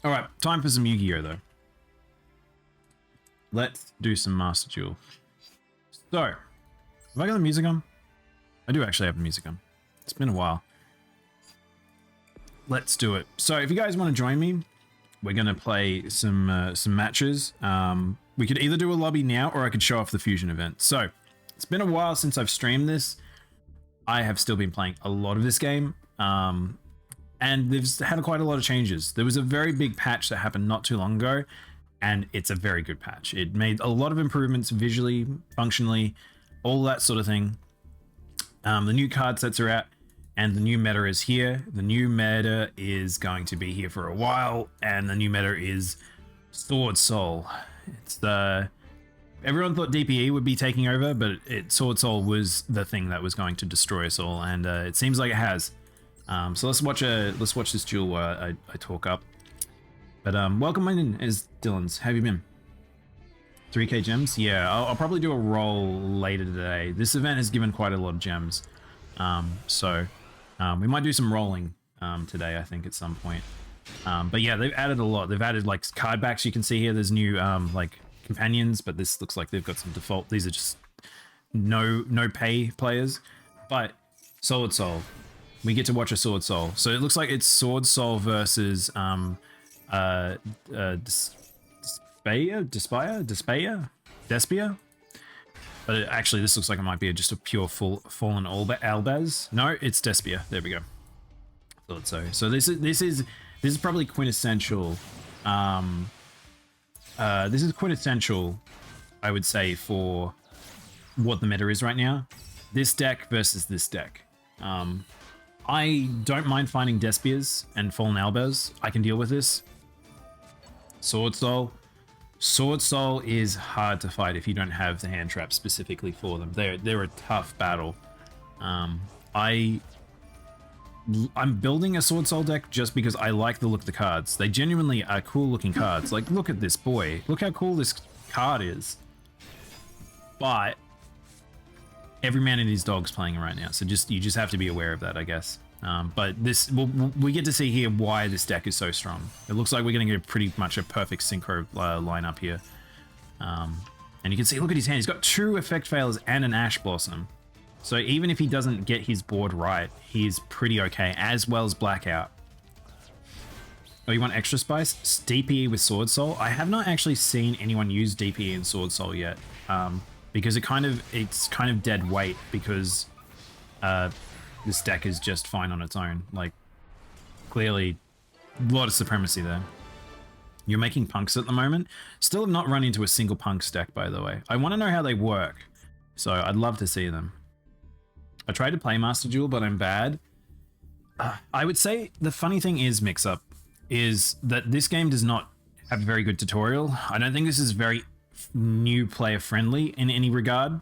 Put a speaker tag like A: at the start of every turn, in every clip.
A: All right, time for some Yu-Gi-Oh though. Let's do some Master Duel. So, have I got the music on? I do actually have the music on. It's been a while. Let's do it. So, if you guys want to join me, we're gonna play some matches. We could either do a lobby now, or I could show off the fusion event. So, it's been a while since I've streamed this. I have still been playing a lot of this game, and they've had quite a lot of changes. There was a very big patch that happened not too long ago, and it's a very good patch. It made a lot of improvements visually, functionally, all that sort of thing. The new card sets are out, and the new meta is here. The new meta is going to be here for a while, and the new meta is Sword Soul. It's the... Everyone thought DPE would be taking over, but Sword Soul was the thing that was going to destroy us all, and it seems like it has. So let's watch this duel while I talk up. But welcome in as Dylan's. How have you been? 3k gems? Yeah, I'll probably do a roll later today. This event has given quite a lot of gems, so we might do some rolling today, I think, at some point. But yeah, they've added a lot. They've added like card backs. You can see here. There's new like companions, but this looks like they've got some default. These are just no pay players. But Sword Soul, we get to watch a Sword Soul. So it looks like it's Sword Soul versus Despia. But actually, this looks like it might be just a pure fallen Albaz. No, it's Despia. There we go. Thought so. So this is probably quintessential. This is quintessential, I would say, for what the meta is right now. This deck versus this deck. I don't mind finding Despias and Fallen Albaz. I can deal with this. Sword Soul. Sword Soul is hard to fight if you don't have the hand trap specifically for them. They're a tough battle. I'm building a Sword Soul deck just because I like the look of the cards. They genuinely are cool looking cards. Like, look at this boy. Look how cool this card is. But every man and his dog's playing it right now, so you just have to be aware of that, I guess. But we get to see here why this deck is so strong. It looks like we're going to get pretty much a perfect synchro lineup here. And you can see, look at his hand. He's got 2 effect failures and an Ash Blossom. So even if he doesn't get his board right, he's pretty okay, as well as Blackout. Oh, you want extra spice? DPE with Sword Soul? I have not actually seen anyone use DPE in Sword Soul yet, because it's kind of dead weight, because this deck is just fine on its own. Like, clearly, a lot of supremacy there. You're making punks at the moment. Still have not run into a single punks deck, by the way. I want to know how they work, so I'd love to see them. I tried to play Master Duel, but I'm bad. I would say the funny thing is, Mix-Up, is that this game does not have a very good tutorial. I don't think this is very new player friendly in any regard.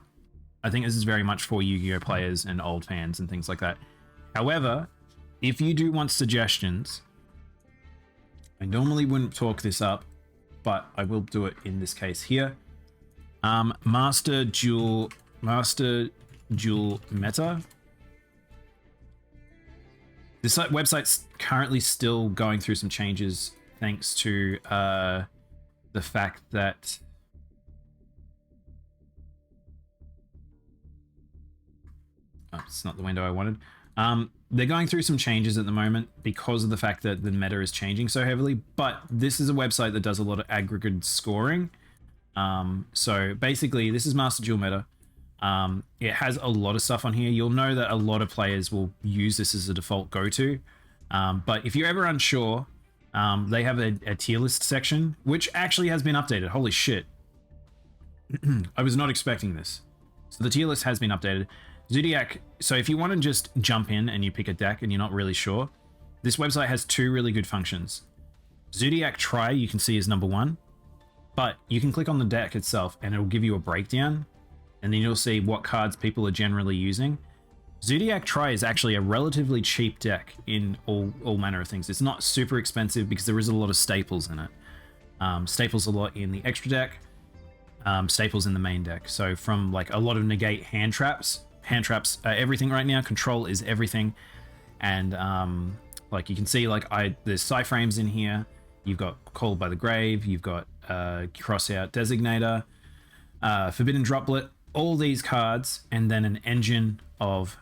A: I think this is very much for Yu-Gi-Oh players and old fans and things like that. However, if you do want suggestions, I normally wouldn't talk this up, but I will do it in this case here. Master Duel meta. This website's currently still going through some changes thanks to the fact that it's not the window I wanted. They're going through some changes at the moment because of the fact that the meta is changing so heavily, but this is a website that does a lot of aggregate scoring. So basically, this is Master Duel meta. It has a lot of stuff on here. You'll know that a lot of players will use this as a default go-to. But if you're ever unsure, they have a tier list section, which actually has been updated. Holy shit. I was not expecting this. So the tier list has been updated. Zodiac, so if you want to just jump in and you pick a deck and you're not really sure, this website has 2 really good functions. Zodiac Try, you can see, is number 1, but you can click on the deck itself and it'll give you a breakdown, and then you'll see what cards people are generally using. Zodiac Try is actually a relatively cheap deck in all manner of things. It's not super expensive because there is a lot of staples in it. Staples a lot in the extra deck, staples in the main deck. So from like a lot of negate hand traps are everything right now. Control is everything. And like you can see, like there's Psyframes in here. You've got Called by the Grave. You've got Crossout Designator, Forbidden Droplet. All these cards, and then an engine of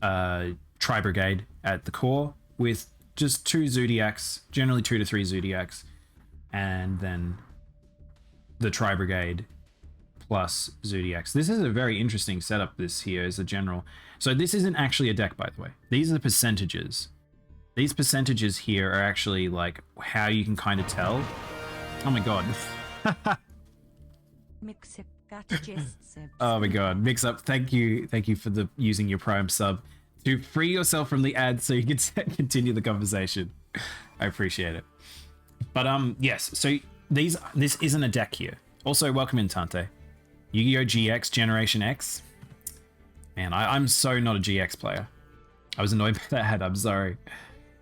A: Tri-Brigade at the core with just 2 Zodiacs, generally 2 to 3 Zodiacs, and then the Tri-Brigade plus Zodiacs. This is a very interesting setup, this here as a general. So this isn't actually a deck, by the way. These are the percentages. These percentages here are actually like how you can kind of tell. Oh my god. Oh my god. Mix Up, thank you for the using your Prime sub to free yourself from the ads so you can continue the conversation. I appreciate it. But yes, so this isn't a deck here. Also, welcome in, Tante. YuGiOh GX Generation X. Man, I'm so not a GX player. I was annoyed by that. I'm sorry.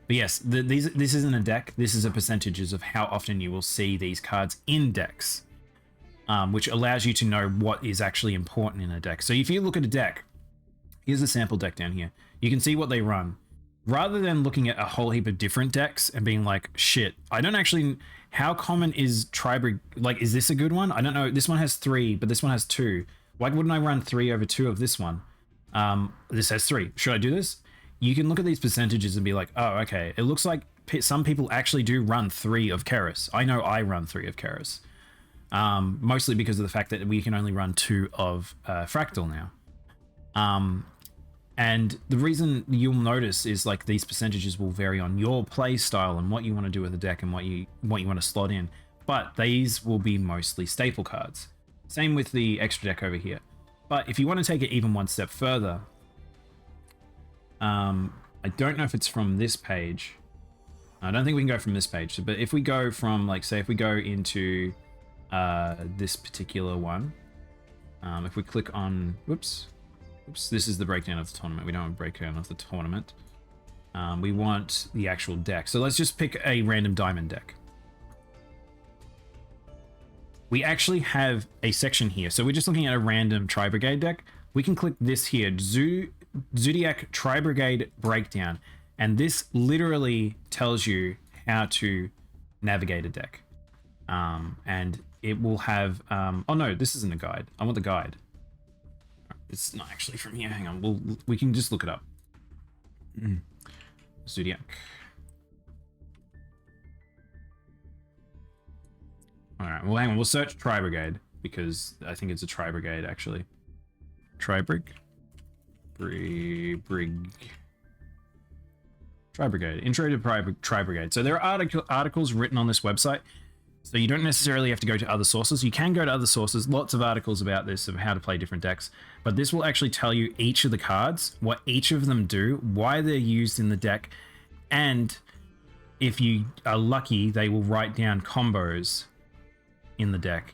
A: But yes, this isn't a deck. This is a percentages of how often you will see these cards in decks, which allows you to know what is actually important in a deck. So if you look at a deck, here's a sample deck down here. You can see what they run. Rather than looking at a whole heap of different decks and being like, shit, I don't actually... How common is Tri-Brigade? Like, is this a good one? I don't know. This one has 3, but this one has 2. Why wouldn't I run 3 over 2 of this one? This has 3. Should I do this? You can look at these percentages and be like, oh, okay. It looks like some people actually do run 3 of Keris. I know I run 3 of Keris. Mostly because of the fact that we can only run 2 of Fractal now. And the reason you'll notice is like these percentages will vary on your play style and what you want to do with the deck and what you want to slot in. But these will be mostly staple cards. Same with the extra deck over here. But if you want to take it even one step further, I don't know if it's from this page. I don't think we can go from this page. But if we go from, like, say if we go into this particular one, if we click on, whoops, this is the breakdown of the tournament. We don't want a breakdown of the tournament. We want the actual deck. So let's just pick a random diamond deck. We actually have a section here. So we're just looking at a random Tri-Brigade deck. We can click this here, Zodiac Tri-Brigade Breakdown. And this literally tells you how to navigate a deck. And it will have, oh no, this isn't a guide. I want the guide. It's not actually from here. Hang on. We can just look it up. Zodiac. All right. Well, hang on. We'll search Tri-Brigade because I think it's a Tri-Brigade actually. Tri-Brig. Tri-Brigade. Intro to Tri-Brigade. So there are articles written on this website. So you don't necessarily have to go to other sources. You can go to other sources. Lots of articles about this, of how to play different decks. But this will actually tell you each of the cards, what each of them do, why they're used in the deck, and if you are lucky, they will write down combos in the deck.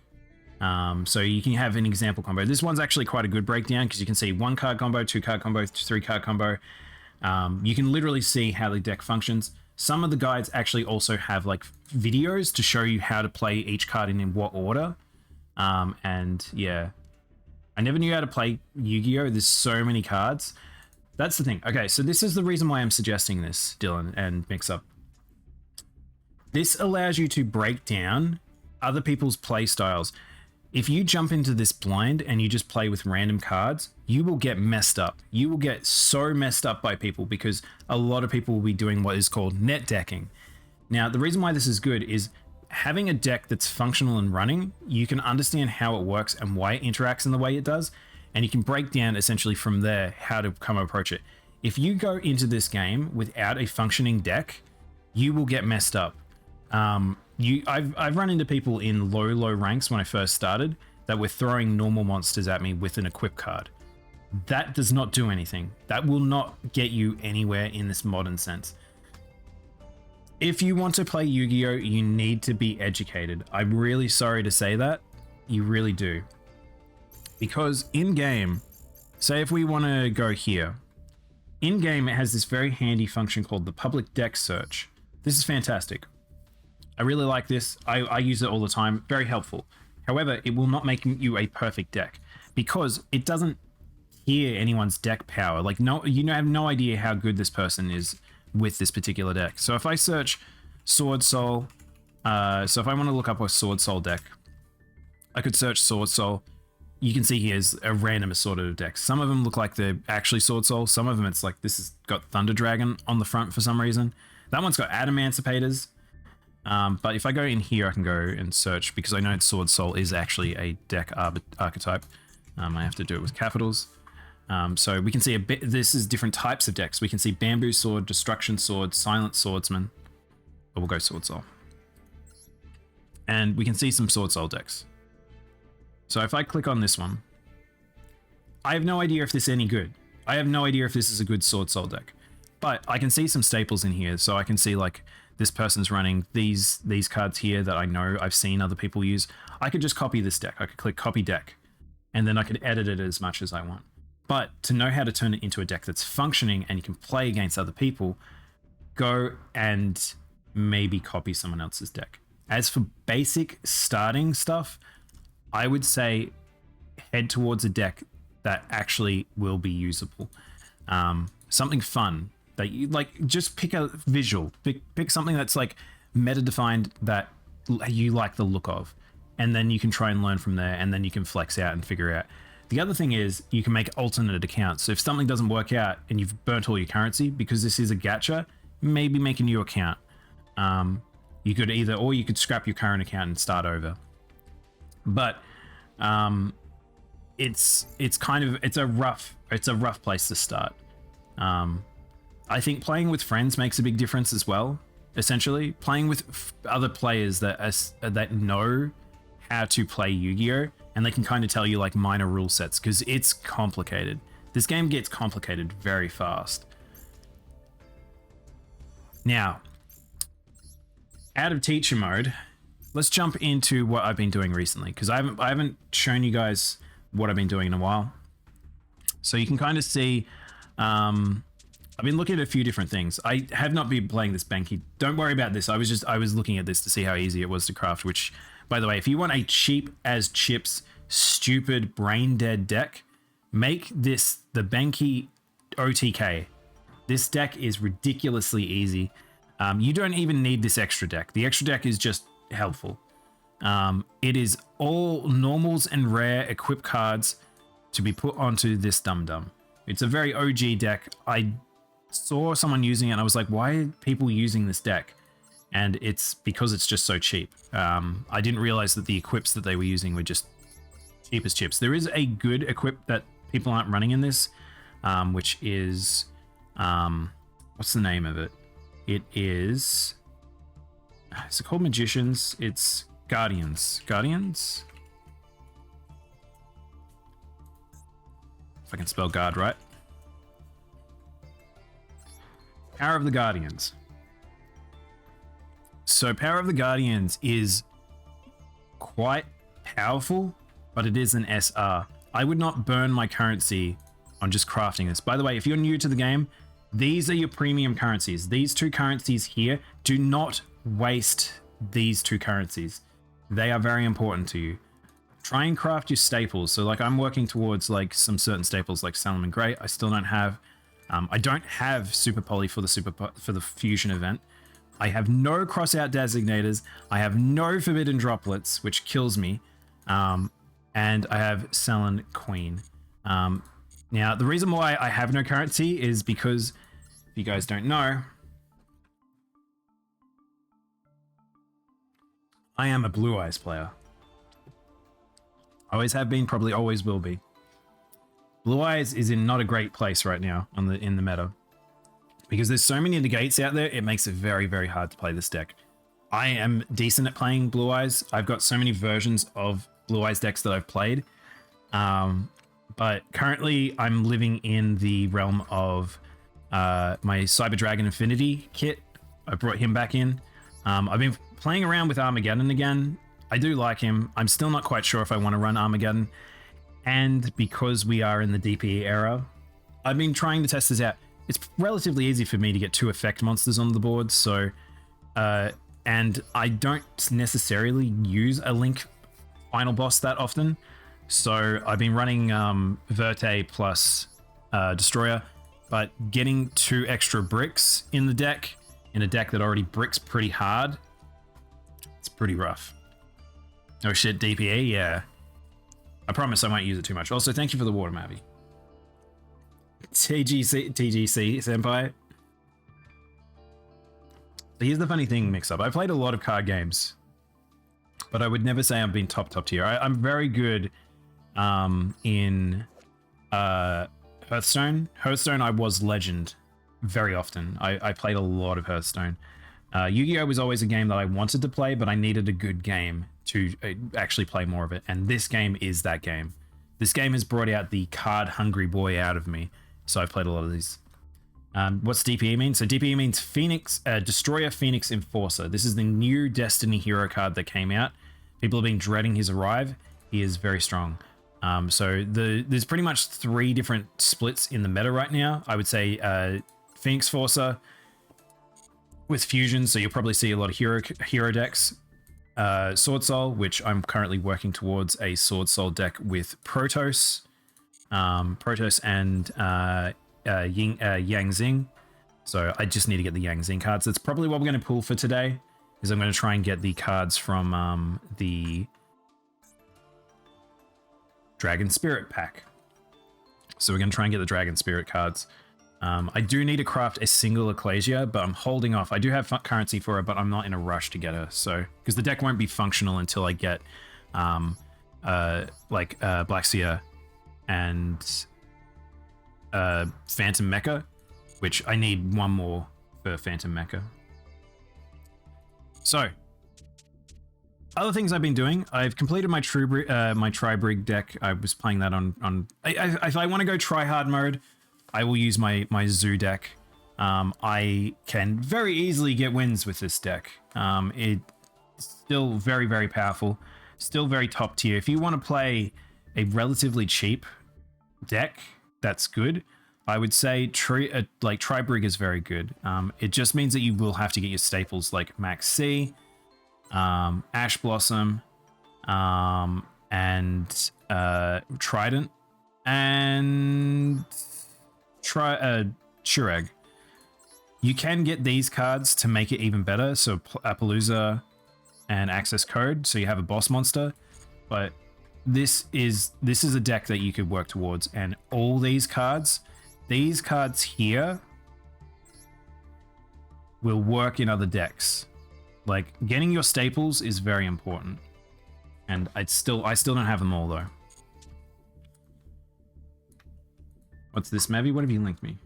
A: So you can have an example combo. This one's actually quite a good breakdown because you can see 1-card combo, 2-card combo, 3-card combo. You can literally see how the deck functions. Some of the guides actually also have like videos to show you how to play each card in what order. And yeah, I never knew how to play Yu-Gi-Oh! There's so many cards. That's the thing. Okay, so this is the reason why I'm suggesting this, Dylan and Mix Up. This allows you to break down other people's play styles. If you jump into this blind and you just play with random cards, you will get messed up. You will get so messed up by people because a lot of people will be doing what is called net decking. Now, the reason why this is good is having a deck that's functional and running, you can understand how it works and why it interacts in the way it does, and you can break down essentially from there how to come approach it. If you go into this game without a functioning deck, you will get messed up. I've run into people in low ranks when I first started that were throwing normal monsters at me with an equip card. That does not do anything. That will not get you anywhere in this modern sense. If you want to play Yu-Gi-Oh, you need to be educated. I'm really sorry to say that. You really do. Because in-game, say if we want to go here, in-game it has this very handy function called the public deck search. This is fantastic. I really like this. I use it all the time. Very helpful. However, it will not make you a perfect deck because it doesn't hear anyone's deck power. Like, no, you have no idea how good this person is with this particular deck. So if I search Sword Soul, So if I want to look up a Sword Soul deck, I could search Sword Soul. You can see here's a random assorted of decks. Some of them look like they're actually Sword Soul. Some of them it's like this has got Thunder Dragon on the front for some reason. That one's got Adamancipators. But if I go in here, I can go and search because I know Sword Soul is actually a deck archetype. I have to do it with capitals. So we can see a bit, this is different types of decks. We can see Bamboo Sword, Destruction Sword, Silent Swordsman. But we'll go Sword Soul. And we can see some Sword Soul decks. So if I click on this one, I have no idea if this is any good. I have no idea if this is a good Sword Soul deck. But I can see some staples in here. So I can see like this person's running these cards here that I know I've seen other people use. I could just copy this deck. I could click copy deck and then I could edit it as much as I want. But to know how to turn it into a deck that's functioning and you can play against other people, go and maybe copy someone else's deck. As for basic starting stuff, I would say head towards a deck that actually will be usable. Something fun that you like, just pick a visual, pick something that's like meta defined that you like the look of, and then you can try and learn from there, and then you can flex out and figure out. The other thing is you can make alternate accounts. So if something doesn't work out and you've burnt all your currency, because this is a gacha, maybe make a new account. You could either, or you could scrap your current account and start over. But it's a rough place to start. I think playing with friends makes a big difference as well. Essentially, playing with other players that know how to play Yu-Gi-Oh, and they can kind of tell you like minor rule sets, because it's complicated. This game gets complicated very fast. Now, out of teacher mode, let's jump into what I've been doing recently, because I haven't shown you guys what I've been doing in a while. So you can kind of see, I've been looking at a few different things. I have not been playing this Banky. Don't worry about this. I was looking at this to see how easy it was to craft, which, by the way, if you want a cheap as chips, stupid, brain dead deck, make this the Banky OTK. This deck is ridiculously easy. You don't even need this extra deck. The extra deck is just helpful. It is all normals and rare equip cards to be put onto this dum-dum. It's a very OG deck. I saw someone using it and I was like, why are people using this deck? And it's because it's just so cheap. I didn't realize that the equips that they were using were just cheap as chips. There is a good equip that people aren't running in this, which is, what's the name of it? It is it called Magicians? It's Guardians. Guardians? If I can spell guard right. Power of the Guardians. So Power of the Guardians is quite powerful, but it is an SR. I would not burn my currency on just crafting this. By the way, if you're new to the game, these are your premium currencies. These two currencies here, do not waste these two currencies. They are very important to you. Try and craft your staples. So like I'm working towards like some certain staples like Salmon Grey. I still don't have. I don't have Super Poly for the Fusion event. I have no crossout designators. I have no Forbidden Droplets, which kills me. And I have Salon Queen. Now, the reason why I have no currency is because, if you guys don't know, I am a Blue Eyes player. Always have been, probably always will be. Blue Eyes is in not a great place right now in the meta. Because there's so many negates out there, it makes it very, very hard to play this deck. I am decent at playing Blue Eyes. I've got so many versions of Blue Eyes decks that I've played. But currently I'm living in the realm of my Cyber Dragon Infinity kit. I brought him back in. I've been playing around with Armageddon again. I do like him. I'm still not quite sure if I want to run Armageddon. And because we are in the DPE era, I've been trying to test this out. It's relatively easy for me to get 2 effect monsters on the board. So, and I don't necessarily use a Link final boss that often. So I've been running Verte plus Destroyer, but getting 2 extra bricks in the deck, in a deck that already bricks pretty hard, pretty rough. Oh shit, DPA, yeah. I promise I won't use it too much. Also, thank you for the water, Mavi. TGC senpai. So here's the funny thing, Mix-Up. I played a lot of card games, but I would never say I've been top tier. I'm very good in Hearthstone. Hearthstone, I was legend very often. I played a lot of Hearthstone. Yu-Gi-Oh was always a game that I wanted to play, but I needed a good game to actually play more of it. And this game is that game. This game has brought out the card hungry boy out of me. So I've played a lot of these. What's DPE mean? So DPE means Phoenix, Destroyer Phoenix Enforcer. This is the new Destiny hero card that came out. People have been dreading his arrive. He is very strong. So there's pretty much 3 different splits in the meta right now. I would say Phoenix Forcer with fusion, so you'll probably see a lot of hero decks. Sword Soul, which I'm currently working towards a Sword Soul deck with Protoss, and Yang Zing. So I just need to get the Yang Zing cards. That's probably what we're going to pull for today, is I'm going to try and get the cards from the Dragon Spirit pack. So we're going to try and get the Dragon Spirit cards. I do need to craft a single Ecclesia, but I'm holding off. I do have currency for her, but I'm not in a rush to get her. So, because the deck won't be functional until I get Black Seer and Phantom Mecha, which I need 1 more for Phantom Mecha. So, other things I've been doing, I've completed my Tri-Brig deck. I was playing that on if I want to go try-hard mode, I will use my Zoo deck. I can very easily get wins with this deck. It's still very, very powerful. Still very top tier. If you want to play a relatively cheap deck, that's good. I would say Tri-Brig is very good. It just means that you will have to get your staples like Max C, Ash Blossom, and Trident, and Shurag. You can get these cards to make it even better, so Appaloosa and Access Code, so you have a boss monster. But this is a deck that you could work towards, and all these cards here will work in other decks. Like, getting your staples is very important, and I still don't have them all though. What's this, Mavi? What have you linked me?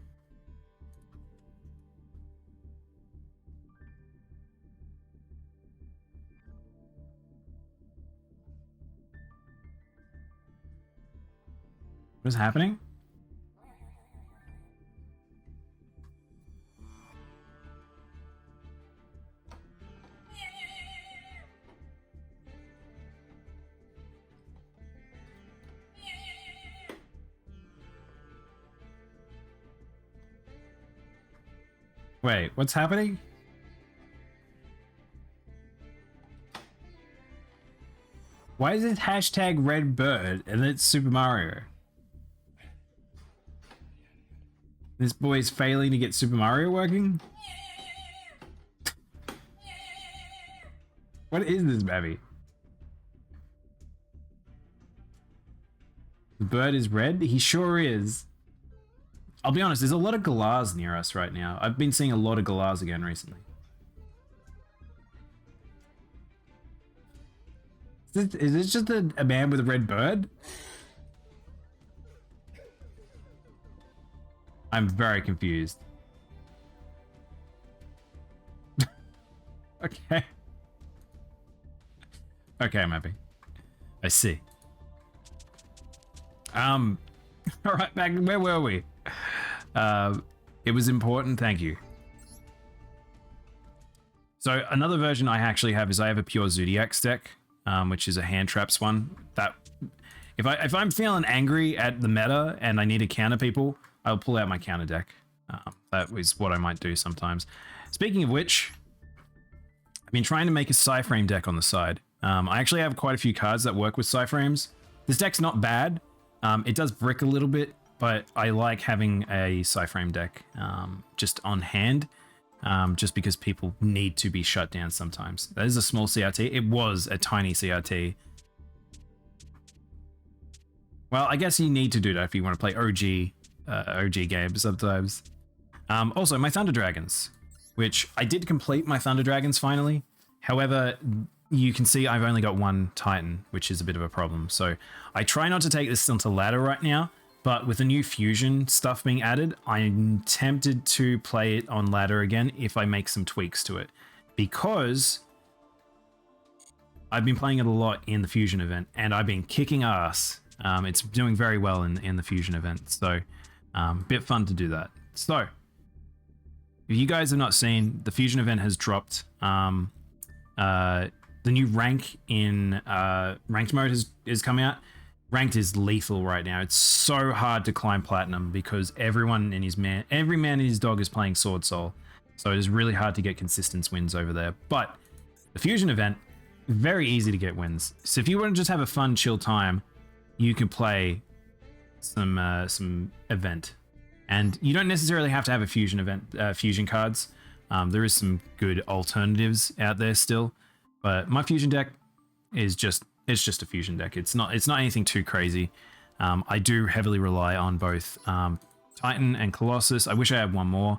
A: What is happening? Wait, what's happening? Why is it hashtag red bird and it's Super Mario? This boy's failing to get Super Mario working? What is this, baby? The bird is red? He sure is. I'll be honest, there's a lot of Galars near us right now. I've been seeing a lot of Galars again recently. Is this just a man with a red bird? I'm very confused. Okay. Okay, I'm happy. I see. All right, back. Where were we? It was important. Thank you. So another version I actually have is I have a pure Zodiacs deck, which is a hand traps one. That if I'm feeling angry at the meta and I need to counter people, I'll pull out my counter deck. That is what I might do sometimes. Speaking of which, I've been trying to make a Psyframe deck on the side. I actually have quite a few cards that work with Psyframes. This deck's not bad. It does brick a little bit, but I like having a Psyframe deck just on hand. just because people need to be shut down sometimes. That is a small CRT. It was a tiny CRT. Well, I guess you need to do that if you want to play OG games sometimes. Also, my Thunder Dragons, which I did complete my Thunder Dragons finally. However, you can see I've only got one Titan, which is a bit of a problem. So I try not to take this onto ladder right now, but with the new fusion stuff being added, I'm tempted to play it on ladder again if I make some tweaks to it, because I've been playing it a lot in the fusion event and I've been kicking ass. It's doing very well in the fusion event, so bit fun to do that. So if you guys have not seen, the fusion event has dropped. The new rank in ranked mode is coming out. Ranked is lethal right now. It's so hard to climb platinum because every man and his dog is playing Sword Soul, so it is really hard to get consistent wins over there. But the fusion event, very easy to get wins. So if you want to just have a fun, chill time, you can play some event, and you don't necessarily have to have a fusion event, fusion cards. There is some good alternatives out there still, but my fusion deck is just a fusion deck. It's not anything too crazy. I do heavily rely on both Titan and Colossus. I wish I had one more.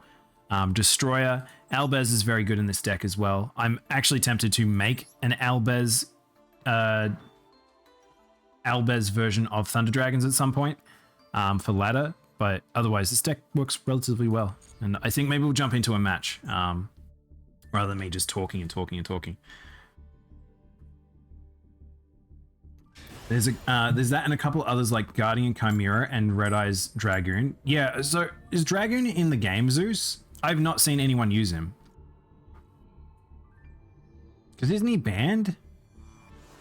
A: Destroyer, Albez is very good in this deck as well. I'm actually tempted to make an Albez version of Thunder Dragons at some point for ladder, but otherwise this deck works relatively well, and I think maybe we'll jump into a match rather than me just talking and talking and talking. There's that and a couple others like Guardian Chimera and Red Eyes Dragoon. Yeah, so is Dragoon in the game, Zeus? I've not seen anyone use him. Because isn't he banned?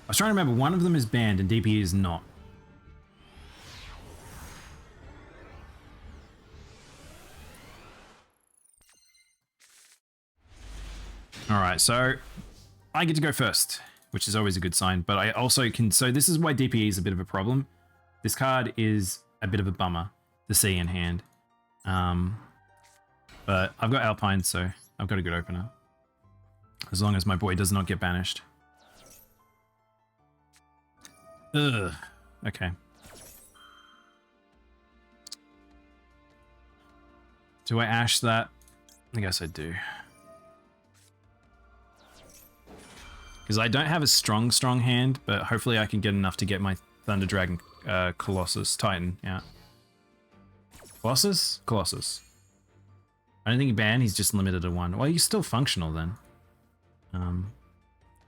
A: I was trying to remember, one of them is banned and DP is not. Alright, so I get to go first, which is always a good sign, but I also can, so this is why DPE is a bit of a problem. This card is a bit of a bummer, the C in hand. But I've got Alpine, so I've got a good opener. As long as my boy does not get banished. Ugh. Okay. Do I Ash that? I guess I do. Because I don't have a strong hand, but hopefully I can get enough to get my Thunder Dragon Colossus Titan out. Colossus? Colossus. I don't think he banned, he's just limited to one. Well, he's still functional then.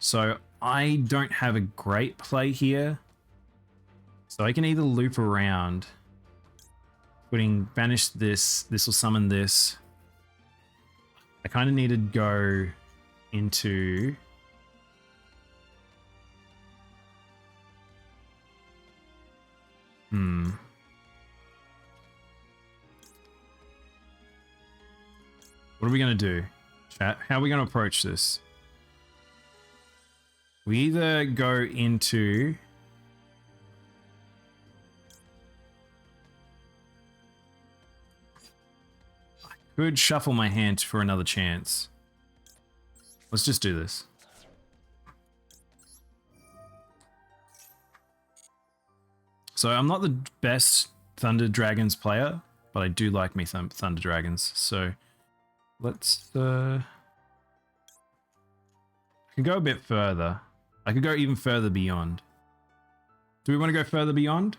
A: So I don't have a great play here. So I can either loop around, banish this will summon this. I kind of need to go into... What are we going to do, chat? How are we going to approach this? We either go into... I could shuffle my hand for another chance. Let's just do this. So I'm not the best Thunder Dragons player, but I do like me Thunder Dragons. So let's I can go a bit further. I could go even further beyond. Do we want to go further beyond?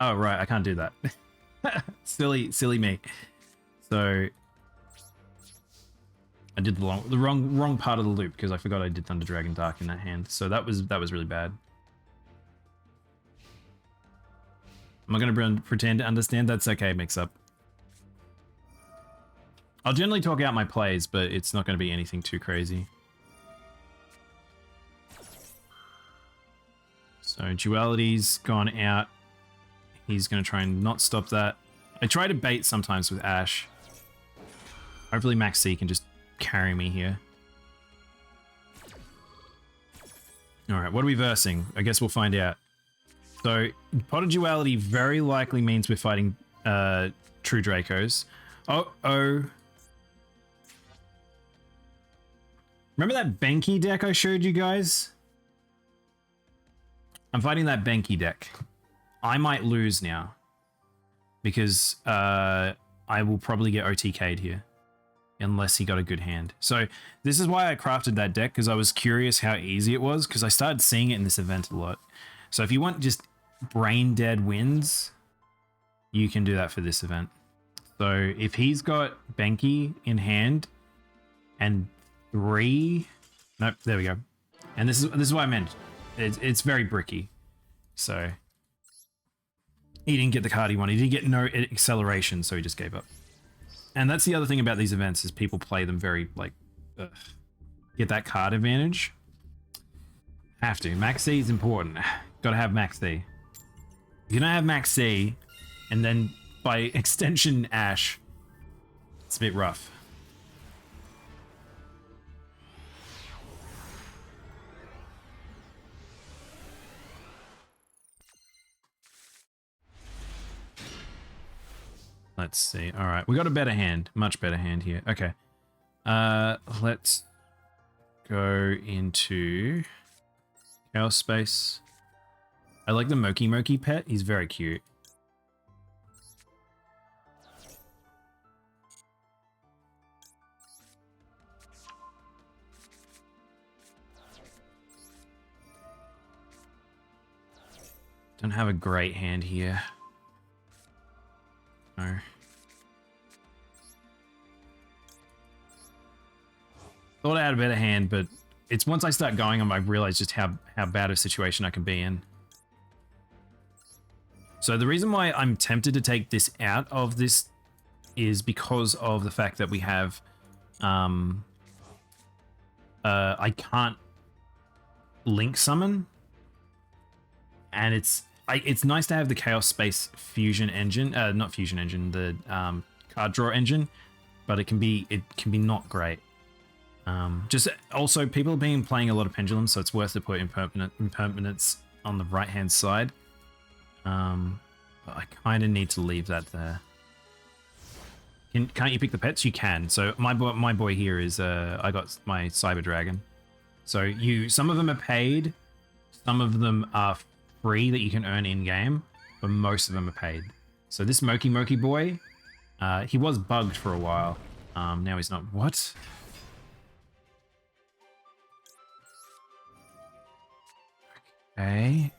A: Oh, right, I can't do that. silly me. So I did the wrong part of the loop because I forgot I did Thunder Dragon Dark in that hand. So that was really bad. Am I going to pretend to understand? That's okay, mix up. I'll generally talk out my plays, but it's not going to be anything too crazy. So Duality's gone out. He's going to try and not stop that. I try to bait sometimes with Ash. Hopefully Max C can just carry me here. Alright, what are we versing? I guess we'll find out. So, Pot of Duality very likely means we're fighting True Dracos. Oh. Remember that Benki deck I showed you guys? I'm fighting that Benki deck. I might lose now. Because I will probably get OTK'd here. Unless he got a good hand. So this is why I crafted that deck, because I was curious how easy it was, because I started seeing it in this event a lot. So if you want just brain dead wins, you can do that for this event. So if he's got Benki in hand and 3... Nope, there we go. And this is what I meant. It's very bricky. So he didn't get the card he wanted. He didn't get no acceleration, so he just gave up. And that's the other thing about these events is people play them very, like, get that card advantage. Have to. Max C is important. Gotta have Max C. If you don't have Max C, and then by extension Ash, it's a bit rough. Let's see. All right, we got a better hand, much better hand here. Okay, let's go into Chaos Space. I like the Moki pet. He's very cute. Don't have a great hand here. No. Thought I had a better hand, but it's once I start going on, I realize just how bad a situation I can be in. So the reason why I'm tempted to take this out of this is because of the fact that we have, I can't link summon, and it's nice to have the Chaos Space fusion engine, not fusion engine, the card draw engine, but it can be not great. Just also people have been playing a lot of Pendulum, so it's worth to put impermanence on the right hand side. But I kind of need to leave that there. Can't you pick the pets? You can. So my boy here is I got my Cyber Dragon. So some of them are paid, some of them are free that you can earn in game, but most of them are paid. So this Moki boy, he was bugged for a while. Now he's not. What? Okay.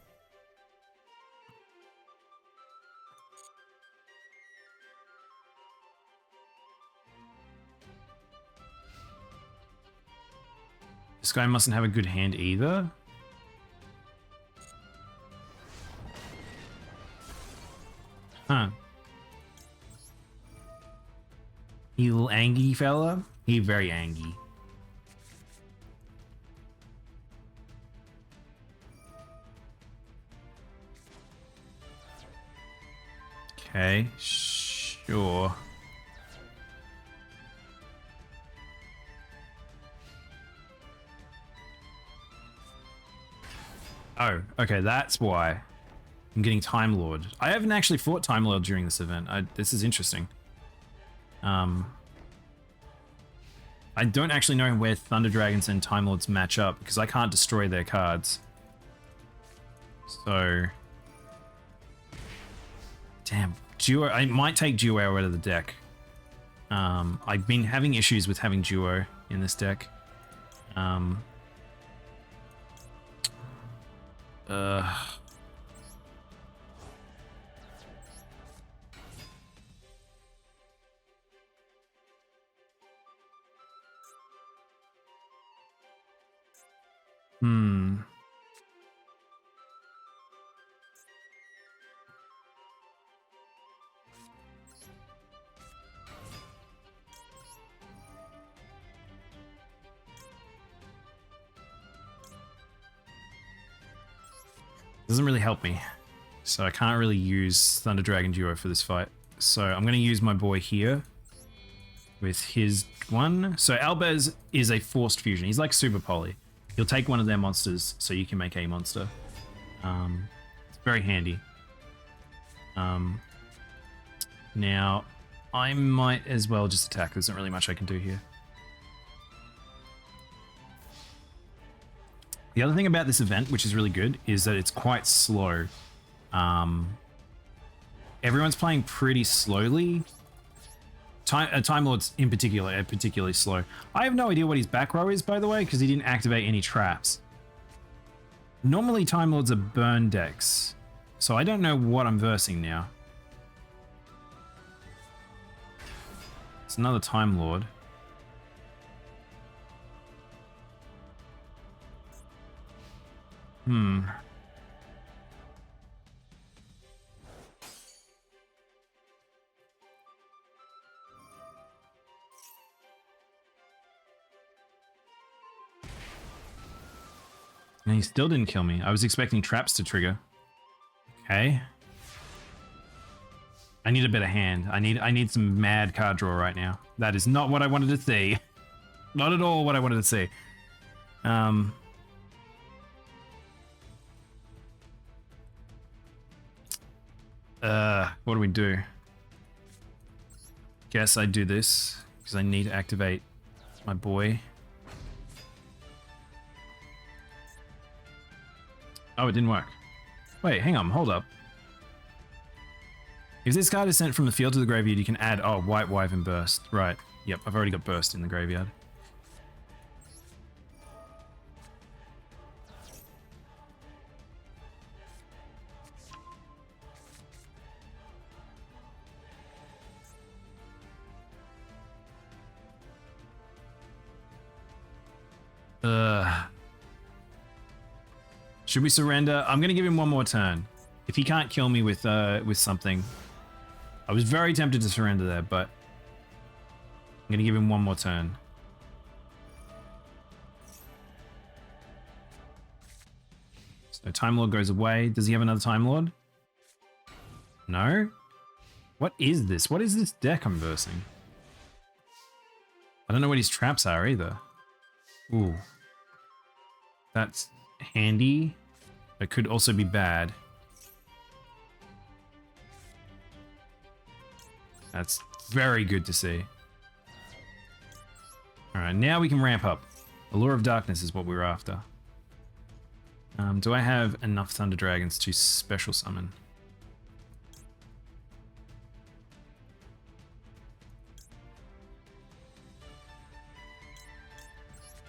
A: This guy mustn't have a good hand either. Huh. You little angry fella? He very angry. Okay, sure. Oh, okay, that's why I'm getting Time Lord. I haven't actually fought Time Lord during this event. This is interesting. I don't actually know where Thunder Dragons and Time Lords match up because I can't destroy their cards. So... Damn, Duo. I might take Duo out of the deck. I've been having issues with having Duo in this deck. Doesn't really help me, so I can't really use Thunder Dragon Duo for this fight. So I'm going to use my boy here, with his one. So Albez is a forced fusion. He's like Super Poly. He'll take one of their monsters so you can make a monster. It's very handy. Now, I might as well just attack. There's not really much I can do here. The other thing about this event, which is really good, is that it's quite slow. Everyone's playing pretty slowly. Time Lord's in particular are particularly slow. I have no idea what his back row is, by the way, because he didn't activate any traps. Normally Time Lords are burn decks, so I don't know what I'm versing now. It's another Time Lord. And he still didn't kill me. I was expecting traps to trigger. Okay. I need a better hand. I need some mad card draw right now. That is not what I wanted to see. Not at all what I wanted to see. What do we do? Guess I do this because I need to activate my boy. Oh, it didn't work. Wait, hang on, hold up. If this card is sent from the field to the graveyard, you can add, White Wyvern Burst. Right, yep, I've already got Burst in the graveyard. Should we surrender? I'm gonna give him one more turn. If he can't kill me with something. I was very tempted to surrender there, but I'm gonna give him one more turn. So Time Lord goes away. Does he have another Time Lord? No? What is this? What is this deck I'm versing? I don't know what his traps are either. Ooh. That's handy. It could also be bad. That's very good to see. Alright, now we can ramp up. Allure of Darkness is what we were after. Do I have enough Thunder Dragons to special summon?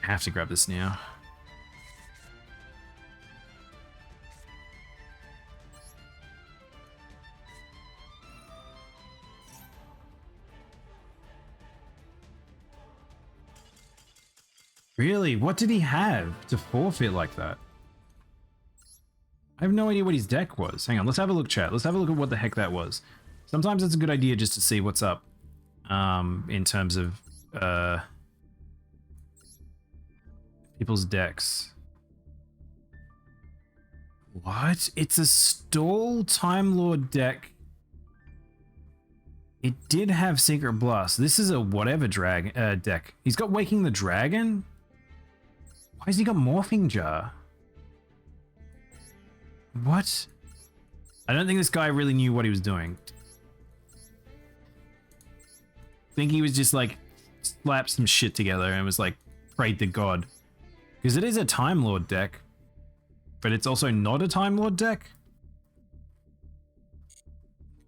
A: I have to grab this now. Really? What did he have to forfeit like that? I have no idea what his deck was. Hang on, let's have a look, chat. Let's have a look at what the heck that was. Sometimes it's a good idea just to see what's up in terms of people's decks. What? It's a stall Time Lord deck. It did have Secret Blast. This is a whatever deck. He's got Waking the Dragon? Why has he got Morphing Jar? What? I don't think this guy really knew what he was doing. I think he was just like, slapped some shit together and was like, prayed to God. Because it is a Time Lord deck, but it's also not a Time Lord deck.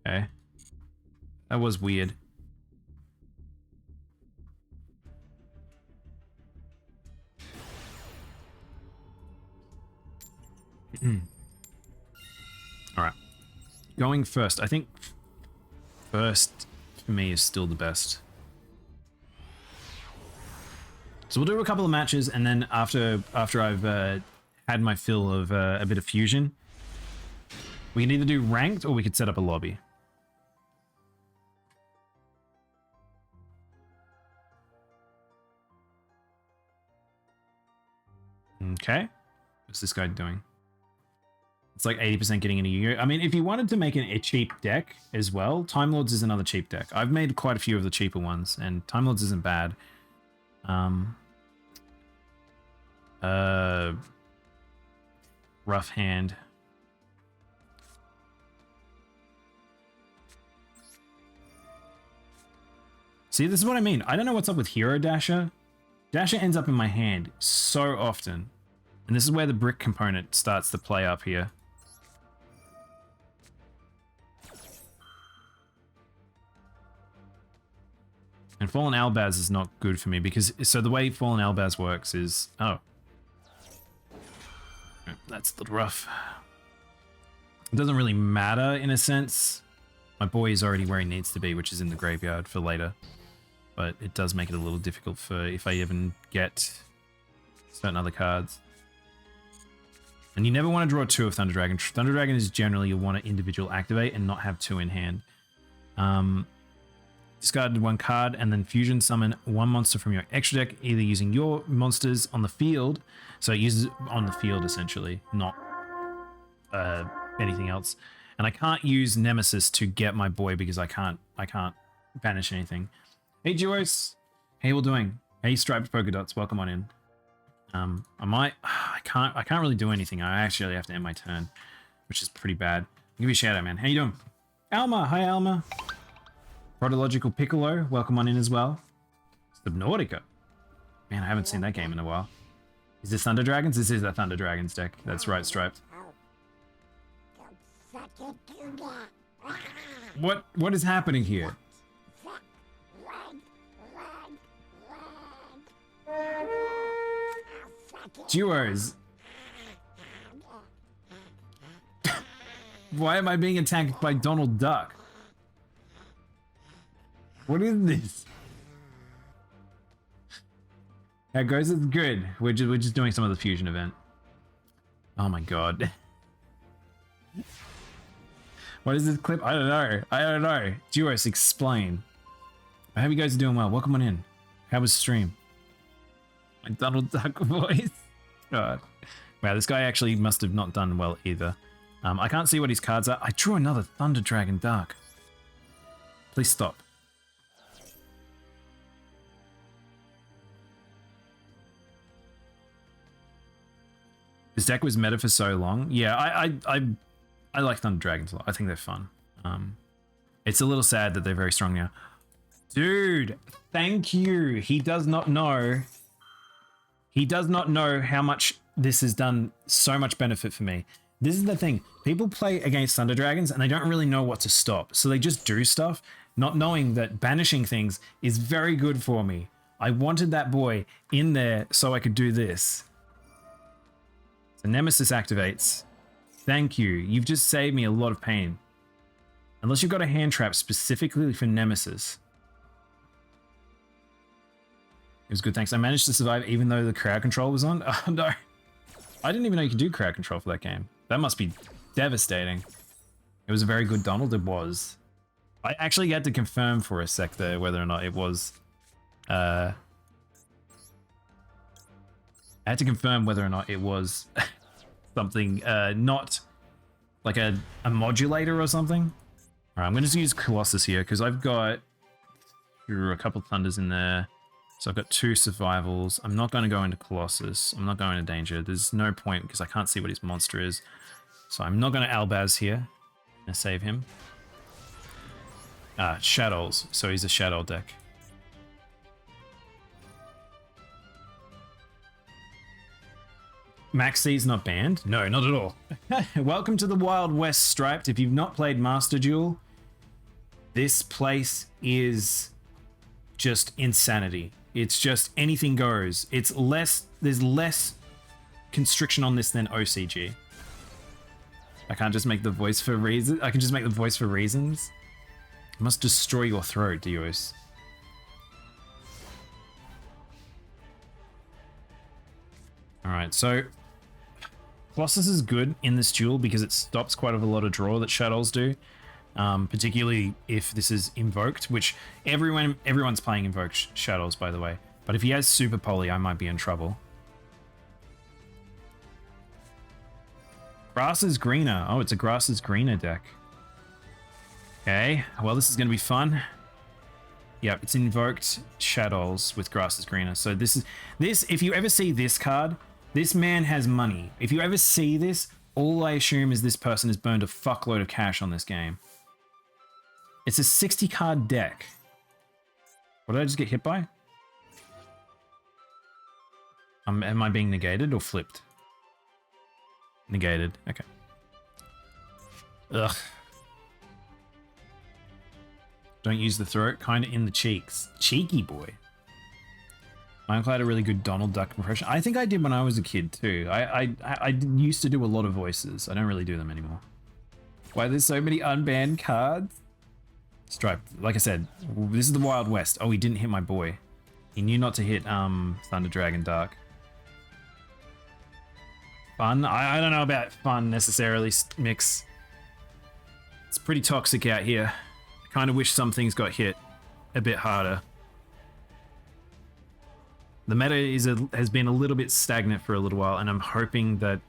A: Okay. That was weird. Alright. Going first. I think first for me is still the best. So we'll do a couple of matches, and then after I've had my fill of a bit of fusion, we can either do ranked or we could set up a lobby. Okay. What's this guy doing? It's like 80% getting into Yu-Gi-Oh! I mean, if you wanted to make a cheap deck as well, Time Lords is another cheap deck. I've made quite a few of the cheaper ones, and Time Lords isn't bad. Rough Hand. See, this is what I mean. I don't know what's up with Hero Dasher. Dasher ends up in my hand so often. And this is where the brick component starts to play up here. And Fallen Albaz is not good for me because, so the way Fallen Albaz works is, oh. That's a little rough. It doesn't really matter in a sense. My boy is already where he needs to be, which is in the graveyard for later. But it does make it a little difficult for if I even get certain other cards. And you never want to draw 2 of Thunder Dragon. Thunder Dragon is generally you want to individual activate and not have 2 in hand. Discard 1 card and then fusion summon 1 monster from your extra deck, either using your monsters on the field. So it uses on the field essentially, not anything else. And I can't use Nemesis to get my boy because I can't banish anything. Hey Duos, how you all doing? Hey Striped Polka Dots, welcome on in. I can't really do anything. I actually have to end my turn, which is pretty bad. I'll give you a shout out, man. How you doing? Alma, hi Alma. Protological Piccolo, welcome on in as well. Subnautica. Man, I haven't seen that game in a while. Is this Thunder Dragons? This is a Thunder Dragons deck. That's right, Striped. What is happening here? Duos. Why am I being attacked by Donald Duck? What is this? How goes? It's good. We're just doing some of the fusion event. Oh my god. What is this clip? I don't know. Duos, explain. I hope you guys are doing well. Welcome on in. How was stream? My Donald Duck voice. God. Wow, this guy actually must have not done well either. I can't see what his cards are. I drew another Thunder Dragon Dark. Please stop. This deck was meta for so long. Yeah, I like Thunder Dragons a lot. I think they're fun. It's a little sad that they're very strong now. Dude, thank you. He does not know. He does not know how much this has done so much benefit for me. This is the thing. People play against Thunder Dragons and they don't really know what to stop. So they just do stuff, not knowing that banishing things is very good for me. I wanted that boy in there so I could do this. So Nemesis activates. Thank you. You've just saved me a lot of pain. Unless you've got a hand trap specifically for Nemesis. It was good, thanks. I managed to survive even though the crowd control was on. Oh no. I didn't even know you could do crowd control for that game. That must be devastating. It was a very good Donald, it was. I actually had to confirm for a sec there whether or not it was... I had to confirm whether or not it was something, not like a modulator or something. Alright, I'm going to use Colossus here because I've got a couple of Thunders in there. So I've got 2 survivals. I'm not going to go into Colossus. I'm not going into danger. There's no point because I can't see what his monster is. So I'm not going to Albaz here. I'm going to save him. Shadows. So he's a Shadow deck. Max C's not banned? No, not at all. Welcome to the Wild West, Striped. If you've not played MasterDuel, this place is just insanity. It's just anything goes. It's less, there's less constriction on this than OCG. I can't just make the voice for reasons. I can just make the voice for reasons. I must destroy your throat, Dios. Alright, so Colossus is good in this duel because it stops quite a lot of draw that Shadows do. Particularly if this is invoked, which everyone's playing invoked Shadows, by the way. But if he has Super Poly, I might be in trouble. Grass is greener. Oh, it's a grass is greener deck. Okay, well, this is going to be fun. Yep, it's invoked shadows with grass is greener. So this, if you ever see this card, this man has money. If you ever see this, all I assume is this person has burned a fuckload of cash on this game. It's a 60 card deck. What did I just get hit by? Am I being negated or flipped? Negated, okay. Ugh. Don't use the throat, kind of in the cheeks. Cheeky boy. My uncle had a really good Donald Duck impression. I think I did when I was a kid too. I used to do a lot of voices. I don't really do them anymore. Why there's so many unbanned cards? Stripe, like I said, this is the Wild West. Oh, he didn't hit my boy. He knew not to hit Thunder Dragon Dark. Fun? I don't know about fun necessarily, Mix. It's pretty toxic out here. I kind of wish some things got hit a bit harder. The meta has been a little bit stagnant for a little while, and I'm hoping that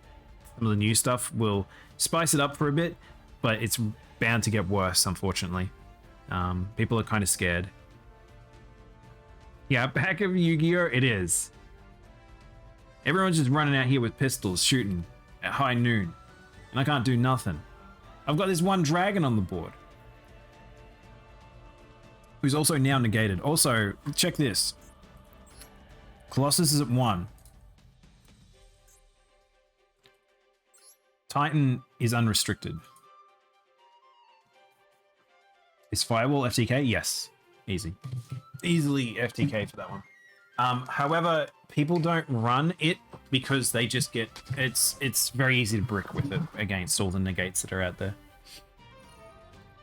A: some of the new stuff will spice it up for a bit, but it's bound to get worse, unfortunately. People are kind of scared. Yeah, back of Yu-Gi-Oh! It is. Everyone's just running out here with pistols, shooting at high noon, and I can't do nothing. I've got this one dragon on the board, who's also now negated. Also, check this. Colossus is at 1. Titan is unrestricted. Is Firewall FTK? Yes. Easy. Easily FTK for that one. However, people don't run it because they just get... It's very easy to brick with it against all the negates that are out there.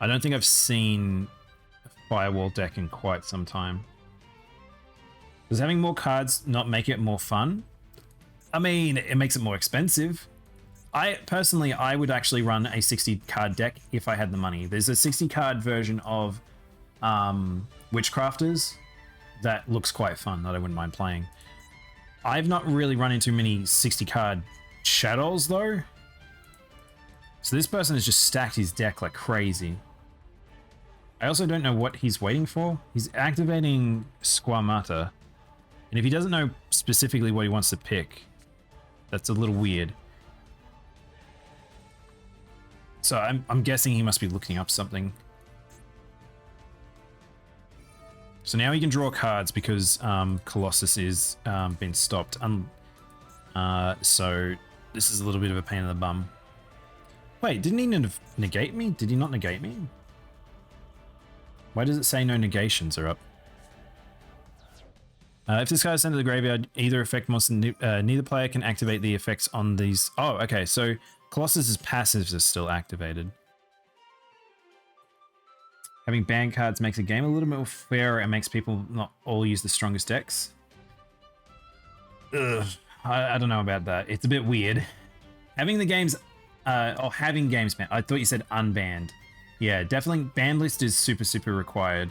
A: I don't think I've seen a Firewall deck in quite some time. Does having more cards not make it more fun? I mean, it makes it more expensive. Personally, I would actually run a 60 card deck if I had the money. There's a 60 card version of Witchcrafters that looks quite fun that I wouldn't mind playing. I've not really run into many 60 card shadows though. So this person has just stacked his deck like crazy. I also don't know what he's waiting for. He's activating Squamata. And if he doesn't know specifically what he wants to pick, that's a little weird. So I'm guessing he must be looking up something. So now he can draw cards because Colossus is been stopped. So this is a little bit of a pain in the bum. Wait, didn't he negate me? Did he not negate me? Why does it say no negations are up? If this card is sent to the graveyard, either effect monster, neither player can activate the effects on these. Oh, okay. So Colossus's passives are still activated. Having banned cards makes the game a little bit more fairer and makes people not all use the strongest decks. Ugh, I don't know about that. It's a bit weird. Having the games, or having games banned. I thought you said unbanned. Yeah, definitely banned list is super required.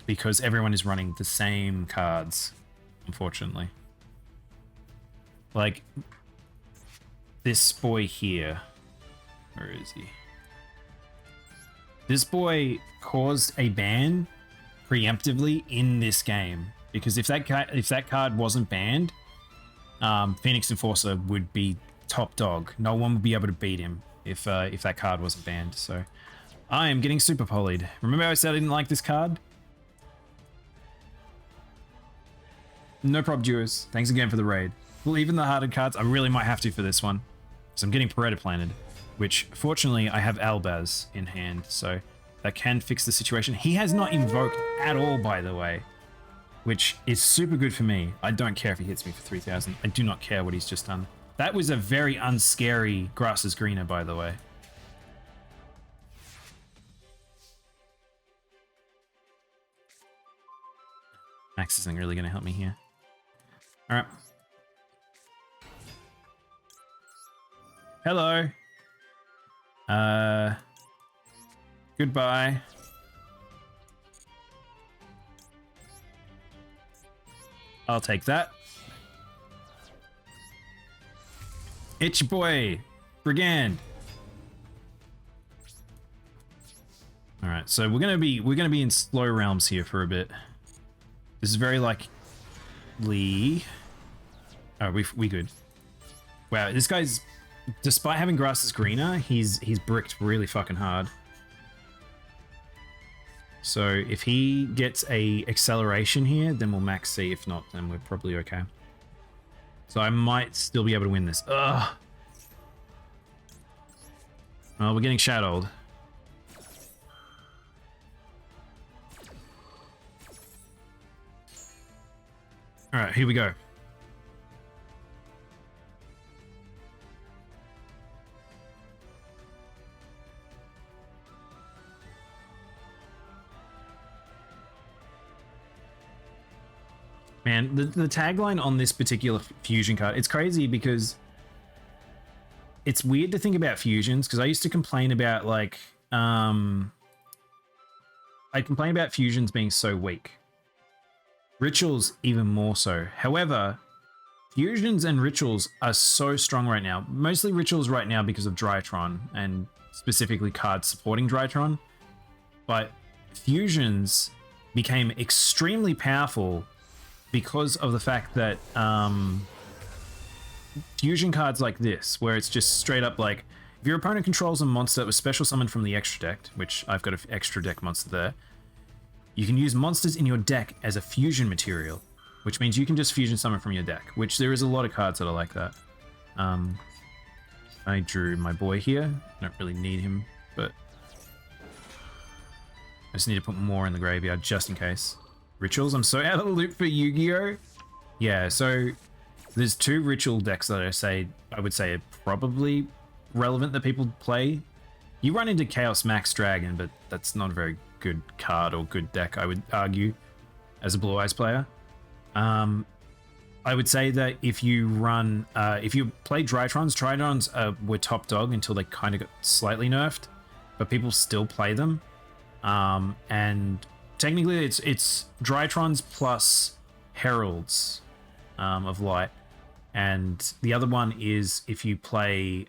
A: Because everyone is running the same cards, unfortunately. Like this boy here. Where is he? This boy caused a ban preemptively in this game because if that card wasn't banned, Phoenix Enforcer would be top dog. No one would be able to beat him if that card wasn't banned. So I am getting super polyed. Remember I said I didn't like this card? No prob duos. Thanks again for the raid. Well, even the hardened cards, I really might have to for this one. So I'm getting Pareto planted, which fortunately I have Albaz in hand, so that can fix the situation. He has not invoked at all, by the way, which is super good for me. I don't care if he hits me for 3,000. I do not care what he's just done. That was a very unscary Grass is Greener, by the way. Max isn't really going to help me here. All right. Hello. Goodbye. I'll take that. It's your boy, Brigand. All right, so we're gonna be in slow realms here for a bit. This is very like Lee. Oh, we good. Wow, this guy's, despite having grass is greener, he's bricked really fucking hard. So if he gets a acceleration here, then we'll max C. If not, then we're probably okay. So I might still be able to win this. Ugh. Oh, we're getting shadowed. All right, here we go. Man, the tagline on this particular fusion card, it's crazy because it's weird to think about fusions, because I used to complain about like, I complain about fusions being so weak. Rituals even more so. However, fusions and rituals are so strong right now. Mostly rituals right now because of Drytron and specifically cards supporting Drytron. But fusions became extremely powerful because of the fact that fusion cards like this, where it's just straight up like, if your opponent controls a monster that was special summoned from the extra deck, which I've got an extra deck monster there, you can use monsters in your deck as a fusion material, which means you can just fusion summon from your deck, which there is a lot of cards that are like that. I drew my boy here. I don't really need him, but I just need to put more in the graveyard just in case. Rituals, I'm so out of the loop for Yu-Gi-Oh! Yeah, so there's two ritual decks that I would say are probably relevant that people play. You run into Chaos Max Dragon, but that's not a very good card or good deck, I would argue, as a Blue Eyes player. I would say that if you run, if you play Drytrons were top dog until they kind of got slightly nerfed, but people still play them. And technically it's Drytrons plus Heralds of Light. And the other one is if you play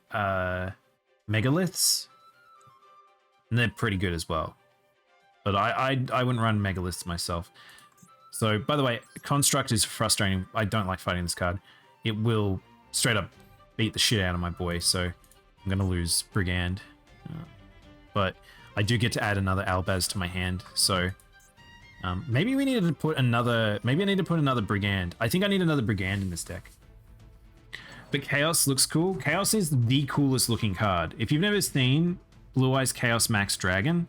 A: Megaliths, and they're pretty good as well. But I wouldn't run Megaliths myself. So, by the way, Construct is frustrating. I don't like fighting this card. It will straight up beat the shit out of my boy, so I'm going to lose Brigand. But I do get to add another Albaz to my hand, so maybe we needed to put another... Maybe I need to put another Brigand. I think I need another Brigand in this deck. But Chaos looks cool. Chaos is the coolest looking card. If you've never seen Blue Eyes Chaos Max Dragon,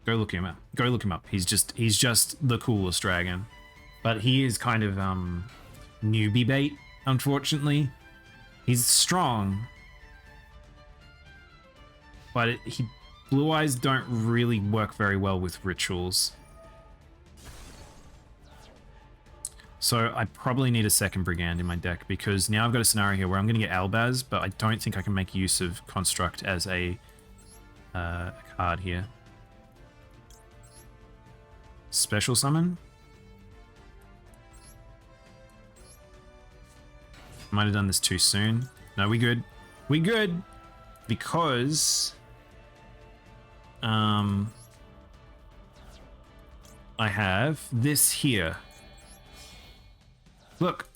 A: go look him up. Go look him up. He's just the coolest dragon. But he is kind of newbie bait, unfortunately. He's strong, but Blue Eyes don't really work very well with rituals. So I probably need a second Brigand in my deck, because now I've got a scenario here where I'm going to get Albaz, but I don't think I can make use of Construct as a card here. Special summon? Might have done this too soon. No, we good. We good, because I have this here. Look,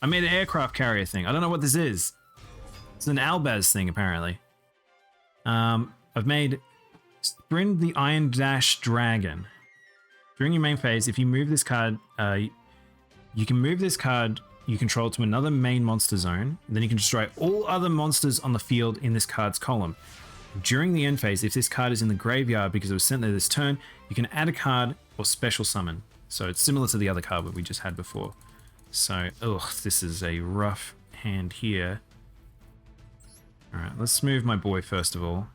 A: I made an aircraft carrier thing. I don't know what this is. It's an Albaz thing, apparently. I've made Sprint the Iron Dash Dragon. During your main phase, if you move this card, you can move this card you control to another main monster zone. Then you can destroy all other monsters on the field in this card's column. During the end phase, if this card is in the graveyard because it was sent there this turn, you can add a card or special summon. So it's similar to the other card that we just had before. So, ugh, this is a rough hand here. All right, let's move my boy first of all.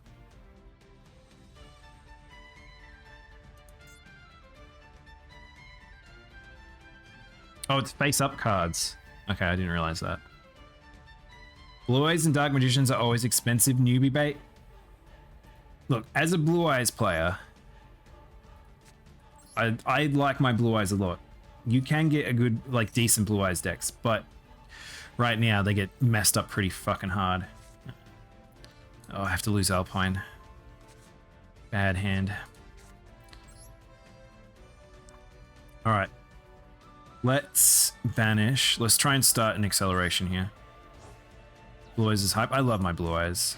A: Oh, it's face-up cards. Okay, I didn't realize that. Blue Eyes and Dark Magicians are always expensive newbie bait. Look, as a Blue Eyes player, I like my Blue Eyes a lot. You can get a good, like, decent Blue Eyes decks, but right now they get messed up pretty fucking hard. Oh, I have to lose Alpine. Bad hand. Alright. Let's banish. Let's try and start an acceleration here. Blue Eyes is hype. I love my Blue Eyes.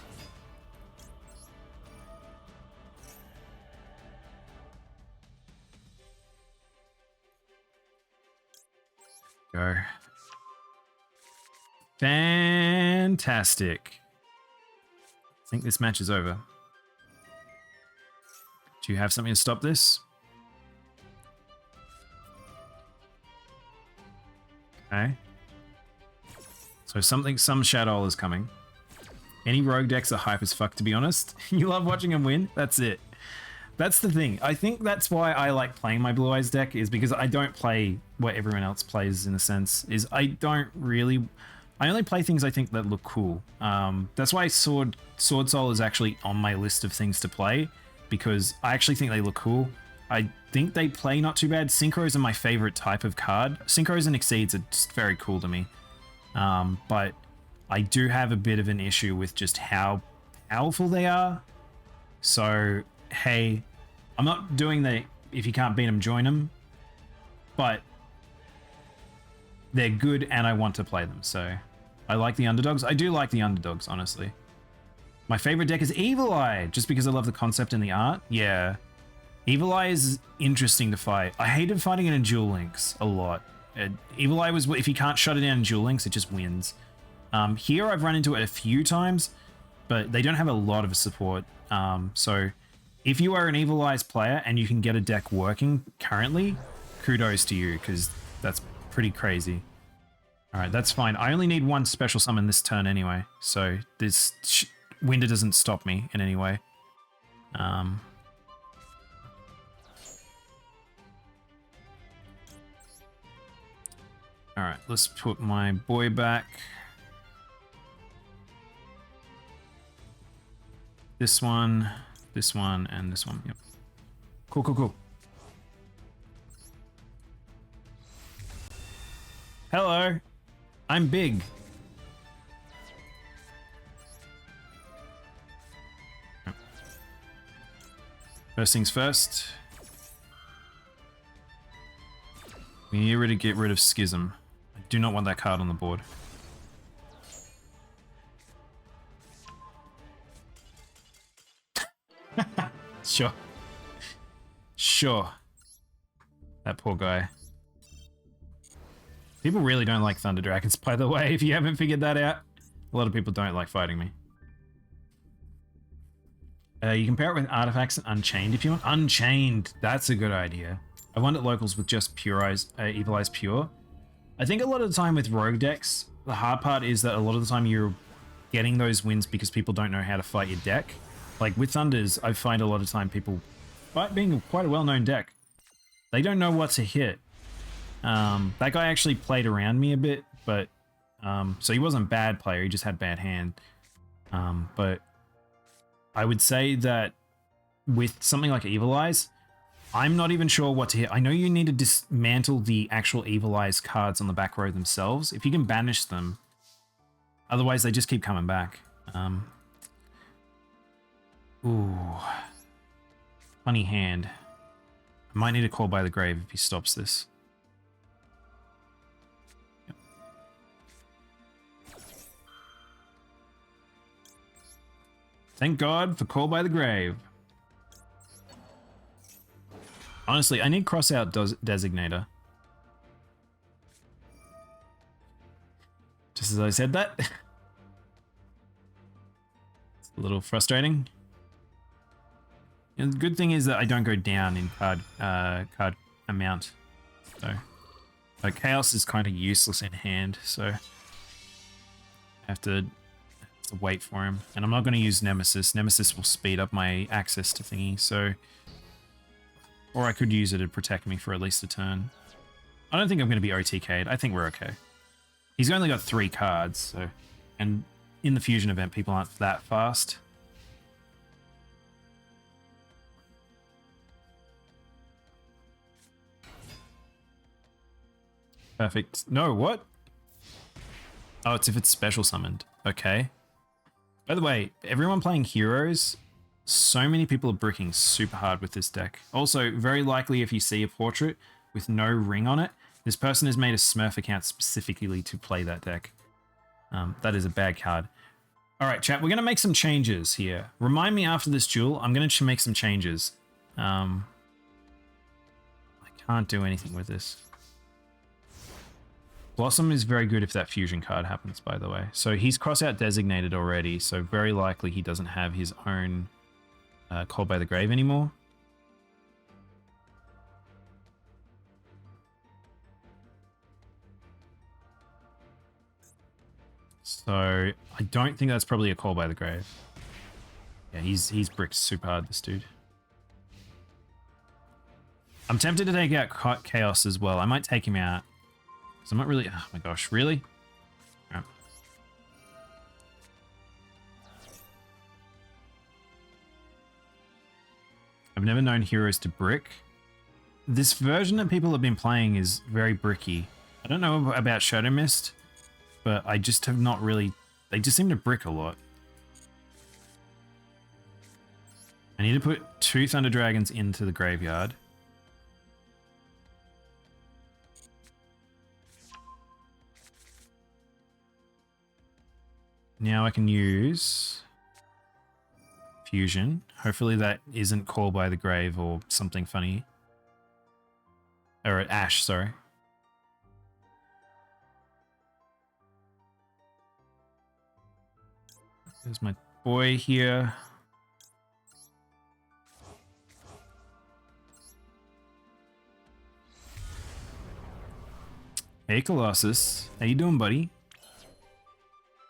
A: Go. Fantastic. I think this match is over. Do you have something to stop this? Okay. So some Shadow is coming. Any rogue decks are hype as fuck, to be honest. You love watching them win? That's it. That's the thing. I think that's why I like playing my Blue Eyes deck, is because I don't play what everyone else plays, in a sense. Is I only play things I think that look cool. That's why Sword Soul is actually on my list of things to play, because I actually think they look cool. I think they play not too bad. Synchros are my favorite type of card. Synchros and Exceeds are just very cool to me. But I do have a bit of an issue with just how powerful they are. So, hey, I'm not doing the if you can't beat them, join them. But they're good and I want to play them. So I like the underdogs. I do like the underdogs, honestly. My favorite deck is Evil Eye, just because I love the concept and the art. Yeah. Evil Eye is interesting to fight. I hated fighting it in Duel Links a lot. Evil Eye was, if you can't shut it down in Duel Links, it just wins. Here I've run into it a few times, but they don't have a lot of support. So if you are an Evil Eye's player and you can get a deck working currently, kudos to you, because that's pretty crazy. Alright, that's fine. I only need one special summon this turn anyway, so this Winder doesn't stop me in any way. Alright, let's put my boy back. This one, and this one. Yep. Cool, cool, cool. Hello. I'm big. First things first. We need to get rid of Schism. I do not want that card on the board. Sure. Sure. That poor guy. People really don't like Thunder Dragons, by the way, if you haven't figured that out. A lot of people don't like fighting me. You can pair it with Artifacts and Unchained if you want. Unchained! That's a good idea. I won at locals with just Pure Eyes, Evil Eyes Pure. I think a lot of the time with rogue decks, the hard part is that a lot of the time you're getting those wins because people don't know how to fight your deck. Like with Thunders, I find a lot of time people, despite being quite a well-known deck, they don't know what to hit. That guy actually played around me a bit, but so he wasn't a bad player, he just had bad hand. But I would say that with something like Evil Eyes, I'm not even sure what to hit. I know you need to dismantle the actual Evil Eyes cards on the back row themselves. If you can banish them, otherwise they just keep coming back. Ooh. Funny hand. I might need a Call by the Grave if he stops this. Yep. Thank God for Call by the Grave. Honestly, I need cross out Designator. Just as I said that. It's a little frustrating. And the good thing is that I don't go down in card amount. So, like, Chaos is kind of useless in hand, so I have to wait for him. And I'm not going to use Nemesis. Nemesis will speed up my access to thingy, so... Or I could use it to protect me for at least a turn. I don't think I'm going to be OTK'd. I think we're okay. He's only got 3 cards, so... And in the Fusion event, people aren't that fast. Perfect. No, what? Oh, it's if it's special summoned. Okay. By the way, everyone playing heroes, so many people are bricking super hard with this deck. Also, very likely if you see a portrait with no ring on it, this person has made a Smurf account specifically to play that deck. That is a bad card. All right, chat, we're going to make some changes here. Remind me after this duel, I'm going to make some changes. I can't do anything with this. Blossom is very good if that fusion card happens, by the way. So he's cross-out designated already, so very likely he doesn't have his own Call by the Grave anymore. So I don't think that's probably a Call by the Grave. Yeah, he's bricked super hard, this dude. I'm tempted to take out Chaos as well. I might take him out. So I'm not really... Oh my gosh, really? Right. I've never known heroes to brick. This version that people have been playing is very bricky. I don't know about Shadow Mist, but I just have not really... They just seem to brick a lot. I need to put 2 Thunder Dragons into the graveyard. Now I can use Fusion. Hopefully that isn't Call by the Grave or something funny. Or Ash, sorry. There's my boy here. Hey Colossus, how you doing, buddy?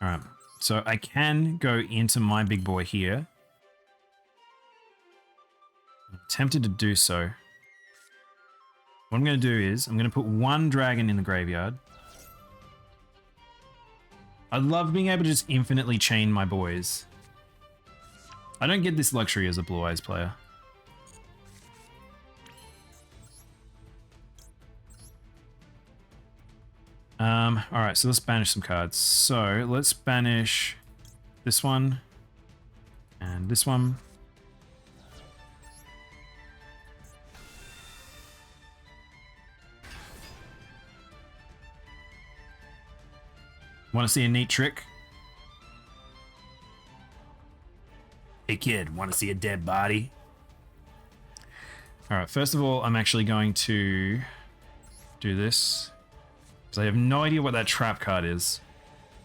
A: Alright. So I can go into my big boy here. I'm tempted to do so. What I'm going to do is I'm going to put 1 dragon in the graveyard. I love being able to just infinitely chain my boys. I don't get this luxury as a Blue Eyes player. Alright, so let's banish some cards. So let's banish this one and this one. Want to see a neat trick? Hey kid, want to see a dead body? Alright, first of all, I'm actually going to do this. Because I have no idea what that trap card is.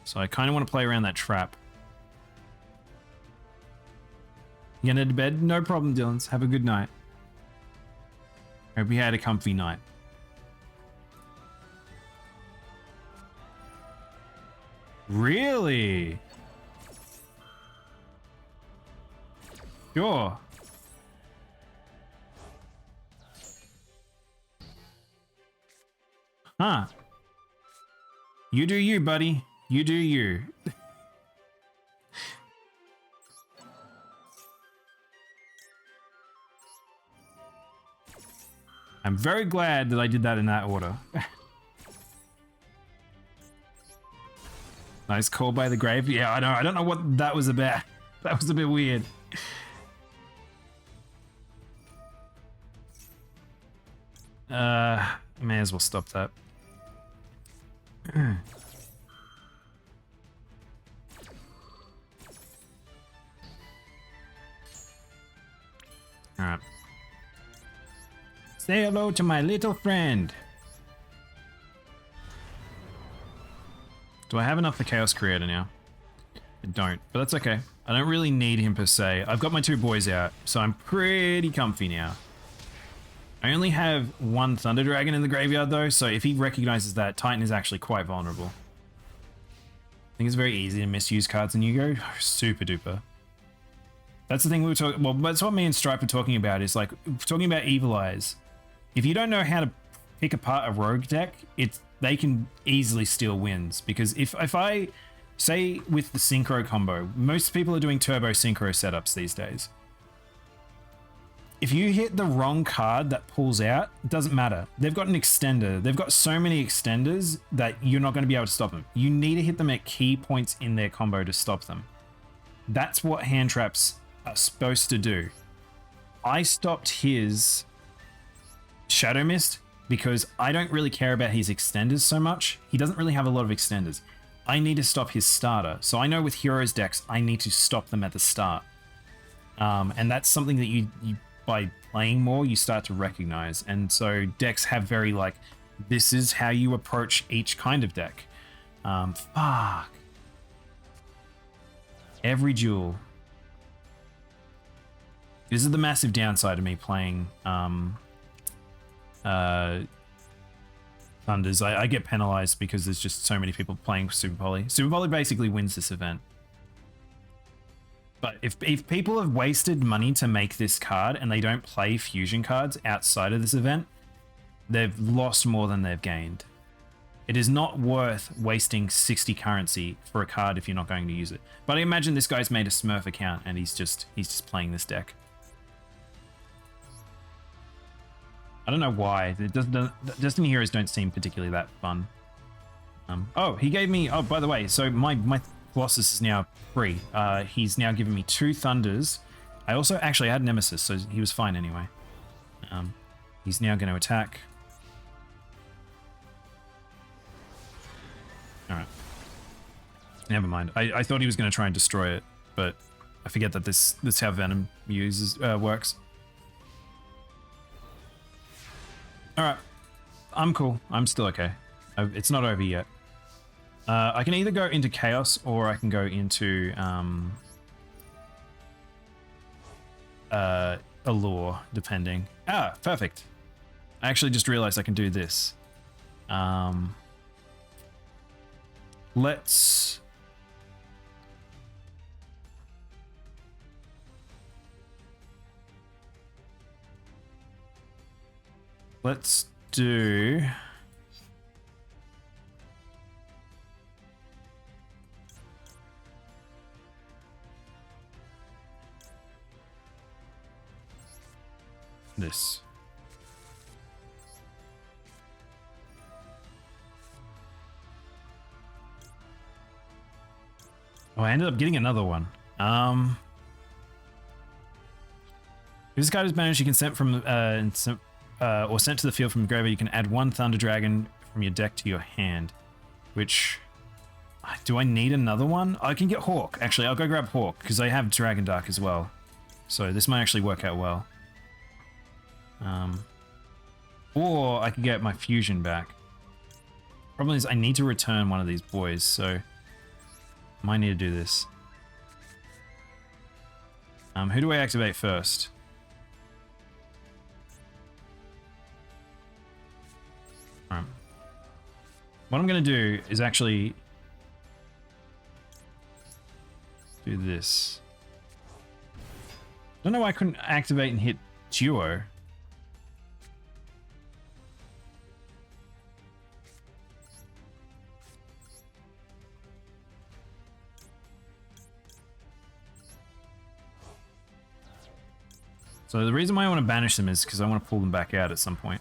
A: So I kind of want to play around that trap. You gonna head to bed? No problem, Dylan's. Have a good night. Hope you had a comfy night. Really? Sure. Huh. You do you, buddy. You do you. I'm very glad that I did that in that order. Nice Call by the Grave. Yeah, I know. I don't know what that was about. That was a bit weird. May as well stop that. Alright. Say hello to my little friend. Do I have enough for Chaos Creator now? I don't, but that's okay. I don't really need him per se. I've got my 2 boys out, so I'm pretty comfy now. I only have 1 Thunder Dragon in the graveyard though, so if he recognizes that, Titan is actually quite vulnerable. I think it's very easy to misuse cards in YuGiOh. Super duper. That's the thing we were talking. Well, that's what me and Stripe are talking about. Is like talking about Evil Eyes. If you don't know how to pick apart a rogue deck, they can easily steal wins. Because if I say with the synchro combo, most people are doing turbo synchro setups these days. if you hit the wrong card that pulls out, it doesn't matter. They've got an extender. They've got so many extenders that you're not going to be able to stop them. You need to hit them at key points in their combo to stop them. That's what hand traps are supposed to do. I stopped his Shadow Mist because I don't really care about his extenders so much. He doesn't really have a lot of extenders. I need to stop his starter. So I know with Heroes decks, I need to stop them at the start. And that's something that you by playing more, you start to recognize. And so decks have very like, this is how you approach each kind of deck. Fuck. Every duel. This is the massive downside of me playing Thunders. I get penalized because there's just so many people playing Super Poly. Super Poly basically wins this event. But if people have wasted money to make this card and they don't play fusion cards outside of this event, they've lost more than they've gained. It is not worth wasting 60 currency for a card if you're not going to use it. But I imagine this guy's made a Smurf account and he's just playing this deck. I don't know why. Destiny Heroes don't seem particularly that fun. Oh, he gave me... Oh, by the way, so my Colossus is now free. He's now given me 2 Thunders. I also actually had Nemesis, so he was fine anyway. He's now going to attack. Alright. Never mind. I thought he was going to try and destroy it, but I forget that this is how Venom works. Alright. I'm cool. I'm still okay. It's not over yet. I can either go into Chaos or I can go into Allure, depending. Ah, perfect. I actually just realized I can do this. Let's... Let's do... this. Oh, I ended up getting another one. If this card is banished, you can send from or sent to the field from the graveyard, you can add 1 Thunder Dragon from your deck to your hand. Which, do I need another one? I can get Hawk. Actually, I'll go grab Hawk because I have Dragon Dark as well. So this might actually work out well. Or I could get my fusion back. Problem is I need to return one of these boys, so I might need to do this. Who do I activate first? Alright. What I'm going to do is actually do this. Don't know why I couldn't activate and hit Duo. So the reason why I want to banish them is because I want to pull them back out at some point.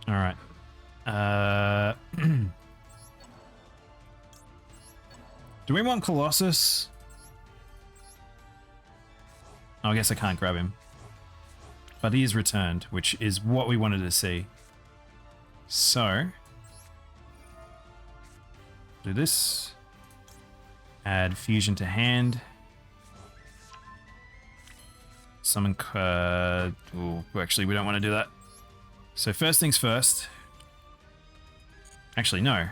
A: All right. Do we want Colossus? Oh, I guess I can't grab him. But he is returned, which is what we wanted to see. So... do this. Add fusion to hand. Summon card. Oh, actually, we don't want to do that. So first things first. Actually, no.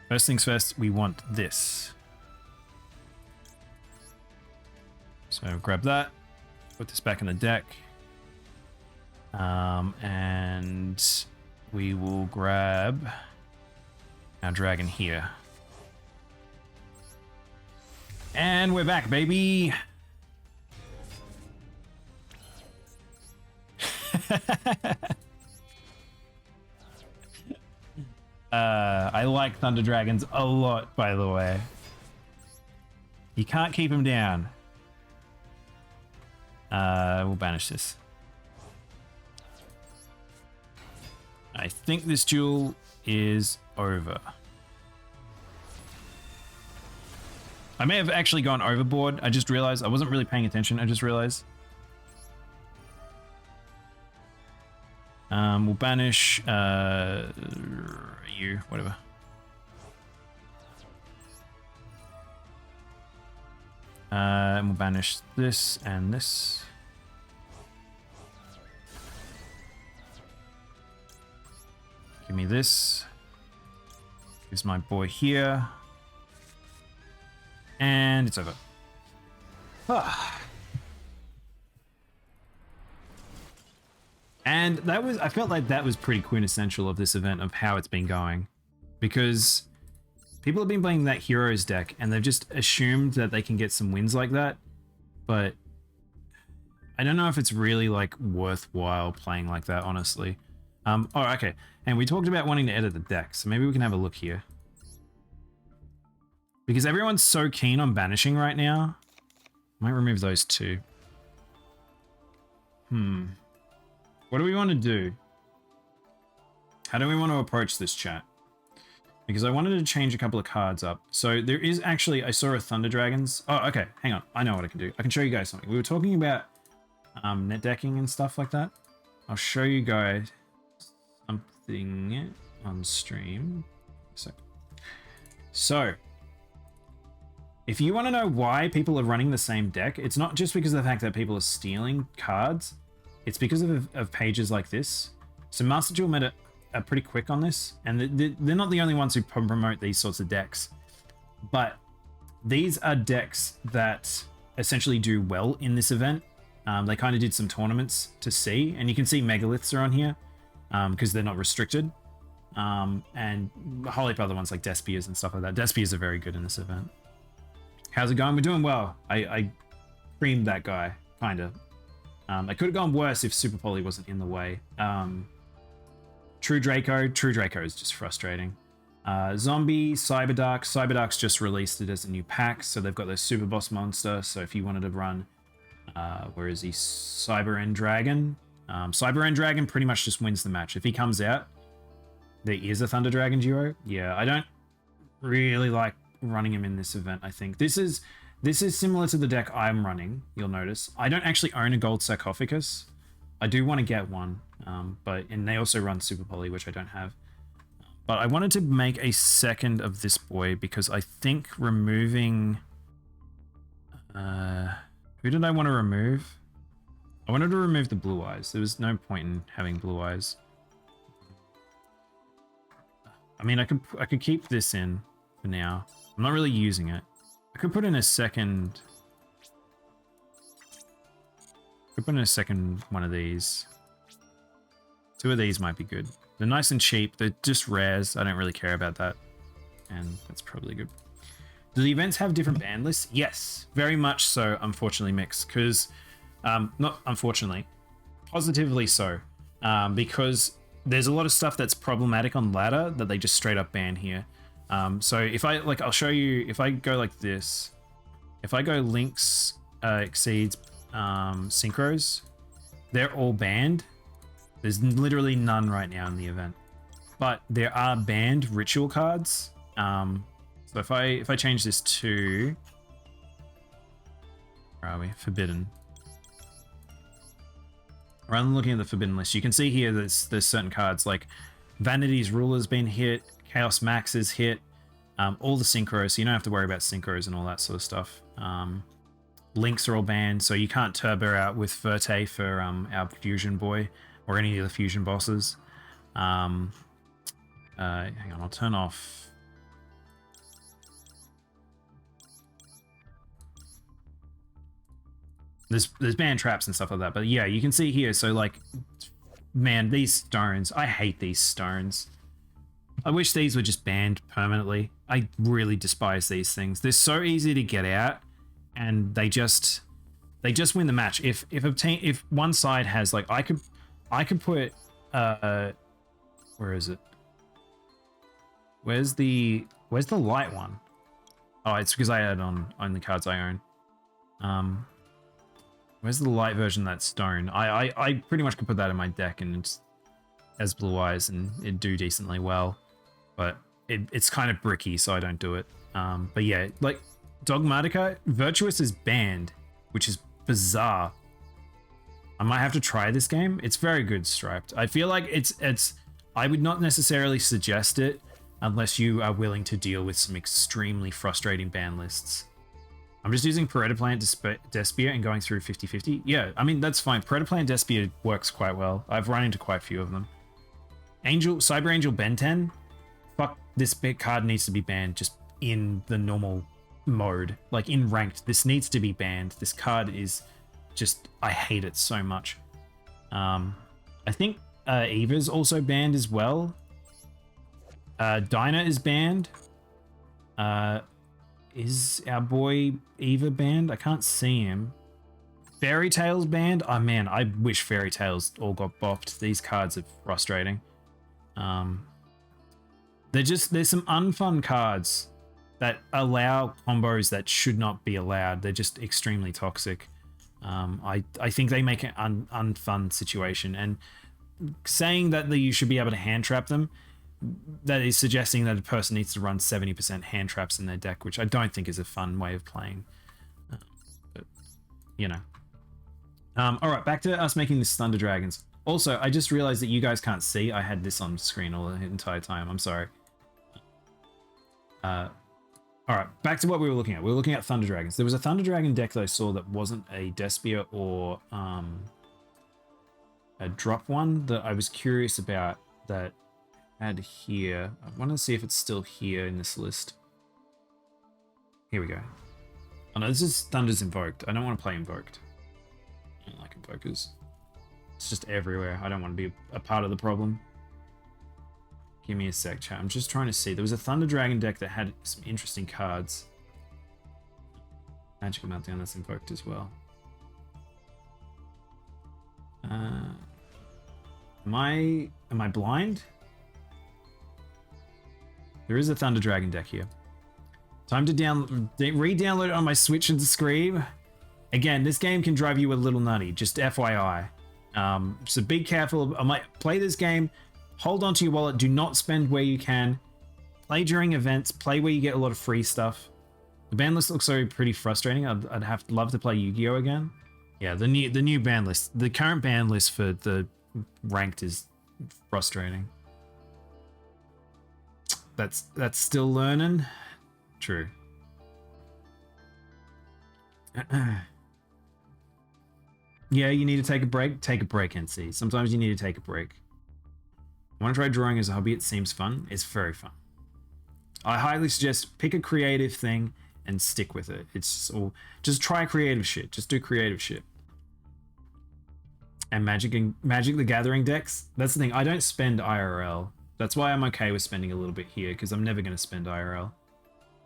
A: First things first, we want this. So grab that. Put this back in the deck. And we will grab our dragon here. And we're back, baby. I like Thunder Dragons a lot, by the way. You can't keep them down. We'll banish this. I think this duel is over. I may have actually gone overboard. I just realized I wasn't really paying attention. I just realized. We'll banish you, whatever. And we'll banish this and this. Give me this. Here's my boy here. And it's over. Ah. And that was, I felt like that was pretty quintessential of this event, of how it's been going. Because people have been playing that Heroes deck and they've just assumed that they can get some wins like that. But I don't know if it's really like worthwhile playing like that, honestly. Oh, okay. And we talked about wanting to edit the deck, so maybe we can have a look here. Because everyone's so keen on banishing right now. Might remove those two. What do we want to do? How do we want to approach this chat? Because I wanted to change a couple of cards up. So there is actually, I saw a Thunder Dragons. Oh, okay. Hang on. I know what I can do. I can show you guys something. We were talking about net decking and stuff like that. I'll show you guys something on stream. So, if you want to know why people are running the same deck, it's not just because of the fact that people are stealing cards. It's because of pages like this. So MasterDuel made it pretty quick on this, and they're not the only ones who promote these sorts of decks. But these are decks that essentially do well in this event. They kind of did some tournaments to see, and you can see Megaliths are on here because they're not restricted. And a whole heap of other ones like Despias and stuff like that. Despias are very good in this event. How's it going? We're doing well. I creamed that guy, kind of. I could have gone worse if Super Poly wasn't in the way. True Draco is just frustrating. Zombie, Cyberdark. Cyberdark's just released it as a new pack, so they've got their Super Boss monster. So if you wanted to run, where is he? Cyber End Dragon. Cyber End Dragon pretty much just wins the match. If he comes out, there is a Thunder Dragon duo. Yeah, I don't really like running him in this event. I think this is similar to the deck I'm running. You'll notice I don't actually own a gold sarcophagus. I do want to get one, and they also run Super Poly, which I don't have. But I wanted to make a second of this boy because I think removing... who did I want to remove? I wanted to remove the Blue Eyes. There was no point in having Blue Eyes. I mean, I could keep this in for now. I'm not really using it. I could put in a second... one of these. Two of these might be good. They're nice and cheap. They're just rares. I don't really care about that. And that's probably good. Do the events have different ban lists? Yes, very much so, unfortunately, Mix. Because, not unfortunately, positively so. Because there's a lot of stuff that's problematic on ladder that they just straight up ban here. So if I, I'll show you, if I go like this, if I go links exceeds synchros, they're all banned. There's literally none right now in the event, but there are banned ritual cards. So if I change this to, where are we? Forbidden. Rather than looking at the forbidden list, you can see here there's certain cards like Vanity's Ruler's been hit, Chaos Max is hit, all the synchros, so you don't have to worry about synchros and all that sort of stuff. Links are all banned, so you can't turbo out with Verte for our fusion boy or any of the fusion bosses. Hang on, I'll turn off. There's banned traps and stuff like that, but yeah, you can see here. So like, man, these stones, I hate these stones. I wish these were just banned permanently. I really despise these things. They're so easy to get out, and they just win the match. If one side has like, I could put where is it? Where's the light one? Oh, it's because I had on the cards I own. Where's the light version of that stone? I pretty much could put that in my deck and it's as blue eyes and it'd do decently well, but it's kind of bricky, so I don't do it. But yeah, like Dogmatica, Virtuous is banned, which is bizarre. I might have to try this game. It's very good striped. I feel like it's I would not necessarily suggest it unless you are willing to deal with some extremely frustrating ban lists. I'm just using Predaplant Despia and going through 50-50. Yeah, I mean, that's fine. Predaplant Despia works quite well. I've run into quite a few of them. Cyber Angel Ben 10. Fuck, this big card needs to be banned just in the normal mode. Like in ranked, this needs to be banned. This card is just, I hate it so much. I think Eva's also banned as well. Dinah is banned. Is our boy Eva banned? I can't see him. Fairy Tail's banned. Oh man, I wish Fairy Tails all got bopped. These cards are frustrating. There's some unfun cards that allow combos that should not be allowed. They're just extremely toxic. I think they make an unfun situation, and saying that you should be able to hand trap them, that is suggesting that a person needs to run 70% hand traps in their deck, which I don't think is a fun way of playing. But, you know. All right, back to us making this Thunder Dragons. Also, I just realized that you guys can't see. I had this on screen all the entire time. I'm sorry. All right, back to what we were looking at. We were looking at Thunder Dragons. There was a Thunder Dragon deck that I saw that wasn't a Despia or a drop one that I was curious about that had here. I want to see if it's still here in this list. Here we go. Oh no, this is Thunder's Invoked. I don't want to play Invoked. I don't like Invokers. It's just everywhere. I don't want to be a part of the problem. Give me a sec, chat. I'm just trying to see. There was a Thunder Dragon deck that had some interesting cards. Magical Meltdown, that's Invoked as well. Am I blind? There is a Thunder Dragon deck here. Time to re-download it on my Switch and Scream. Again, this game can drive you a little nutty, just FYI. So be careful. I might play this game. Hold on to your wallet. Do not spend where you can. Play during events. Play where you get a lot of free stuff. The ban list looks so pretty frustrating. I'd love to play Yu-Gi-Oh again. Yeah, the new ban list. The current ban list for the ranked is frustrating. That's still learning. True. Yeah, you need to take a break. Take a break, NC. Sometimes you need to take a break. I want to try drawing as a hobby. It seems fun. It's very fun. I highly suggest pick a creative thing and stick with it. Just try creative shit. Just do creative shit. And Magic the Gathering decks. That's the thing. I don't spend IRL. That's why I'm okay with spending a little bit here, because I'm never going to spend IRL.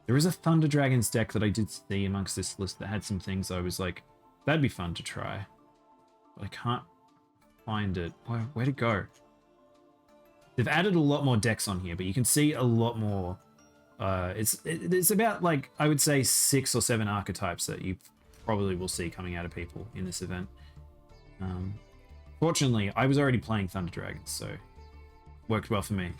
A: There is a Thunder Dragons deck that I did see amongst this list that had some things I was like, that'd be fun to try. But I can't find it. Where'd it go? They've added a lot more decks on here, but you can see a lot more. It's about, like, I would say 6 or 7 archetypes that you probably will see coming out of people in this event. Fortunately, I was already playing Thunder Dragons, so worked well for me.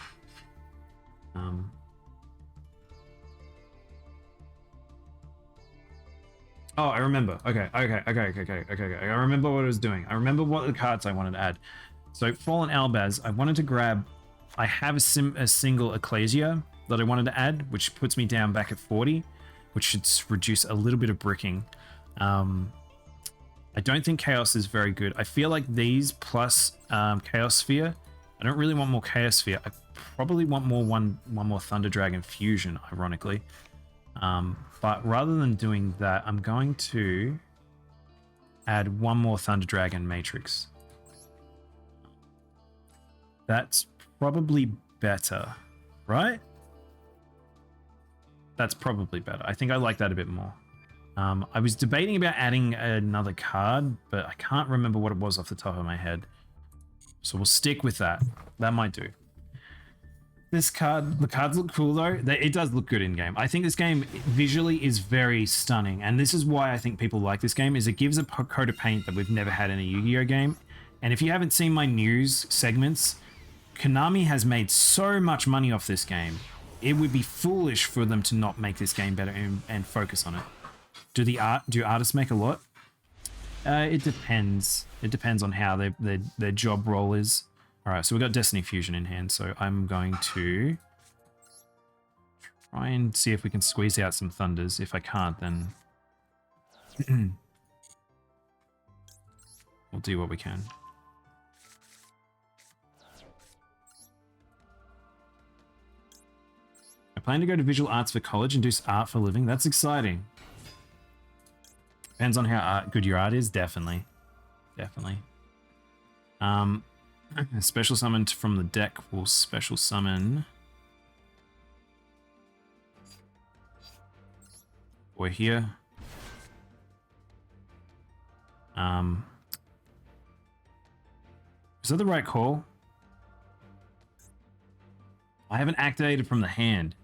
A: Oh, I remember. Okay. I remember what I was doing. I remember what the cards I wanted to add. So Fallen Albaz, I wanted to grab. I have a single Ecclesia that I wanted to add, which puts me down back at 40, which should reduce a little bit of bricking. I don't think Chaos is very good. I feel like these plus Chaos Sphere. I don't really want more Chaos Sphere. I probably want one more Thunder Dragon Fusion, ironically. But rather than doing that, I'm going to add one more Thunder Dragon Matrix. That's probably better, right? That's probably better. I think I like that a bit more. I was debating about adding another card, but I can't remember what it was off the top of my head. So we'll stick with that. That might do. The cards look cool though. It does look good in game. I think this game visually is very stunning, and this is why I think people like this game. Is it gives a coat of paint that we've never had in a Yu-Gi-Oh game. And if you haven't seen my news segments, Konami has made so much money off this game. It would be foolish for them to not make this game better and focus on it. Do artists make a lot? It depends. It depends on how their job role is. All right, so we've got Destiny Fusion in hand, so I'm going to try and see if we can squeeze out some Thunders. If I can't, then we'll do what we can. I plan to go to visual arts for college and do art for a living. That's exciting. Depends on how good your art is, definitely. Definitely. A special summon from the deck will special summon. We're here. Is that the right call? I haven't activated from the hand.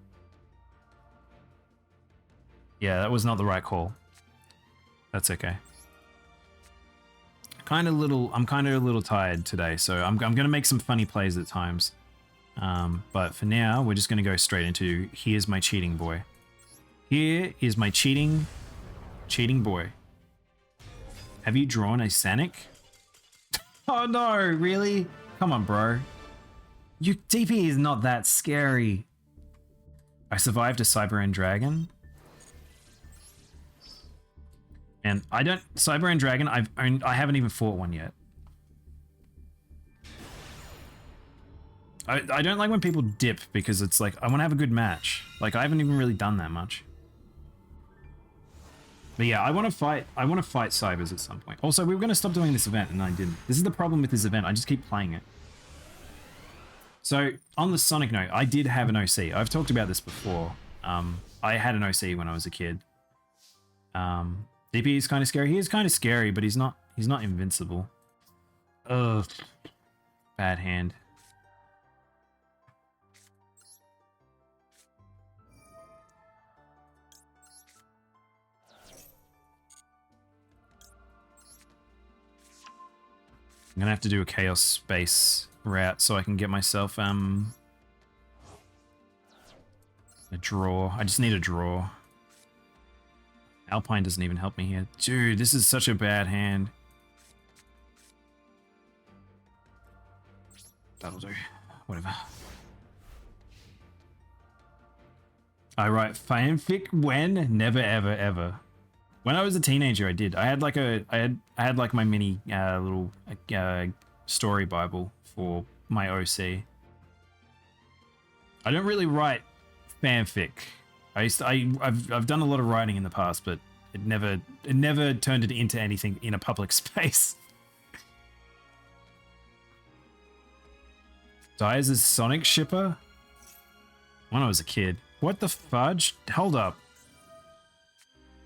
A: Yeah, that was not the right call. That's okay. I'm kind of a little tired today, so I'm gonna make some funny plays at times. But for now, we're just gonna go straight into here's my cheating boy. Here is my cheating boy. Have you drawn a Sanic? Oh no, really? Come on, bro. Your DP is not that scary. I survived a Cyber End Dragon. And Cyber End Dragon, I haven't even fought one yet. I don't like when people dip because it's like, I want to have a good match. Like, I haven't even really done that much. But yeah, I want to fight Cybers at some point. Also, we were going to stop doing this event and I didn't. This is the problem with this event. I just keep playing it. So, on the Sonic note, I did have an OC. I've talked about this before. I had an OC when I was a kid. DP is kind of scary. He is kind of scary, but he's not invincible. Ugh. Bad hand. I'm gonna have to do a Chaos Space route so I can get myself a draw. I just need a draw. Alpine doesn't even help me here. Dude, this is such a bad hand. That'll do. Whatever. I write fanfic when? Never, ever, ever. When I was a teenager, I did. I had like I had like my mini little story Bible for my OC. I don't really write fanfic. I've done a lot of writing in the past, but it never turned it into anything in a public space. Dies as Sonic shipper? When I was a kid. What the fudge? Hold up.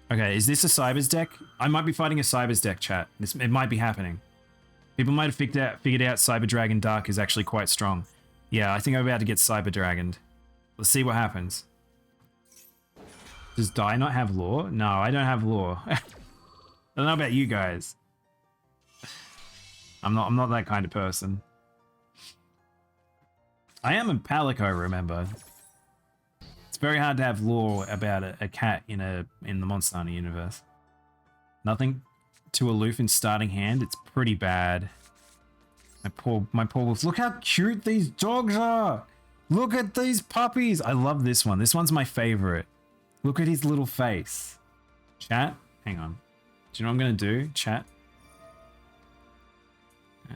A: Okay, is this a Cybers deck? I might be fighting a Cybers deck, chat. It might be happening. People might have figured out Cyber Dragon Dark is actually quite strong. Yeah, I think I'm about to get Cyber Dragoned. Let's see what happens. Does Dai not have lore? No, I don't have lore. I don't know about you guys. I'm not that kind of person. I am a Palico, remember. It's very hard to have lore about a cat in the Monster Hunter universe. Nothing too aloof in starting hand. It's pretty bad. My poor wolf. Look how cute these dogs are. Look at these puppies. I love this one. This one's my favorite. Look at his little face. Chat, hang on. Do you know what I'm going to do? Chat. Do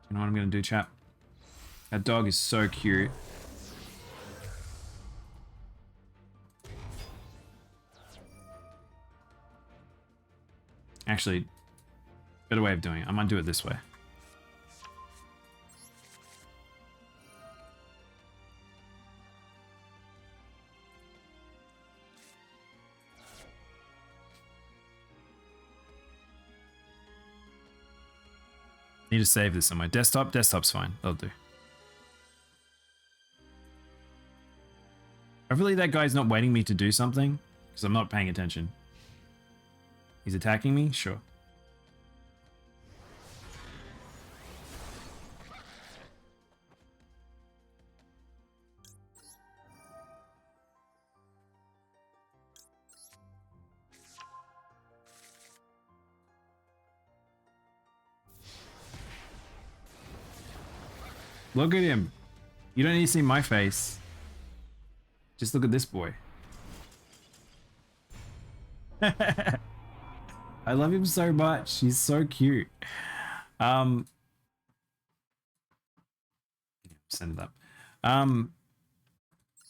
A: you know what I'm going to do, chat? That dog is so cute. Actually, better way of doing it. I might do it this way. Need to save this somewhere. Desktop? Desktop's fine. That'll do. Hopefully that guy's not waiting me to do something, because I'm not paying attention. He's attacking me? Sure. Look at him. You don't need to see my face. Just look at this boy. I love him so much. He's so cute. Send it up.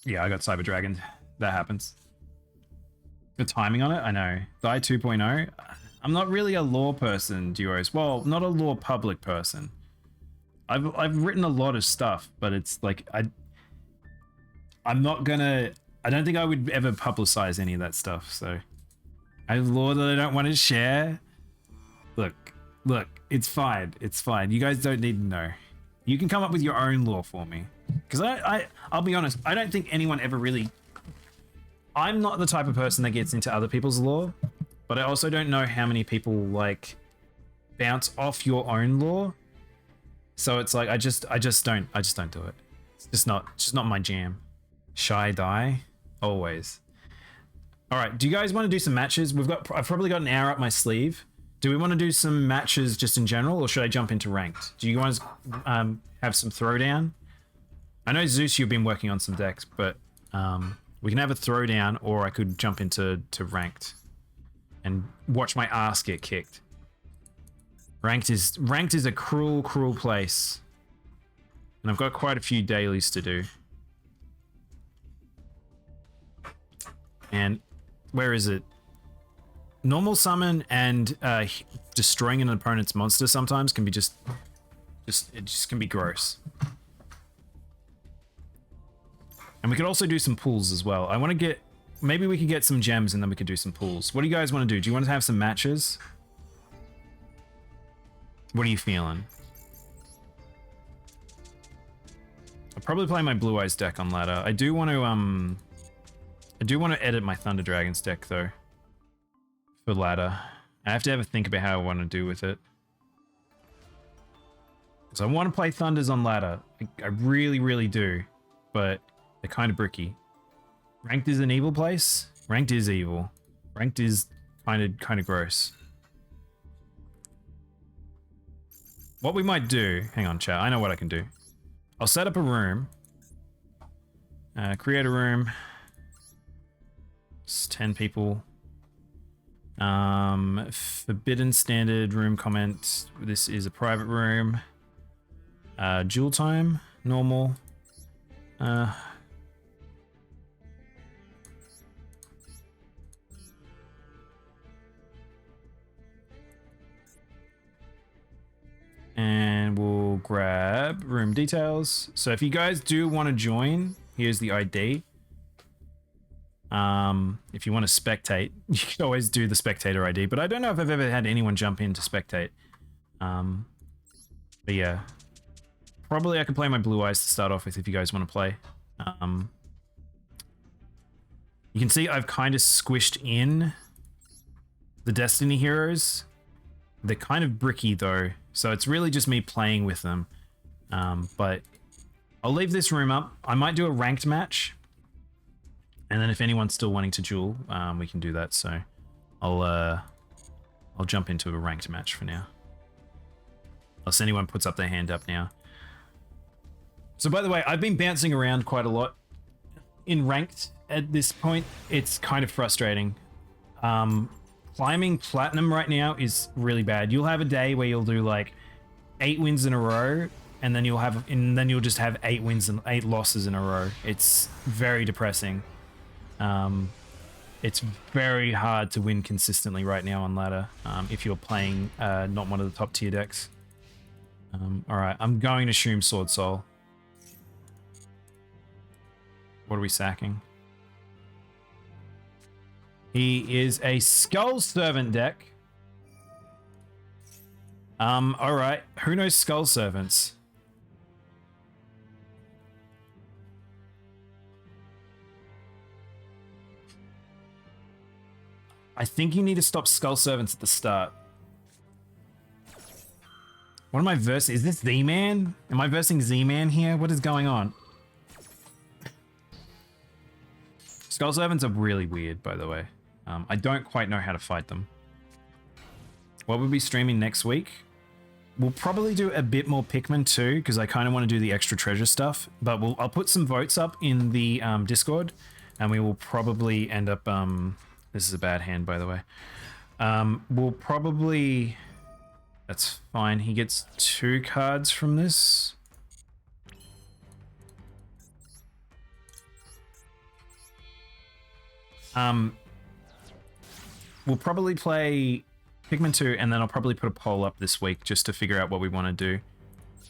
A: Yeah, I got Cyber Dragon. That happens. The timing on it, I know. Die 2.0. I'm not really a lore person, duos. Well, not a lore public person. I've written a lot of stuff, but it's like I'm not gonna. I don't think I would ever publicize any of that stuff. So I have lore that I don't want to share. Look, it's fine. It's fine. You guys don't need to know. You can come up with your own lore for me. Because I'll be honest. I don't think anyone ever really. I'm not the type of person that gets into other people's lore, but I also don't know how many people like bounce off your own lore. So it's like I just don't do it. It's just not my jam. Shy die always. All right, do you guys want to do some matches? I've probably got an hour up my sleeve. Do we want to do some matches just in general, or should I jump into ranked? Do you guys have some throwdown? I know Zeus, you've been working on some decks, but we can have a throwdown, or I could jump into ranked and watch my ass get kicked. Ranked is a cruel place. And I've got quite a few dailies to do. And where is it? Normal summon and destroying an opponent's monster sometimes can be it just can be gross. And we could also do some pulls as well. I want to get, maybe we could get some gems and then we could do some pulls. What do you guys want to do? Do you want to have some matches? What are you feeling? I'll probably play my Blue Eyes deck on ladder. I do want to edit my Thunder Dragons deck though. For ladder. I have to have a think about how I want to do with it. Because I want to play Thunders on ladder. I really, really do. But they're kind of bricky. Ranked is an evil place. Ranked is evil. Ranked is kind of gross. What we might do, hang on chat, I know what I can do. I'll set up a room. Create a room. It's 10 people. Forbidden standard room comment. This is a private room. Duel time, normal. And we'll grab room details. So if you guys do want to join, here's the ID. If you want to spectate, you can always do the spectator ID, but I don't know if I've ever had anyone jump in to spectate. But yeah, probably I could play my Blue Eyes to start off with if you guys want to play. You can see I've kind of squished in the Destiny heroes. They're kind of bricky though, so it's really just me playing with them. But I'll leave this room up. I might do a ranked match. And then if anyone's still wanting to duel, we can do that. So I'll jump into a ranked match for now. Unless anyone puts up their hand up now. So by the way, I've been bouncing around quite a lot in ranked at this point. It's kind of frustrating. Climbing platinum right now is really bad. You'll have a day where you'll do like 8 wins in a row, and then you'll just have 8 wins and 8 losses in a row. It's very depressing. It's very hard to win consistently right now on ladder if you're playing not one of the top tier decks. All right, I'm going to Shroom Sword Soul. What are we sacking? He is a Skull Servant deck. All right. Who knows Skull Servants? I think you need to stop Skull Servants at the start. What am I versing? Is this Z-Man? Am I versing Z-Man here? What is going on? Skull Servants are really weird, by the way. I don't quite know how to fight them. What we'll be streaming next week? We'll probably do a bit more Pikmin too, because I kind of want to do the extra treasure stuff. But I'll put some votes up in the Discord, and we will probably end up... this is a bad hand, by the way. We'll probably... That's fine. He gets 2 cards from this. We'll probably play Pikmin 2, and then I'll probably put a poll up this week just to figure out what we want to do.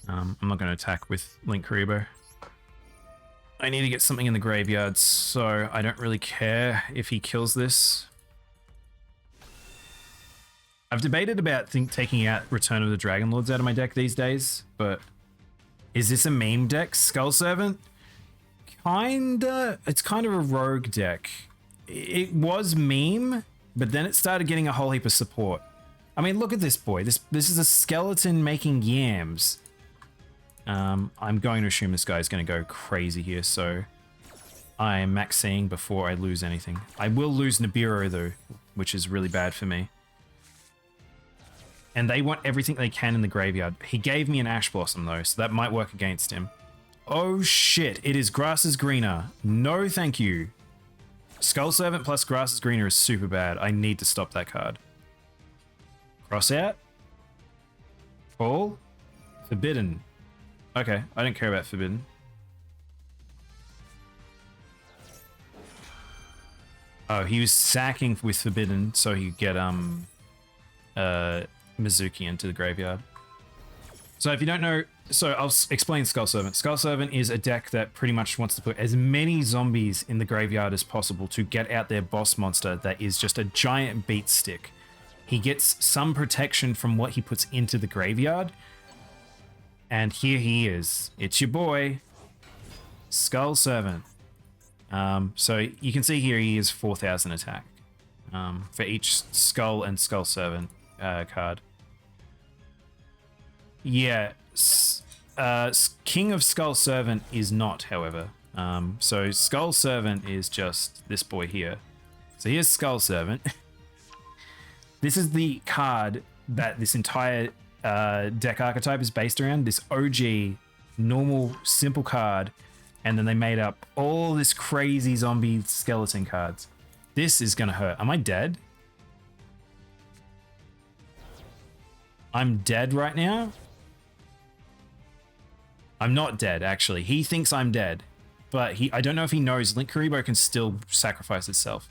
A: I'm not going to attack with Link Kuriboh. I need to get something in the graveyard, so I don't really care if he kills this. I've debated about taking out Return of the Dragon Lords out of my deck these days, but is this a meme deck? Skull Servant? Kinda. It's kind of a rogue deck. It was meme, but then it started getting a whole heap of support. I mean, look at this boy. This is a skeleton making yams. I'm going to assume this guy's going to go crazy here, so I am maxing before I lose anything. I will lose Nibiru though, which is really bad for me. And they want everything they can in the graveyard. He gave me an Ash Blossom though, so that might work against him. Oh shit, it is Grass is Greener. No thank you. Skull Servant plus Grass is Greener is super bad. I need to stop that card. Cross out. Fall. Forbidden. Okay, I don't care about Forbidden. Oh, he was sacking with Forbidden so he could get Mizuki into the graveyard. So if you don't know, so I'll explain Skull Servant. Skull Servant is a deck that pretty much wants to put as many zombies in the graveyard as possible to get out their boss monster that is just a giant beat stick. He gets some protection from what he puts into the graveyard. And here he is. It's your boy, Skull Servant. So you can see here he is 4,000 attack for each Skull and Skull Servant card. Yeah, King of Skull Servant is not, however. So Skull Servant is just this boy here. So here's Skull Servant. This is the card that this entire deck archetype is based around. This OG, normal, simple card. And then they made up all this crazy zombie skeleton cards. This is gonna hurt. Am I dead? I'm dead right now? I'm not dead, actually. He thinks I'm dead. But I don't know if he knows Link Kuriboh can still sacrifice itself.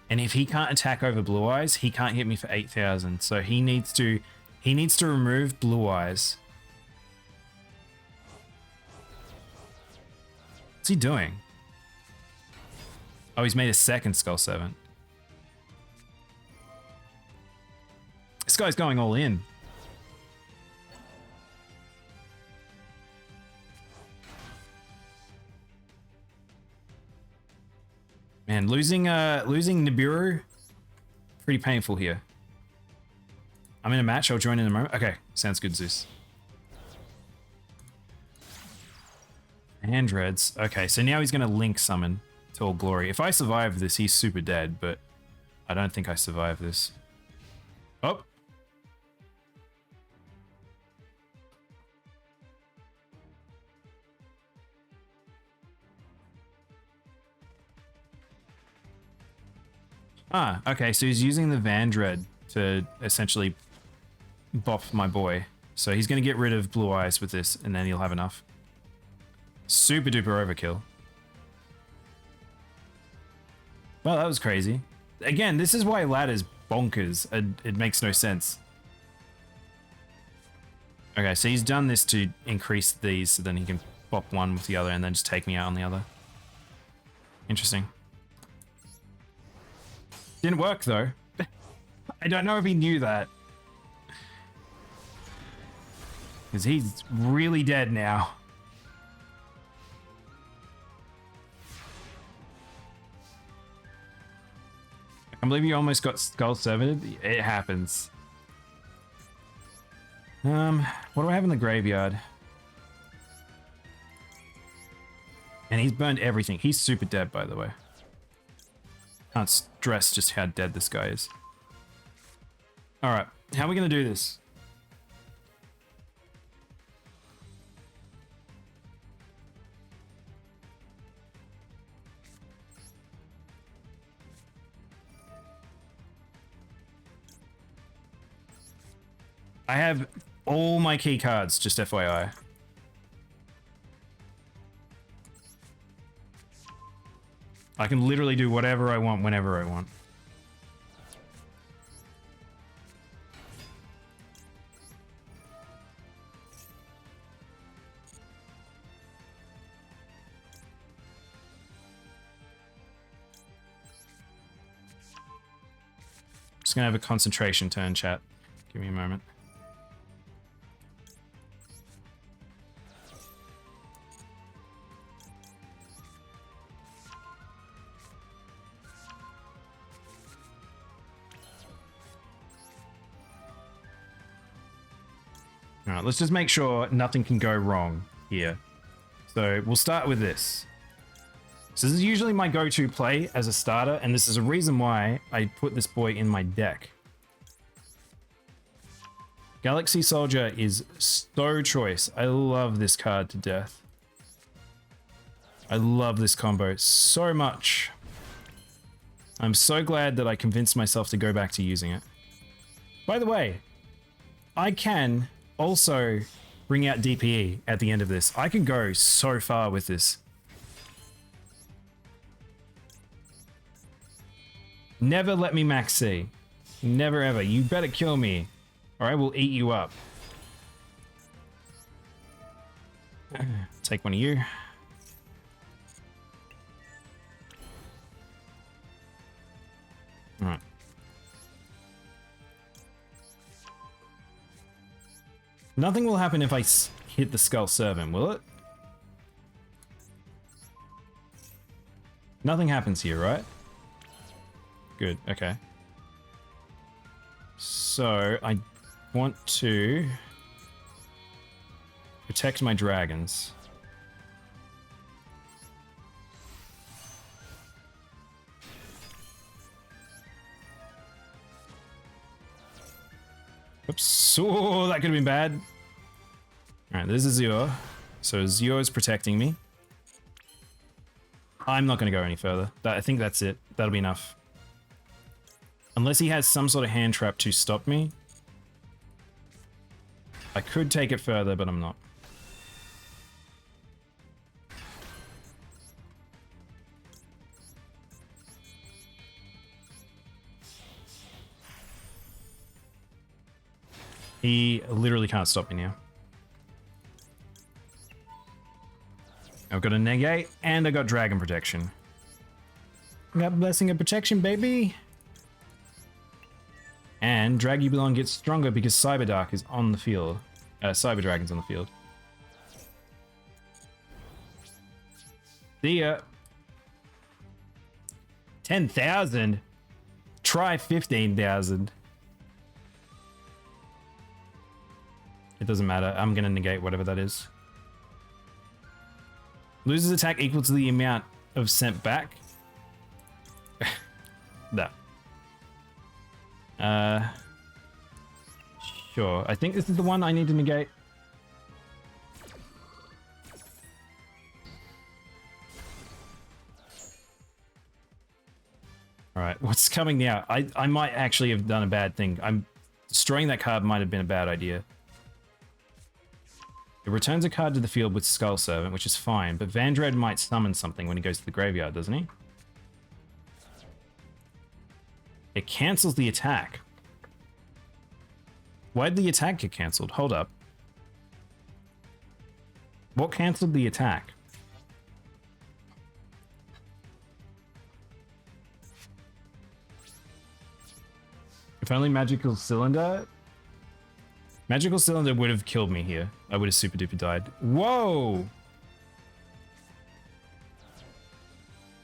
A: And if he can't attack over Blue Eyes, he can't hit me for 8,000. So he needs to remove Blue Eyes. What's he doing? Oh, he's made a second Skull Servant. This guy's going all in. Man, losing Nibiru, pretty painful here. I'm in a match. I'll join in a moment. Okay, sounds good, Zeus. Handreds. Okay, so now he's going to Link summon to all glory. If I survive this, he's super dead, but I don't think I survive this. Oh. Ah, okay, so he's using the Vandred to essentially bop my boy. So he's going to get rid of Blue Eyes with this, and then he'll have enough. Super duper overkill. Well, that was crazy. Again, this is why ladder's bonkers. It makes no sense. Okay, so he's done this to increase these, so then he can bop one with the other and then just take me out on the other. Interesting. Didn't work though. I don't know if he knew that. Because he's really dead now. I can't believe you almost got skull servanted. It happens. What do I have in the graveyard? And he's burned everything. He's super dead, by the way. Can't stress just how dead this guy is. Alright, how are we going to do this? I have all my key cards, just FYI. I can literally do whatever I want, whenever I want. Just gonna have a concentration turn, chat. Give me a moment. Alright, let's just make sure nothing can go wrong here. So we'll start with this. So this is usually my go-to play as a starter, and this is a reason why I put this boy in my deck. Galaxy Soldier is so choice. I love this card to death. I love this combo so much. I'm so glad that I convinced myself to go back to using it. By the way, I can also bring out DPE at the end of this. I can go so far with this. Never let me max C. Never ever. You better kill me, or I will eat you up. Take one of you. All right. Nothing will happen if I hit the Skull Servant, will it? Nothing happens here, right? Good, okay. So, I want to protect my dragons. Oops. Oh, that could have been bad. Alright, this is YuGiOh. So YuGiOh is protecting me. I'm not going to go any further. I think that's it. That'll be enough. Unless he has some sort of hand trap to stop me. I could take it further, but I'm not. He literally can't stop me now. I've got a negate, and I got dragon protection. I got blessing of protection, baby! And Dragubulon gets stronger because Cyberdark is on the field. Cyber Dragon's on the field. See ya. 10,000? Try 15,000. It doesn't matter. I'm going to negate whatever that is. Loses attack equal to the amount of sent back. No. Sure. I think this is the one I need to negate. Alright, what's coming now? I might actually have done a bad thing. Destroying that card might have been a bad idea. It returns a card to the field with Skull Servant, which is fine, but Vandred might summon something when he goes to the graveyard, doesn't he? It cancels the attack. Why did the attack get cancelled? Hold up. What cancelled the attack? If only Magical Cylinder? Magical Cylinder would have killed me here. I would have super duper died. Whoa!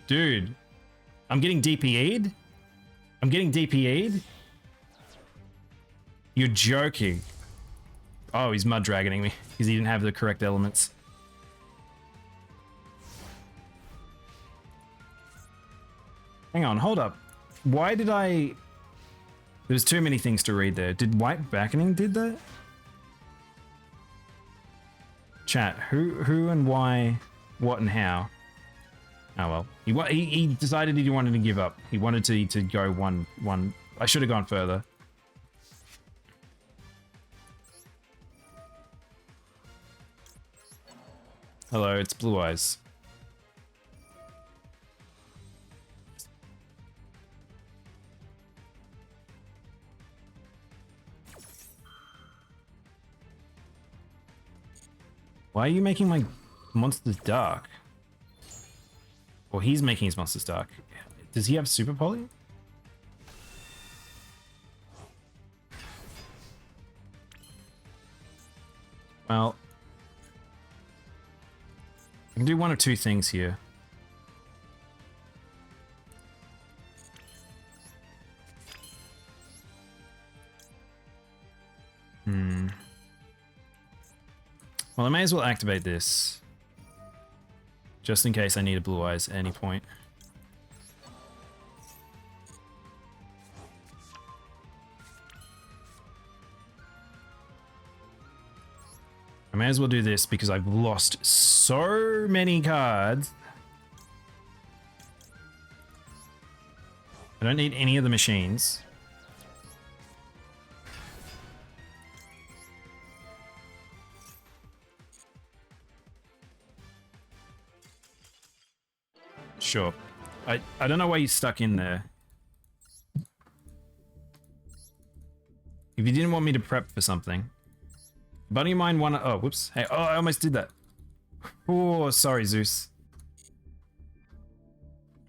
A: Dude. I'm getting DPE'd? I'm getting DPE'd? You're joking. Oh, he's mud dragoning me because he didn't have the correct elements. Hang on, hold up. Why did I... There's too many things to read there. Did White Beckoning did that? Chat, who and why, what and how? Oh well. He decided he wanted to give up. He wanted to go one. I should have gone further. Hello, it's Blue Eyes. Why are you making my monsters dark? Well, he's making his monsters dark. Does he have super poly? Well, I can do one of two things here. Well, I may as well activate this. Just in case I need a Blue Eyes at any point. I may as well do this because I've lost so many cards. I don't need any of the machines. Sure. I don't know why you stuck in there. If you didn't want me to prep for something. Buddy of mine wanna... Oh, whoops. Hey, oh, I almost did that. Oh, sorry, Zeus.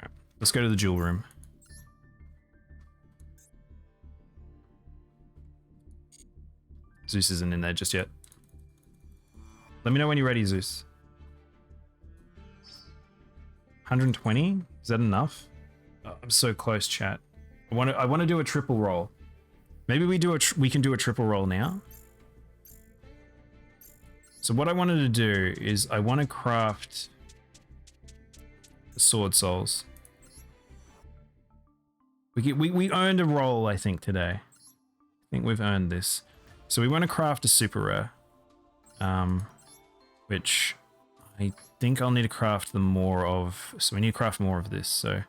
A: Right, let's go to the jewel room. Zeus isn't in there just yet. Let me know when you're ready, Zeus. 120? Is that enough? Oh, I'm so close, chat. I want to do a triple roll. Maybe we can do a triple roll now. So what I wanted to do is I want to craft sword souls. We earned a roll, I think, today. I think we've earned this. So we want to craft a super rare. Which I think I'll need to craft them more of. So we need to craft more of this. So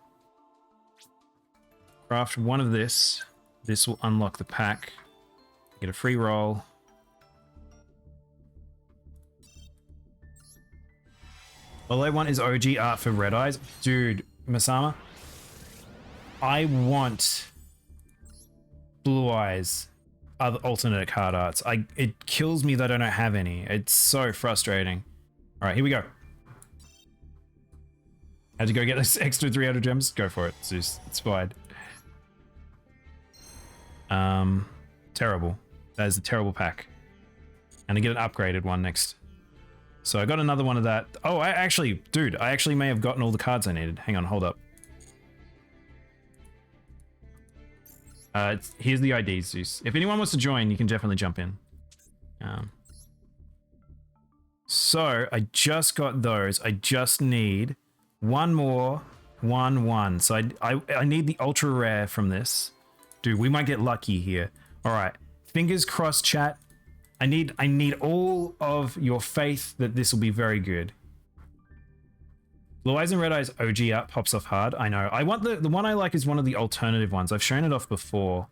A: craft one of this. This will unlock the pack. Get a free roll. All I want is OG art for Red Eyes. Dude, Masama, I want Blue Eyes other alternate card arts. It kills me that I don't have any. It's so frustrating. All right, here we go. Had to go get this extra 300 gems. Go for it, Zeus. It's fine. Terrible. That is a terrible pack. And I get an upgraded one next. So I got another one of that. Oh, I actually may have gotten all the cards I needed. Hang on, hold up. Here's the IDs, Zeus. If anyone wants to join, you can definitely jump in. So I just got those. I just need one more, one. So I need the ultra rare from this. Dude, we might get lucky here. All right, fingers crossed, chat. I need all of your faith that this will be very good. Blue Eyes and Red Eyes OG art pops off hard. I know. I want the one I like is one of the alternative ones. I've shown it off before.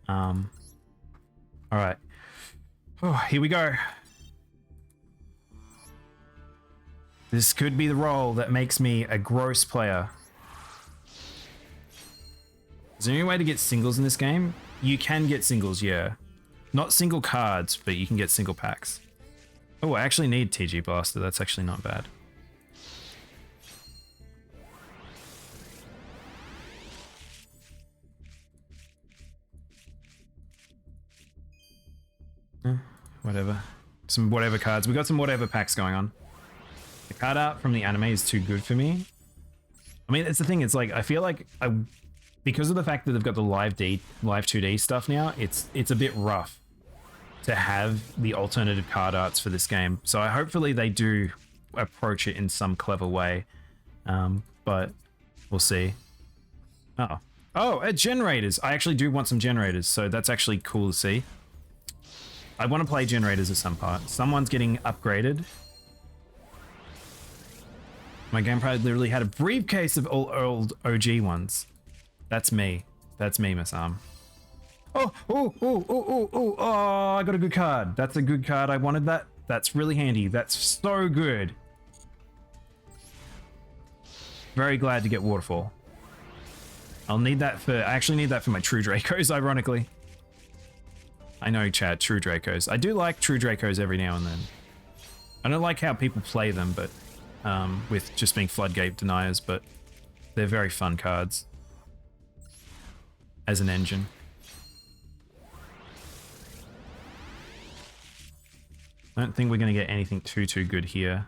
A: All right. Oh, here we go. This could be the role that makes me a gross player. Is there any way to get singles in this game? You can get singles, yeah. Not single cards, but you can get single packs. Oh, I actually need TG Blaster. That's actually not bad. whatever. Some whatever cards. We got some whatever packs going on. The card art from the anime is too good for me. I mean, it's the thing. It's like I feel like because of the fact that they've got the live 2D stuff now. It's a bit rough to have the alternative card arts for this game. So hopefully they do approach it in some clever way. But we'll see. Oh, generators. I actually do want some generators, so that's actually cool to see. I want to play generators at some part. Someone's getting upgraded. My gamepad literally had a briefcase of all old OG ones. That's me. That's me, Miss Arm. Oh, I got a good card. That's a good card. I wanted that. That's really handy. That's so good. Very glad to get Waterfall. I'll need that for... I actually need that for my True Dracos, ironically. I know, chat, True Dracos. I do like True Dracos every now and then. I don't like how people play them, but... with just being floodgate deniers, but they're very fun cards. As an engine. I don't think we're going to get anything too good here.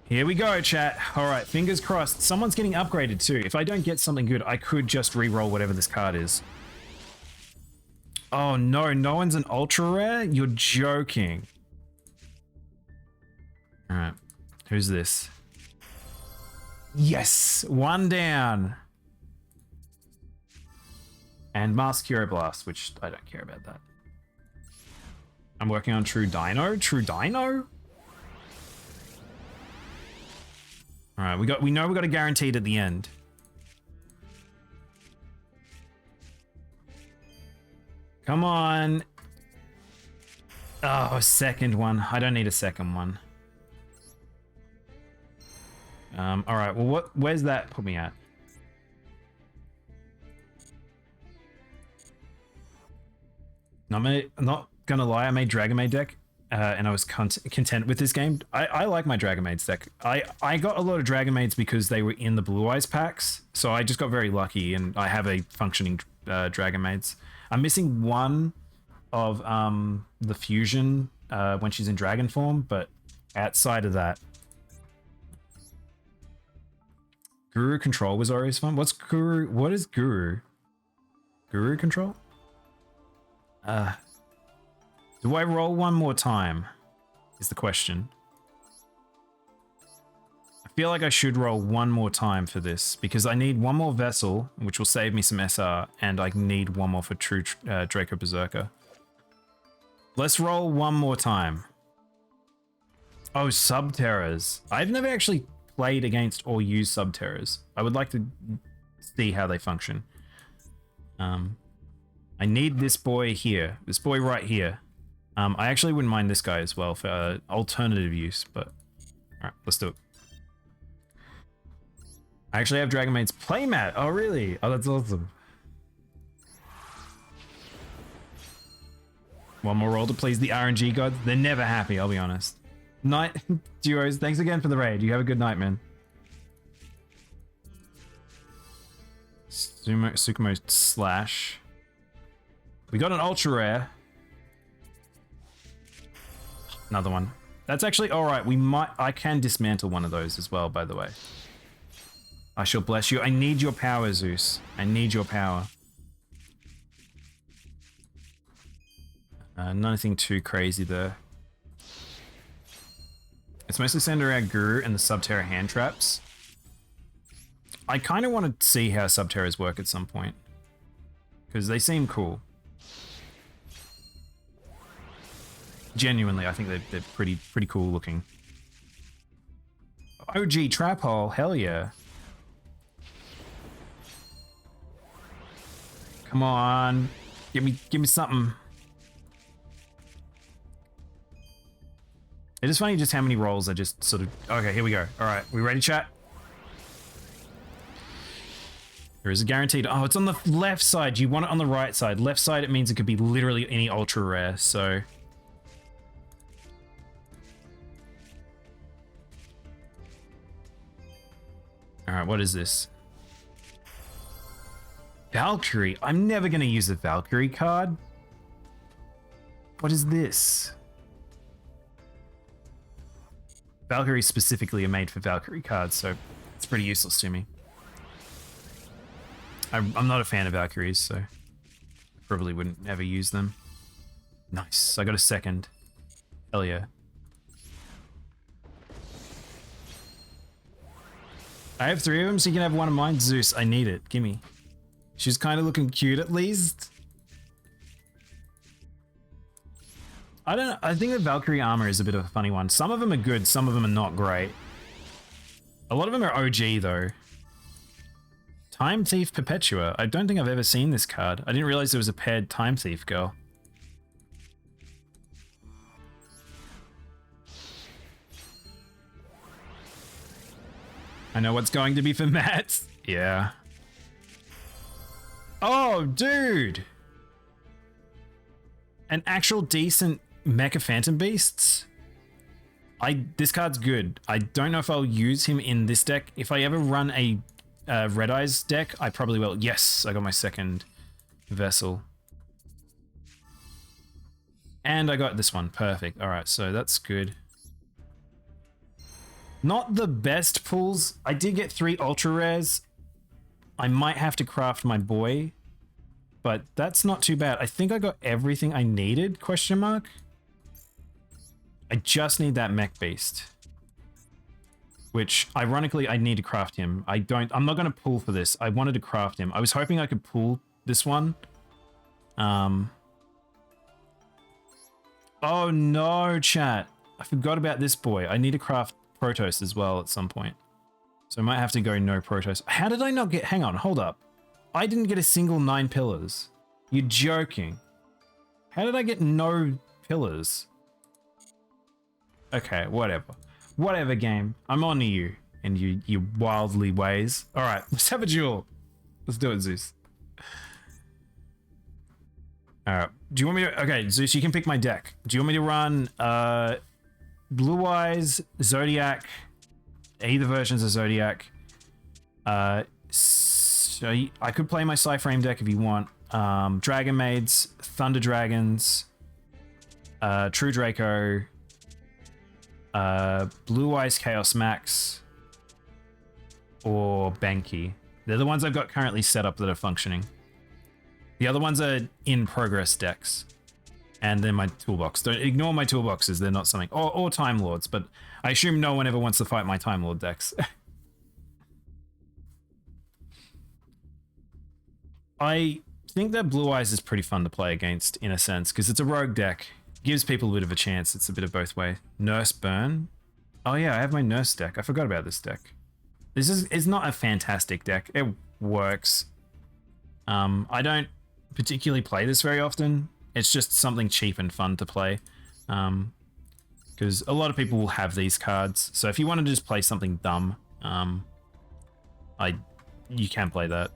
A: Here we go, chat. All right, fingers crossed. Someone's getting upgraded too. If I don't get something good, I could just re-roll whatever this card is. Oh no, no one's an ultra rare? You're joking. All right, who's this? Yes, one down. And Mask Hero Blast, which I don't care about that. I'm working on True Dino? True Dino? Alright, we know we got a guaranteed at the end. Come on. Oh, a second one. I don't need a second one. Alright, well where's that put me at? I'm not gonna lie, I made Dragon Maid deck, and I was content with this game. I like my Dragon Maids deck. I got a lot of Dragon Maids because they were in the Blue Eyes packs, so I just got very lucky, and I have a functioning Dragon Maids. I'm missing one of the fusion when she's in dragon form, but outside of that, Guru Control was always fun. What's Guru? What is Guru? Guru Control? Do I roll one more time? Is the question. I feel like I should roll one more time for this because I need one more vessel, which will save me some SR, and I need one more for True Draco Berserker. Let's roll one more time. Oh, Subterrors. I've never actually played against or used Subterrors. I would like to see how they function. I need this boy here. This boy right here. I actually wouldn't mind this guy as well for alternative use, but... Alright, let's do it. I actually have Dragon Maid's playmat. Oh, really? Oh, that's awesome. One more roll to please the RNG gods. They're never happy, I'll be honest. Night Duos, thanks again for the raid. You have a good night, man. Sukumo Slash. We got an ultra rare. Another one. That's actually alright. I can dismantle one of those as well, by the way. I shall bless you. I need your power, Zeus. I need your power. Nothing too crazy there. It's mostly centered around Guru and the Subterra hand traps. I kind of want to see how Subterras work at some point. Because they seem cool. Genuinely, I think they're pretty cool looking. OG Trap Hole, hell yeah. Come on. Give me something. It is funny just how many rolls I just sort of... Okay, here we go. Alright, we ready, chat? There is a guaranteed... Oh, it's on the left side. You want it on the right side. Left side, it means it could be literally any ultra rare, so... Alright, what is this? Valkyrie. I'm never going to use a Valkyrie card. What is this? Valkyries specifically are made for Valkyrie cards, so it's pretty useless to me. I'm not a fan of Valkyries, so probably wouldn't ever use them. Nice, I got a second. Hell yeah. I have 3 of them, so you can have one of mine. Zeus, I need it. Gimme. She's kind of looking cute at least. I don't know. I think the Valkyrie armor is a bit of a funny one. Some of them are good, some of them are not great. A lot of them are OG though. Time Thief Perpetua. I don't think I've ever seen this card. I didn't realize there was a paired Time Thief girl. I know what's going to be for Matt. Yeah. Oh, dude. An actual decent Mecha Phantom Beasts. This card's good. I don't know if I'll use him in this deck. If I ever run a Red Eyes deck, I probably will. Yes, I got my second vessel. And I got this one. Perfect. All right, so that's good. Not the best pulls. I did get 3 ultra rares. I might have to craft my boy, but that's not too bad. I think I got everything I needed, question mark. I just need that mech beast, which ironically I need to craft him. I'm not going to pull for this. I wanted to craft him. I was hoping I could pull this one. Oh no, chat. I forgot about this boy. I need to craft Protoss as well at some point. So I might have to go no Protoss. How did I not get... Hang on, hold up. I didn't get a single 9 pillars. You're joking. How did I get no pillars? Okay, whatever. Whatever, game. I'm on to you and your wildly ways. All right, let's have a duel. Let's do it, Zeus. All right. Do you want me to... Okay, Zeus, you can pick my deck. Do you want me to run Blue Eyes, Zodiac, either versions of Zodiac? So I could play my Cyframe deck if you want. Dragon Maids, Thunder Dragons, True Draco, Blue Eyes Chaos Max, or Banky. They're the ones I've got currently set up that are functioning. The other ones are in progress decks. And then my toolbox. Don't ignore my toolboxes. They're not something... Or Time Lords, but I assume no one ever wants to fight my Time Lord decks. I think that Blue Eyes is pretty fun to play against, in a sense, because it's a rogue deck. Gives people a bit of a chance. It's a bit of both way. Nurse Burn. Oh yeah, I have my Nurse deck. I forgot about this deck. It's not a fantastic deck. It works. I don't particularly play this very often. It's just something cheap and fun to play. Because a lot of people will have these cards. So if you want to just play something dumb, you can play that.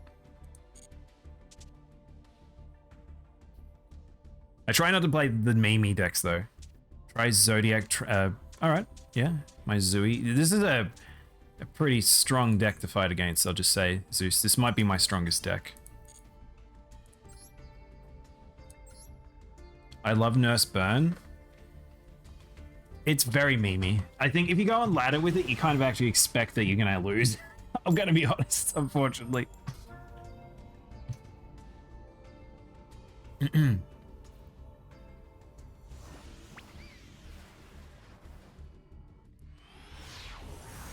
A: I try not to play the Mimi decks though. Try Zodiac. Alright, yeah, my Zui. This is a pretty strong deck to fight against, I'll just say, Zeus. This might be my strongest deck. I love Nurse Burn. It's very memey. I think if you go on ladder with it, you kind of actually expect that you're going to lose. I'm going to be honest, unfortunately.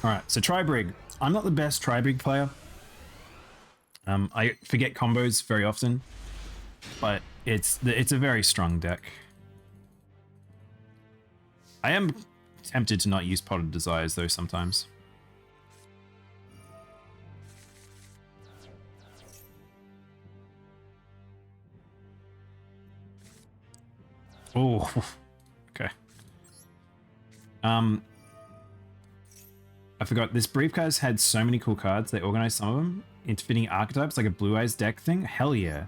A: Alright, so Tribrig. I'm not the best Tribrig player. I forget combos very often, but it's a very strong deck. I am tempted to not use Potted Desires though sometimes. Oh, okay. I forgot, this briefcase had so many cool cards. They organized some of them into fitting archetypes, like a Blue Eyes deck thing. Hell yeah.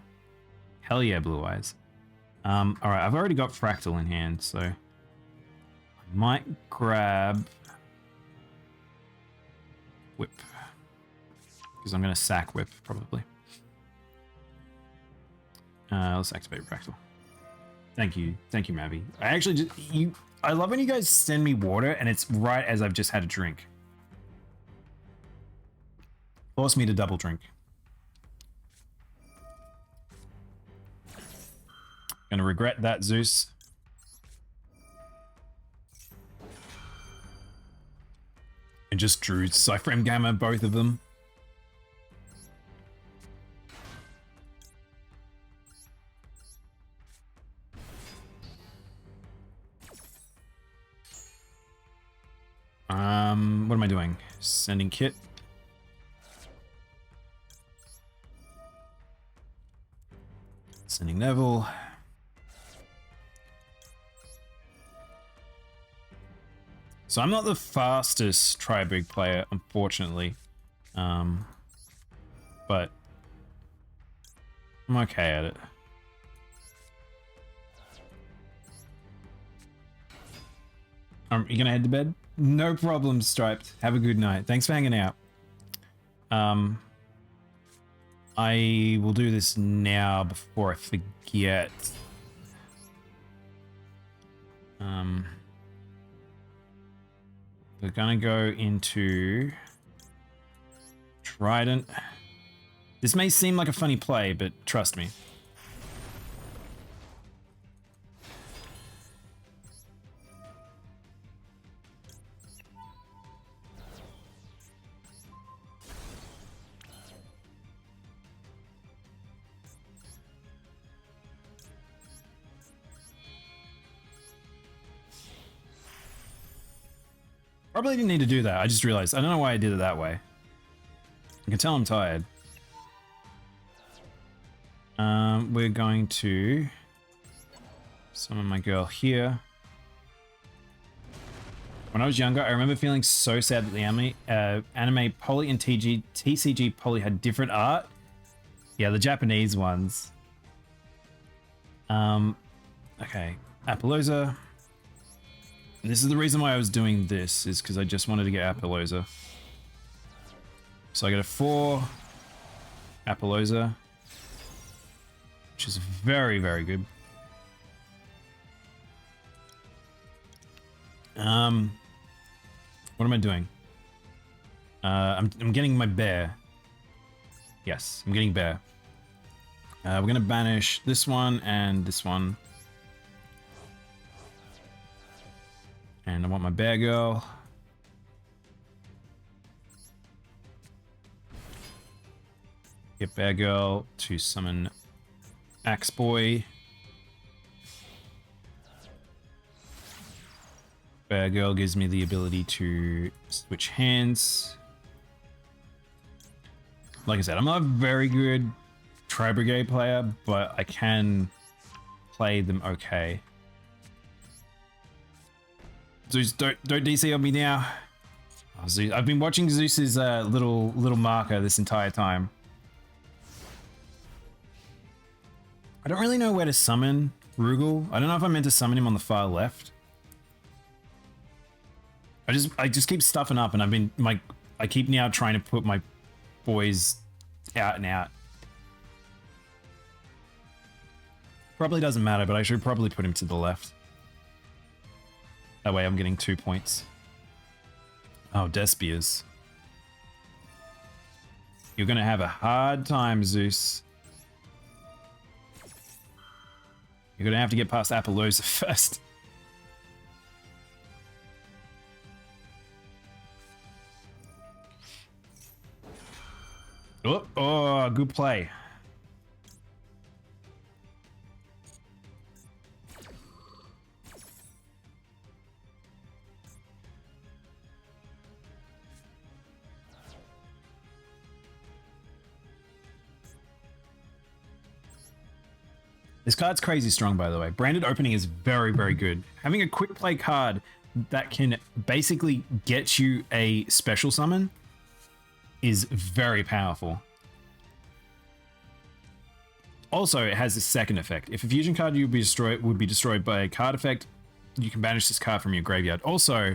A: Hell yeah, Blue Eyes. Alright, I've already got Fractal in hand, so I might grab Whip. Because I'm going to sack Whip, probably. Let's activate Fractal. Thank you, Mavi. I actually just I love when you guys send me water and it's right as I've just had a drink. Force me to double drink. Gonna regret that, Zeus. And just drew Cyframe Gamma, both of them. What am I doing? Sending Kit. Sending Neville. So I'm not the fastest Tri-Brig player, unfortunately. But I'm okay at it. You gonna head to bed? No problem, Striped. Have a good night. Thanks for hanging out. I will do this now before I forget. We're gonna go into Trident. This may seem like a funny play, but trust me. Probably didn't need to do that. I just realized. I don't know why I did it that way. I can tell I'm tired. We're going to summon my girl here. When I was younger, I remember feeling so sad that the anime Poly and TCG Poly had different art. Yeah, the Japanese ones. Okay, Appaloosa. This is the reason why I was doing this, is because I just wanted to get Appaloosa. So I get a 4 Appaloosa, which is very, very good. What am I doing? I'm getting my bear. Yes, I'm getting bear. We're gonna banish this one and this one. And I want my bear girl. Get bear girl to summon Axe Boy. Bear girl gives me the ability to switch hands. Like I said, I'm not a very good Tri-Brigade player, but I can play them okay. Zeus, don't DC on me now. Oh, Zeus, I've been watching Zeus's little marker this entire time. I don't really know where to summon Rugal. I don't know if I'm meant to summon him on the far left. I just keep stuffing up, and I keep now trying to put my boys out and out. Probably doesn't matter, but I should probably put him to the left. That way I'm getting 2 points. Oh, Despiers. You're gonna have a hard time, Zeus. You're gonna have to get past Appaloosa first. Oh, good play. This card's crazy strong, by the way. Branded Opening is very, very good. Having a quick play card that can basically get you a special summon is very powerful. Also, it has a second effect. If a fusion card would be destroyed by a card effect, you can banish this card from your graveyard. Also,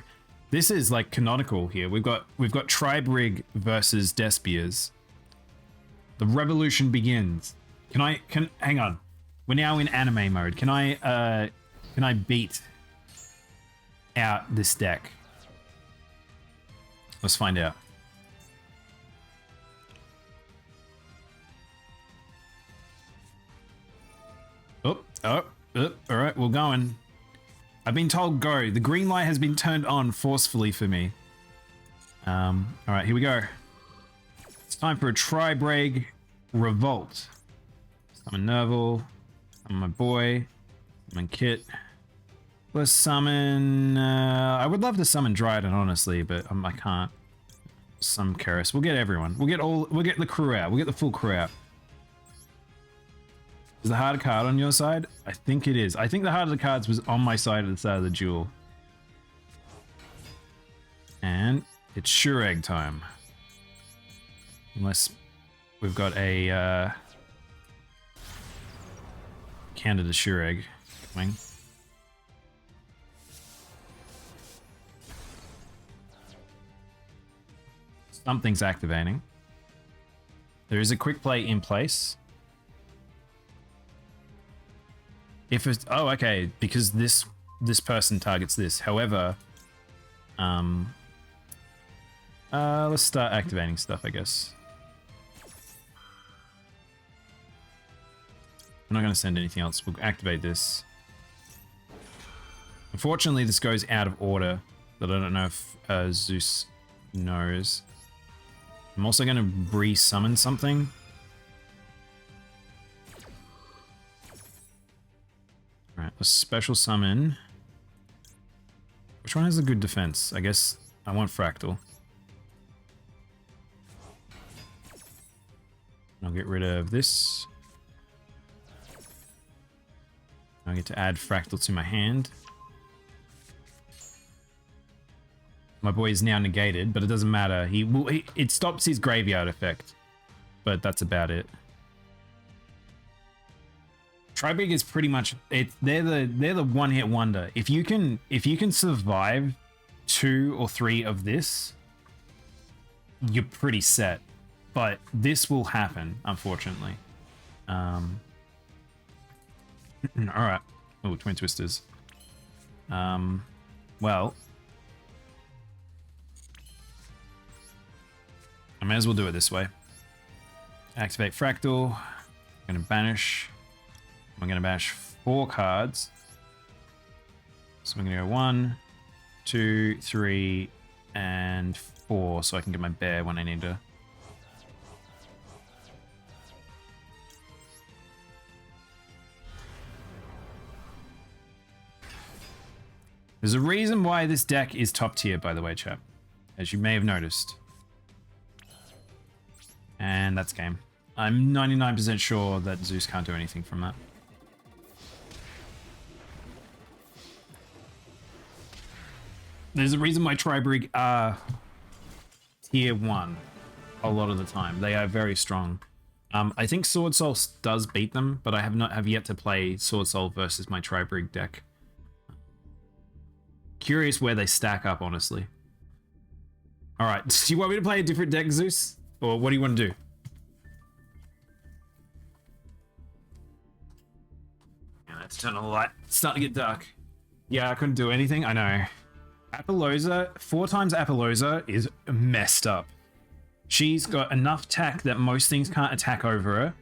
A: this is like canonical here. We've got Tri-Brig versus Despiers. The revolution begins. Hang on. We're now in anime mode. Can I beat out this deck? Let's find out. Oh, all right, we're going. I've been told go. The green light has been turned on forcefully for me. All right, here we go. It's time for a Tri-Brag Revolt. Summon Nerval. Summon my boy. Summon Kit. Let's summon... I would love to summon Dryden, honestly, but I can't. Some Keris. We'll get everyone. We'll get the crew out. We'll get the full crew out. Is the hard card on your side? I think it is. I think the heart of the cards was on my side at the start of the duel. And it's sure egg time. Unless we've got a Canada sure egg coming. Something's activating. There is a quick play in place. If it's, oh, okay, because this person targets this. However, let's start activating stuff, I guess. I'm not going to send anything else. We'll activate this. Unfortunately, this goes out of order, but I don't know if Zeus knows. I'm also going to re-summon something. Alright, a special summon. Which one has a good defense? I guess I want Fractal. I'll get rid of this. I get to add Fractal to my hand. My boy is now negated, but it doesn't matter. It stops his graveyard effect, but that's about it. Tri-Brag is pretty much it. They're the one-hit wonder. If you can survive 2 or 3 of this, you're pretty set. But this will happen, unfortunately. All right. Oh, Twin Twisters. Well, I may as well do it this way. Activate Fractal. I'm gonna banish. I'm going to bash 4 cards. So I'm going to go 1, 2, 3, and 4 so I can get my bear when I need to. There's a reason why this deck is top tier, by the way, chap. As you may have noticed. And that's game. I'm 99% sure that Zeus can't do anything from that. There's a reason why Tri-Brag are tier 1 a lot of the time. They are very strong. I think Sword Soul does beat them, but I have yet to play Sword Soul versus my Tri-Brag deck. Curious where they stack up, honestly. All right, do you want me to play a different deck, Zeus? Or what do you want to do? Yeah, let's turn on the light. It's starting to get dark. Yeah, I couldn't do anything. I know. Apollousa, 4 times Apollousa is messed up. She's got enough attack that most things can't attack over her.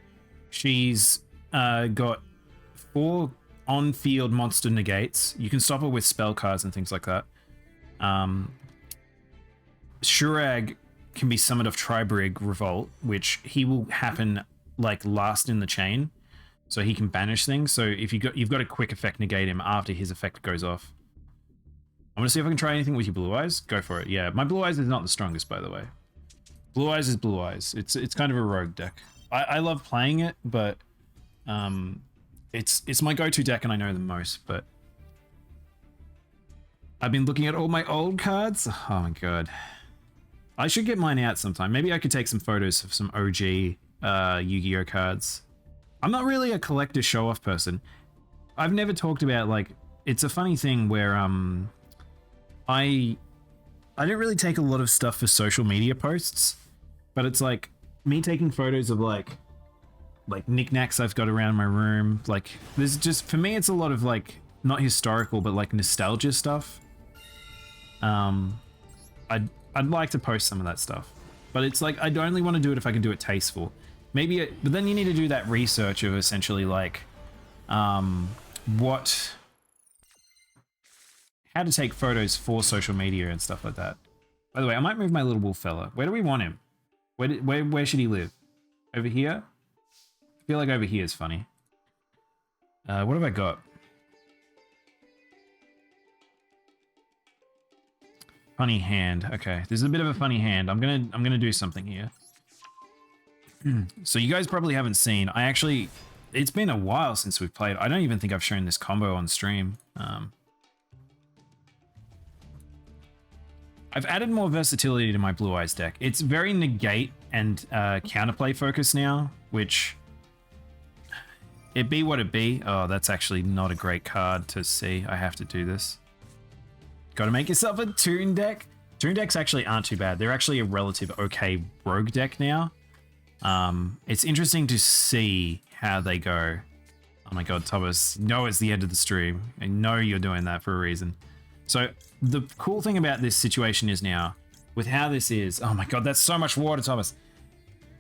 A: She's got 4 on-field monster negates. You can stop her with spell cards and things like that. Shurag can be summoned off Tri-Brag Revolt, which he will happen like last in the chain, so he can banish things. So if you've got a quick effect negate him after his effect goes off. I'm gonna see if I can try anything with your Blue Eyes. Go for it. Yeah, my Blue Eyes is not the strongest, by the way. Blue Eyes is Blue Eyes. It's kind of a rogue deck. I love playing it, but it's my go-to deck and I know the most. But I've been looking at all my old cards. Oh my god, I should get mine out sometime. Maybe I could take some photos of some OG Yu-Gi-Oh cards. I'm not really a collector show-off person. I've never talked about, like, it's a funny thing where I don't really take a lot of stuff for social media posts, but it's like me taking photos of like like knickknacks I've got around my room. Like there's just, for me, it's a lot of like, not historical, but like nostalgia stuff. I'd like to post some of that stuff, but it's like, I'd only want to do it if I can do it tasteful. Maybe, but then you need to do that research of essentially like, how to take photos for social media and stuff like that. By the way, I might move my little wolf fella. Where do we want him? Where should he live? Over here? I feel like over here is funny. What have I got? Funny hand. Okay, this is a bit of a funny hand. I'm gonna do something here. So you guys probably haven't seen. It's been a while since we've played. I don't even think I've shown this combo on stream. I've added more versatility to my Blue Eyes deck. It's very negate and counterplay focused now, which it be what it be. Oh, that's actually not a great card to see. I have to do this. Got to make yourself a Toon deck. Toon decks actually aren't too bad. They're actually a relative okay rogue deck now. It's interesting to see how they go. Oh my god, Thomas, no, it's the end of the stream. I know you're doing that for a reason. So the cool thing about this situation is now, with how this is, oh my god, that's so much water, Thomas.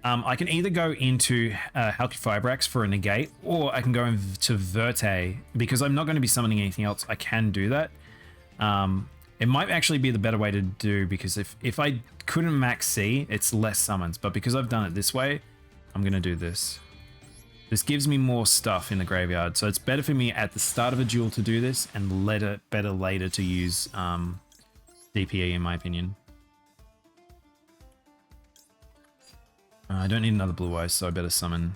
A: I can either go into Halqifibrax for a negate, or I can go into Verte, because I'm not going to be summoning anything else. I can do that. It might actually be the better way to do, because if I couldn't max C, it's less summons, but because I've done it this way, I'm going to do this. This gives me more stuff in the graveyard, so it's better for me at the start of a duel to do this, and better later to use DPE, in my opinion. I don't need another Blue Eyes, so I better summon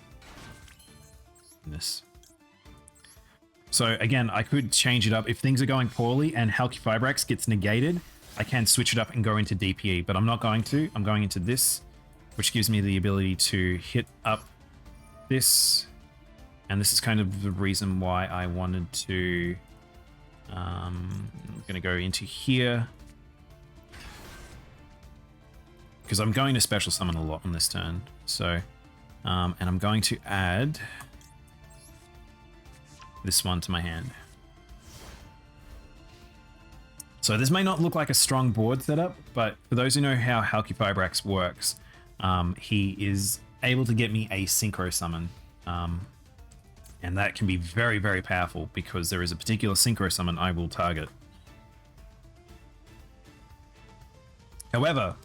A: this. So again, I could change it up. If things are going poorly and Halqifibrax gets negated, I can switch it up and go into DPE, but I'm not going to. I'm going into this, which gives me the ability to hit up this. And this is kind of the reason why I wanted to... I'm going to go into here, because I'm going to special summon a lot on this turn. So, and I'm going to add this one to my hand. So this may not look like a strong board setup, but for those who know how Halqifibrax works, he is able to get me a synchro summon. And that can be very, very powerful, because there is a particular synchro summon I will target. However,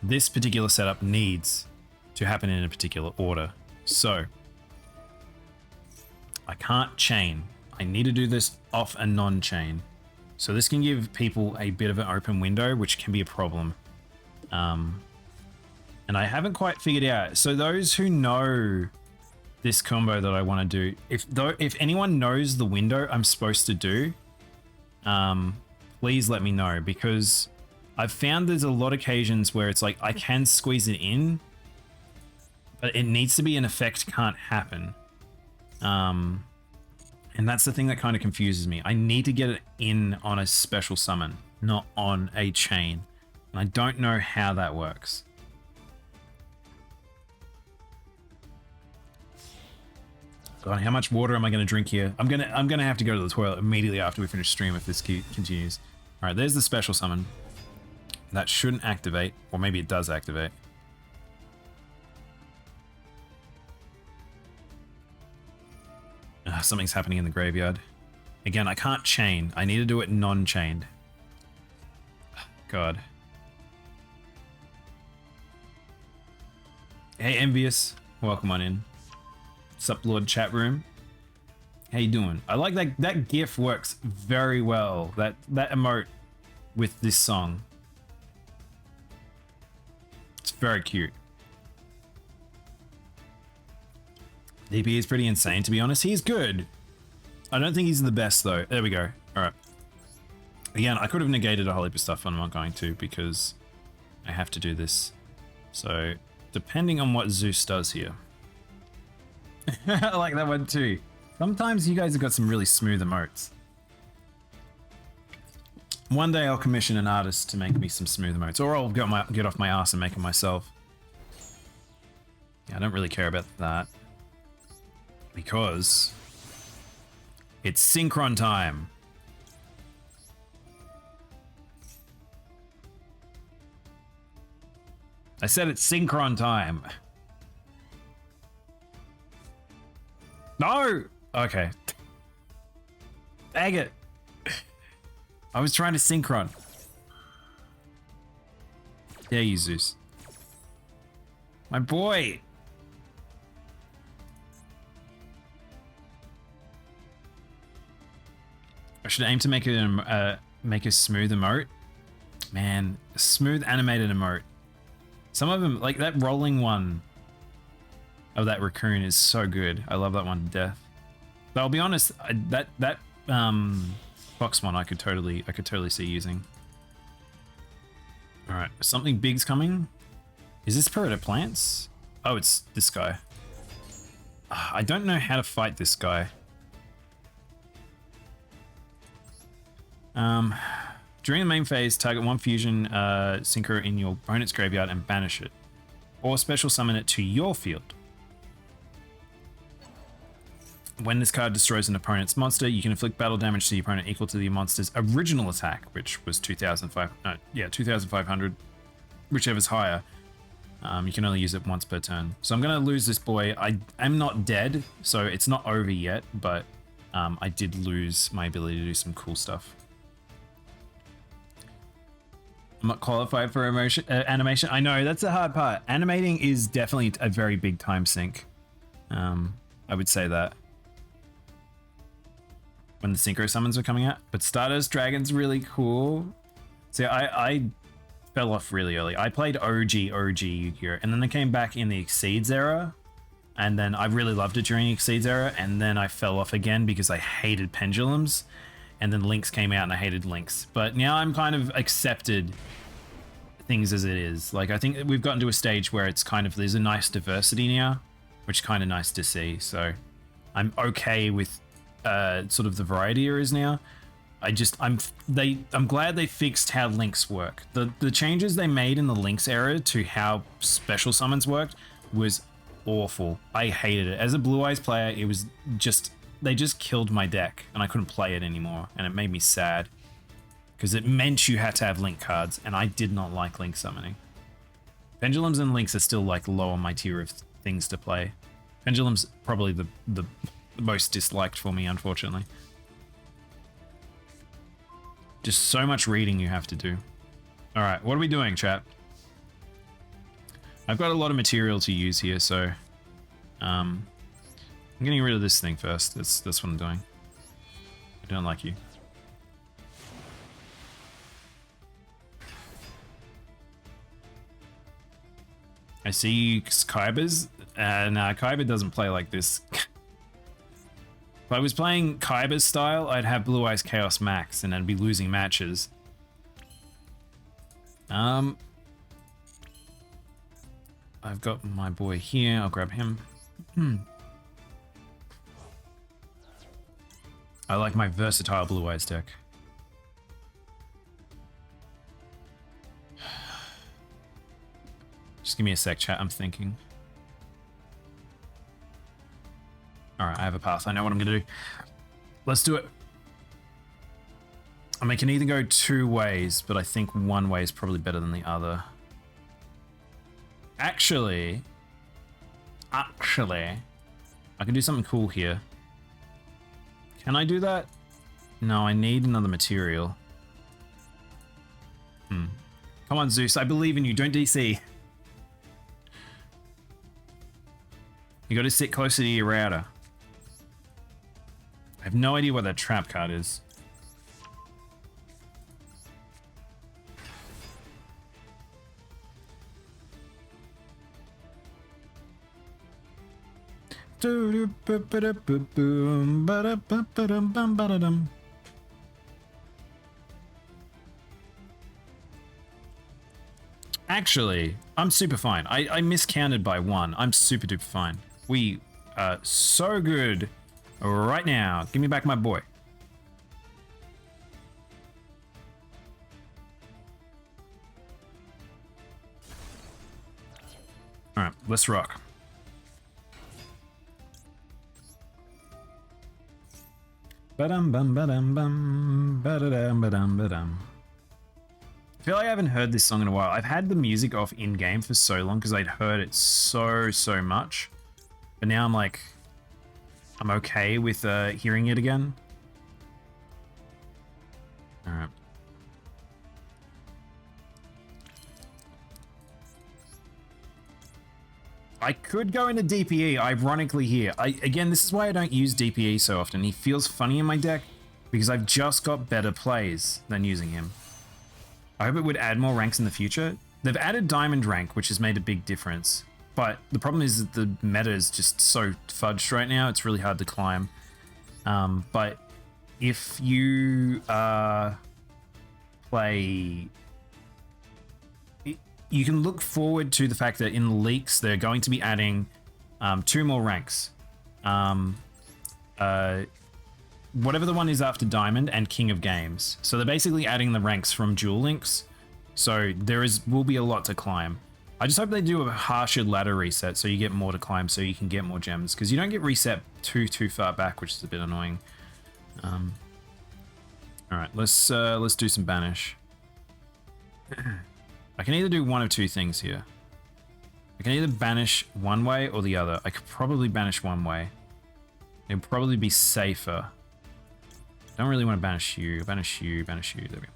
A: this particular setup needs to happen in a particular order. So I can't chain. I need to do this off a non-chain. So this can give people a bit of an open window, which can be a problem. And I haven't quite figured out. So those who know this combo that I want to do, if anyone knows the window I'm supposed to do, please let me know, because I've found there's a lot of occasions where it's like I can squeeze it in, but it needs to be an effect can't happen. And that's the thing that kind of confuses me. I need to get it in on a special summon, not on a chain. And I don't know how that works. God, how much water am I going to drink here? I'm gonna have to go to the toilet immediately after we finish stream if this continues. All right, there's the special summon. That shouldn't activate, or maybe it does activate. Something's happening in the graveyard. Again, I can't chain. I need to do it non-chained. God. Hey, Envious. Welcome on in. Sup, Lord Chat Room. How you doing? I like that GIF works very well. That emote with this song. It's very cute. DP is pretty insane, to be honest. He's good. I don't think he's the best, though. There we go. All right. Again, I could have negated a whole heap of stuff, but I'm not going to, because I have to do this. So, depending on what Zeus does here. I like that one too. Sometimes you guys have got some really smooth emotes. One day I'll commission an artist to make me some smooth emotes, or I'll get off my ass and make them myself. Yeah, I don't really care about that. Because it's synchron time. I said it's synchron time. No! Okay. Dang it. I was trying to synchron. There you, Zeus. My boy. I should aim to make a smooth emote. Man, a smooth animated emote. Some of them, like that rolling one of that raccoon is so good. I love that one to death. But I'll be honest, that box one I could totally see using. All right, something big's coming. Is this Predator Plants? Oh, it's this guy. I don't know how to fight this guy. During the main phase, target one fusion synchro in your opponent's graveyard and banish it. Or special summon it to your field. When this card destroys an opponent's monster, you can inflict battle damage to the opponent equal to the monster's original attack, which was 2,500, whichever's higher. You can only use it once per turn. So I'm going to lose this boy. I'm not dead, so it's not over yet, but I did lose my ability to do some cool stuff. I'm not qualified for animation. I know, that's the hard part. Animating is definitely a very big time sink. I would say that. When the synchro summons were coming out. But Stardust Dragon's really cool. See, I fell off really early. I played OG Yu-Gi-Oh! And then I came back in the Exceeds era. And then I really loved it during the Exceeds era. And then I fell off again because I hated pendulums. And then Links came out and I hated Links. But now I'm kind of accepted things as it is. Like, I think we've gotten to a stage where it's kind of, there's a nice diversity now, which is kind of nice to see. So I'm okay with sort of the variety there is now. I'm glad they fixed how links work. The changes they made in the links era to how special summons worked was awful. I hated it. As a Blue Eyes player, it was just, they just killed my deck and I couldn't play it anymore, and it made me sad because it meant you had to have link cards, and I did not like link summoning. Pendulums and links are still like low on my tier of things to play. Pendulum's probably the most disliked for me, unfortunately. Just so much reading you have to do. All right, what are we doing, chat? I've got a lot of material to use here, so I'm getting rid of this thing first. That's what I'm doing. I don't like you. I see Kyber's. Nah, Kyber doesn't play like this. If I was playing Kyber's style, I'd have Blue Eyes Chaos Max and I'd be losing matches. I've got my boy here. I'll grab him. I like my versatile Blue Eyes deck. Just give me a sec, chat. I'm thinking. Alright, I have a path. I know what I'm going to do. Let's do it. I mean, I can either go two ways, but I think one way is probably better than the other. Actually, I can do something cool here. Can I do that? No, I need another material. Come on, Zeus. I believe in you. Don't DC. You got to sit closer to your router. I have no idea what that trap card is. Actually, I'm super fine. I miscounted by one. I'm super duper fine. We are so good right now. Give me back my boy. All right, let's rock. Ba-dum bum ba-dum bum ba-da-dum ba-dum ba-dum. I feel like I haven't heard this song in a while. I've had the music off in-game for so long because I'd heard it so much. But now I'm like, I'm okay with hearing it again. Alright. I could go into DPE, ironically here. Again, this is why I don't use DPE so often. He feels funny in my deck because I've just got better plays than using him. I hope it would add more ranks in the future. They've added Diamond rank, which has made a big difference. But the problem is that the meta is just so fudged right now, it's really hard to climb. But if you play... You can look forward to the fact that in leaks, they're going to be adding 2 more ranks. Whatever the one is after Diamond and King of Games. So they're basically adding the ranks from Duel Links. So will be a lot to climb. I just hope they do a harsher ladder reset so you get more to climb so you can get more gems. Because you don't get reset too far back, which is a bit annoying. Alright, let's do some banish. I can either do one of 2 things here. I can either banish one way or the other. I could probably banish one way. It would probably be safer. Don't really want to banish you. Banish you, banish you. There we go.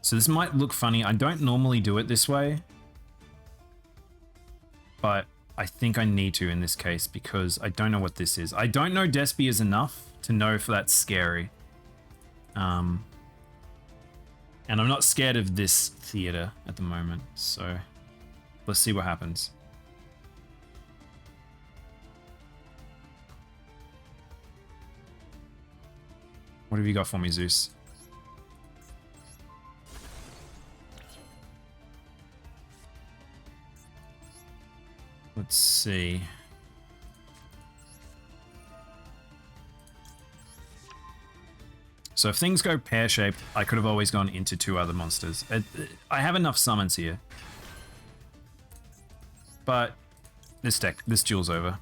A: So this might look funny. I don't normally do it this way. But I think I need to in this case because I don't know what this is. I don't know Despy is enough to know if that's scary. And I'm not scared of this theater at the moment, so let's see what happens. What have you got for me, Zeus? Let's see. So if things go pear-shaped, I could have always gone into 2 other monsters. I have enough summons here. But this duel's over.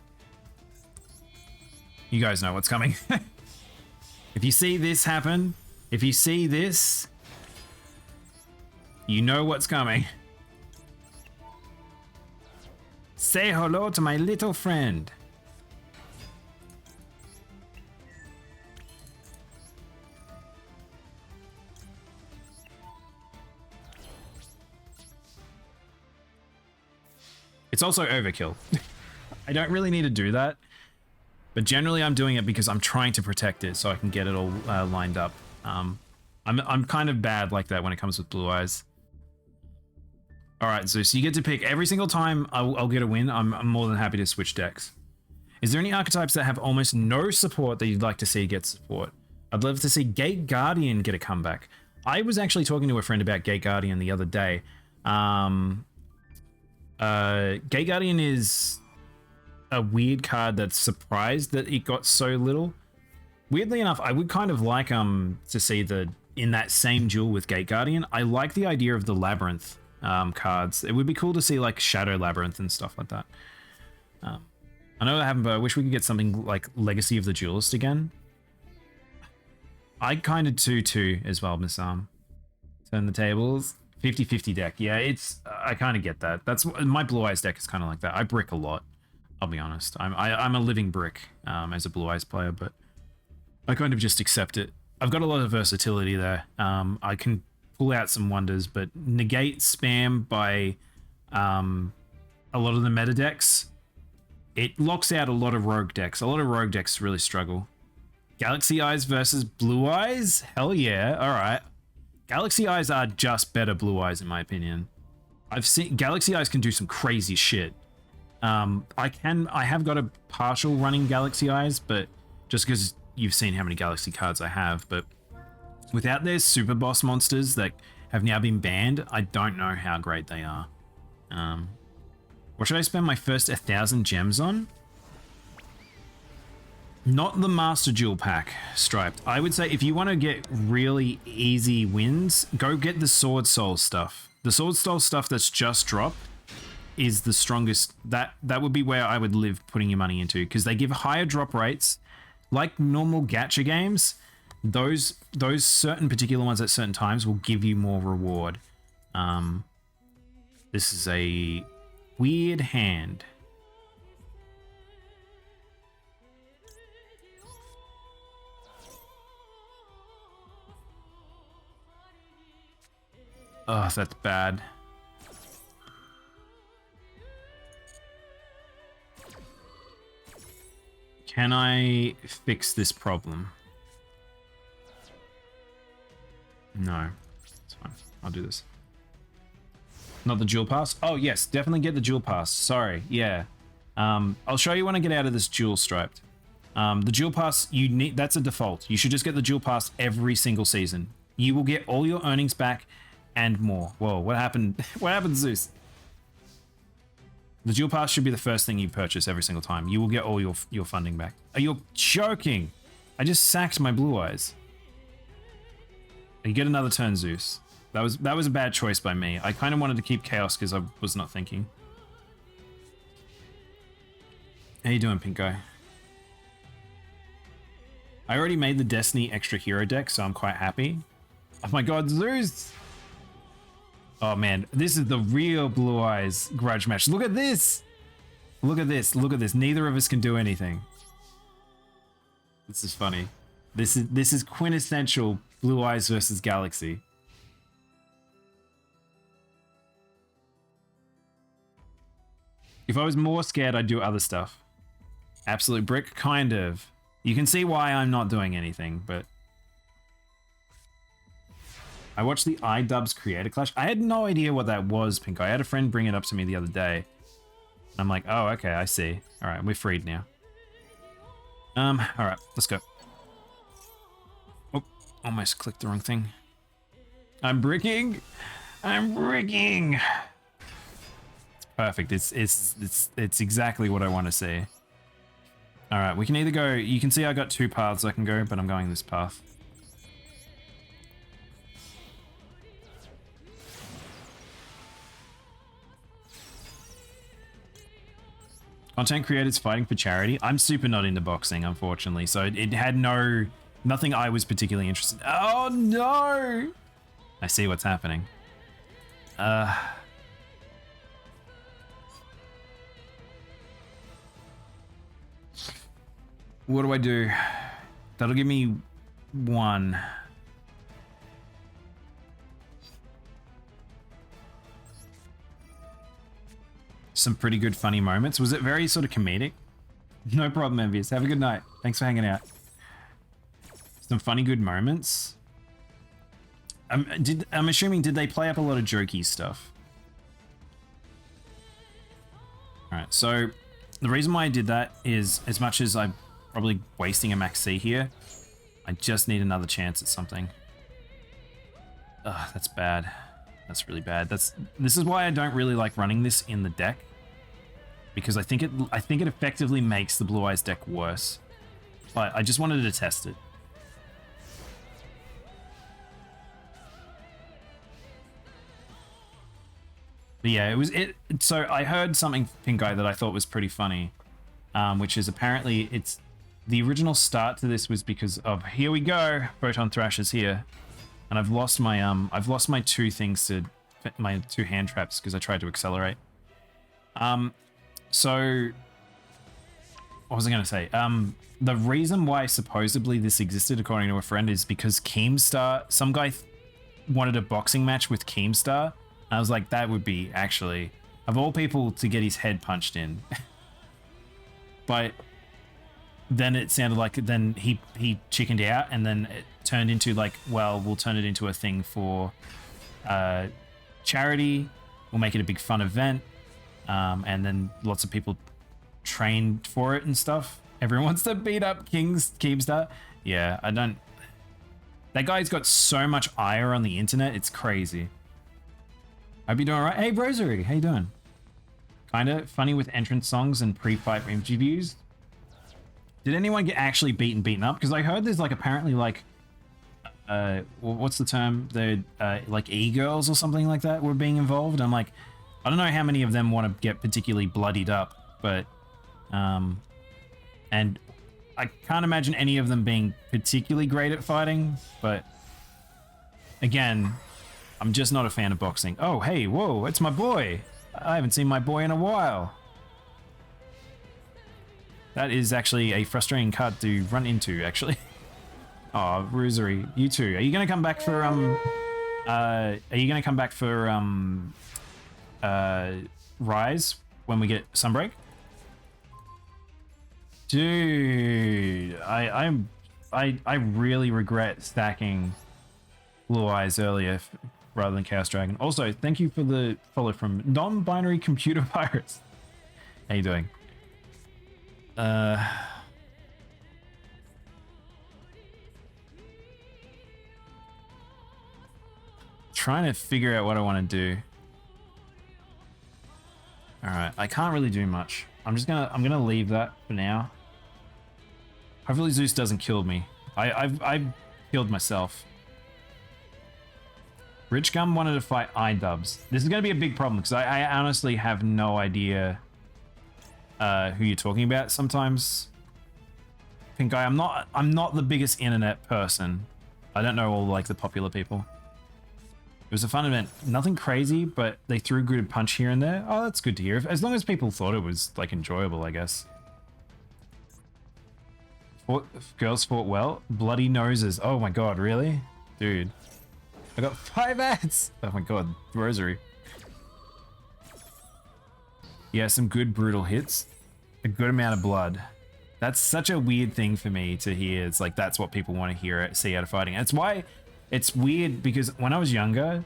A: You guys know what's coming. If you see this happen, if you see this, you know what's coming. Say hello to my little friend. It's also overkill. I don't really need to do that, but generally I'm doing it because I'm trying to protect it so I can get it all lined up. I'm kind of bad like that when it comes with Blue Eyes. All right, so you get to pick every single time I'll get a win. I'm more than happy to switch decks. Is there any archetypes that have almost no support that you'd like to see get support? I'd love to see Gate Guardian get a comeback. I was actually talking to a friend about Gate Guardian the other day. Gate Guardian is a weird card that's surprised that it got so little. Weirdly enough, I would kind of like to see in that same duel with Gate Guardian. I like the idea of the Labyrinth cards. It would be cool to see like Shadow Labyrinth and stuff like that. I know I haven't, but I wish we could get something like Legacy of the Duelist again. I kind of do too as well, Miss Turn the tables. 50-50 deck. Yeah, I kind of get that. That's my Blue Eyes deck is kind of like that. I brick a lot. I'll be honest. I'm a living brick as a Blue Eyes player, but I kind of just accept it. I've got a lot of versatility there. I can pull out some wonders, but negate spam by a lot of the meta decks. It locks out a lot of rogue decks. A lot of rogue decks really struggle. Galaxy Eyes versus Blue Eyes? Hell yeah. All right. Galaxy Eyes are just better Blue Eyes in my opinion. I've seen Galaxy Eyes can do some crazy shit. I have got a partial running Galaxy Eyes, but just because you've seen how many Galaxy cards I have, but without their super boss monsters that have now been banned, I don't know how great they are. What should I spend my first 1,000 gems on? Not the MasterDuel pack, Striped. I would say if you want to get really easy wins, go get the Sword Soul stuff. The Sword Soul stuff that's just dropped is the strongest. That would be where I would live putting your money into, because they give higher drop rates, like normal gacha games. Those certain particular ones at certain times will give you more reward. This is a weird hand. Oh, that's bad. Can I fix this problem? No. It's fine. I'll do this. Not the duel pass? Oh, yes. Definitely get the duel pass. Sorry. Yeah. I'll show you when I get out of this duel striped. The duel pass, you need, that's a default. You should just get the duel pass every single season. You will get all your earnings back and more. Whoa, what happened? What happened, Zeus? The duel pass should be the first thing you purchase every single time. You will get all your funding back. Are you joking? I just sacked my blue eyes. You get another turn, Zeus. That was a bad choice by me. I kind of wanted to keep chaos because I was not thinking. How you doing, pink guy? I already made the Destiny extra hero deck, so I'm quite happy. Oh my god, Zeus! Oh man, this is the real Blue Eyes grudge match. Look at this! Look at this, look at this. Neither of us can do anything. This is funny. This is quintessential Blue Eyes versus Galaxy. If I was more scared, I'd do other stuff. Absolute brick, kind of. You can see why I'm not doing anything, but... I watched the iDubbbz Creator Clash. I had no idea what that was, Pink. I had a friend bring it up to me the other day. I'm like, oh, okay, I see. Alright, we're freed now. Alright, let's go. Oh, almost clicked the wrong thing. I'm bricking! I'm bricking! It's perfect. It's exactly what I want to see. Alright, we can either go... You can see I got two paths I can go, but I'm going this path. Content creators fighting for charity. I'm super not into boxing, unfortunately, so it had nothing I was particularly interested in. Oh no! I see what's happening. What do I do? That'll give me one. Some pretty good funny moments. Was it very sort of comedic? No problem, Envious. Have a good night. Thanks for hanging out. Some funny good moments. I'm assuming, did they play up a lot of jokey stuff? Alright, so the reason why I did that is, as much as I'm probably wasting a max C here, I just need another chance at something. Ugh, that's bad. That's really bad. This is why I don't really like running this in the deck, because I think it effectively makes the Blue Eyes deck worse. But I just wanted to test it. But yeah, so I heard something, Pink Guy, that I thought was pretty funny, which is apparently the original start to this was because of, here we go, Photon Thrasher's here. And I've lost my two things to my two hand traps because I tried to accelerate. So what was I going to say? The reason why supposedly this existed, according to a friend, is because Keemstar, some guy wanted a boxing match with Keemstar. I was like, that would be actually, of all people, to get his head punched in. But then it sounded like then he chickened out, and then it turned into like, well, we'll turn it into a thing for charity. We'll make it a big fun event, and then lots of people trained for it and stuff. Everyone wants to beat up Keemstar. Yeah, I don't. That guy's got so much ire on the internet. It's crazy. Hope you're doing all right. Hey, Rosary, how you doing? Kinda funny with entrance songs and pre-fight interviews. Did anyone get actually beaten up? Because I heard there's like apparently like, what's the term? The like e-girls or something like that were being involved. I'm like, I don't know how many of them want to get particularly bloodied up, but and I can't imagine any of them being particularly great at fighting, but again, I'm just not a fan of boxing. Oh, hey, whoa, it's my boy. I haven't seen my boy in a while. That is actually a frustrating card to run into, actually. Oh, Rosary, you too. Are you gonna come back for Rise when we get Sunbreak? Dude, I really regret stacking Blue Eyes earlier rather than Chaos Dragon. Also, thank you for the follow from Non-Binary Computer Virus. How you doing? Trying to figure out what I want to do. All right, I can't really do much. I'm gonna leave that for now. Hopefully Zeus doesn't kill me. I've killed myself. Rich Gum wanted to fight iDubbbz. This is gonna be a big problem because I honestly have no idea who you're talking about sometimes. Pink Guy, I'm not the biggest internet person. I don't know all like the popular people. It was a fun event. Nothing crazy, but they threw a good punch here and there. Oh, that's good to hear. As long as people thought it was like enjoyable, I guess. Girls fought well. Bloody noses. Oh my god, really? Dude. I got 5 ads! Oh my god, Rosary. Yeah, some good brutal hits. A good amount of blood. That's such a weird thing for me to hear. It's like, that's what people want to see out of fighting. That's why it's weird, because when I was younger,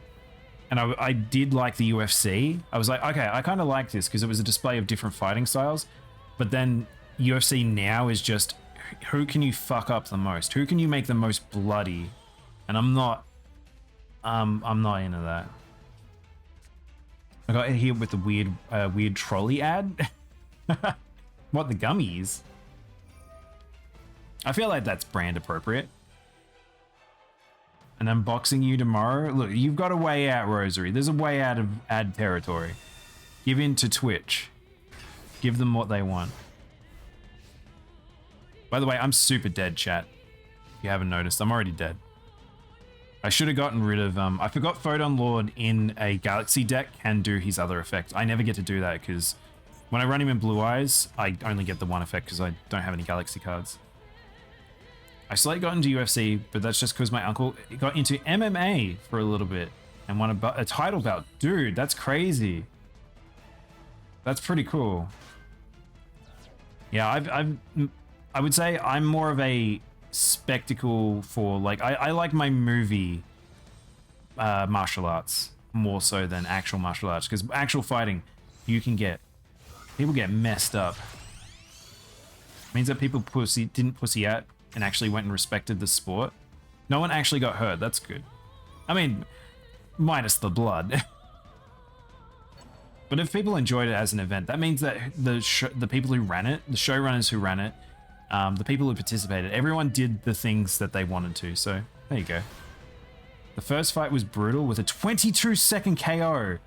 A: and I did like the UFC, I was like, okay, I kind of like this, because it was a display of different fighting styles. But then UFC now is just, who can you fuck up the most? Who can you make the most bloody? And I'm not into that. I got here with the weird trolley ad. What, the gummies? I feel like that's brand appropriate. And unboxing you tomorrow. Look, you've got a way out, Rosary. There's a way out of ad territory. Give in to Twitch. Give them what they want. By the way, I'm super dead, chat. If you haven't noticed, I'm already dead. I should have gotten rid of, I forgot Photon Lord in a Galaxy deck can do his other effect. I never get to do that because when I run him in Blue Eyes, I only get the one effect because I don't have any Galaxy cards. I slightly got into UFC, but that's just because my uncle got into MMA for a little bit and won a title bout. Dude, that's crazy. That's pretty cool. Yeah, I would say I'm more of a spectacle for, like, I like my movie martial arts more so than actual martial arts, because actual fighting, people get messed up. It means that people didn't pussy out and actually went and respected the sport. No one actually got hurt. That's good. I mean, minus the blood. But if people enjoyed it as an event, that means that the people who ran it, the showrunners who ran it, the people who participated, everyone did the things that they wanted to. So there you go. The first fight was brutal with a 22-second KO.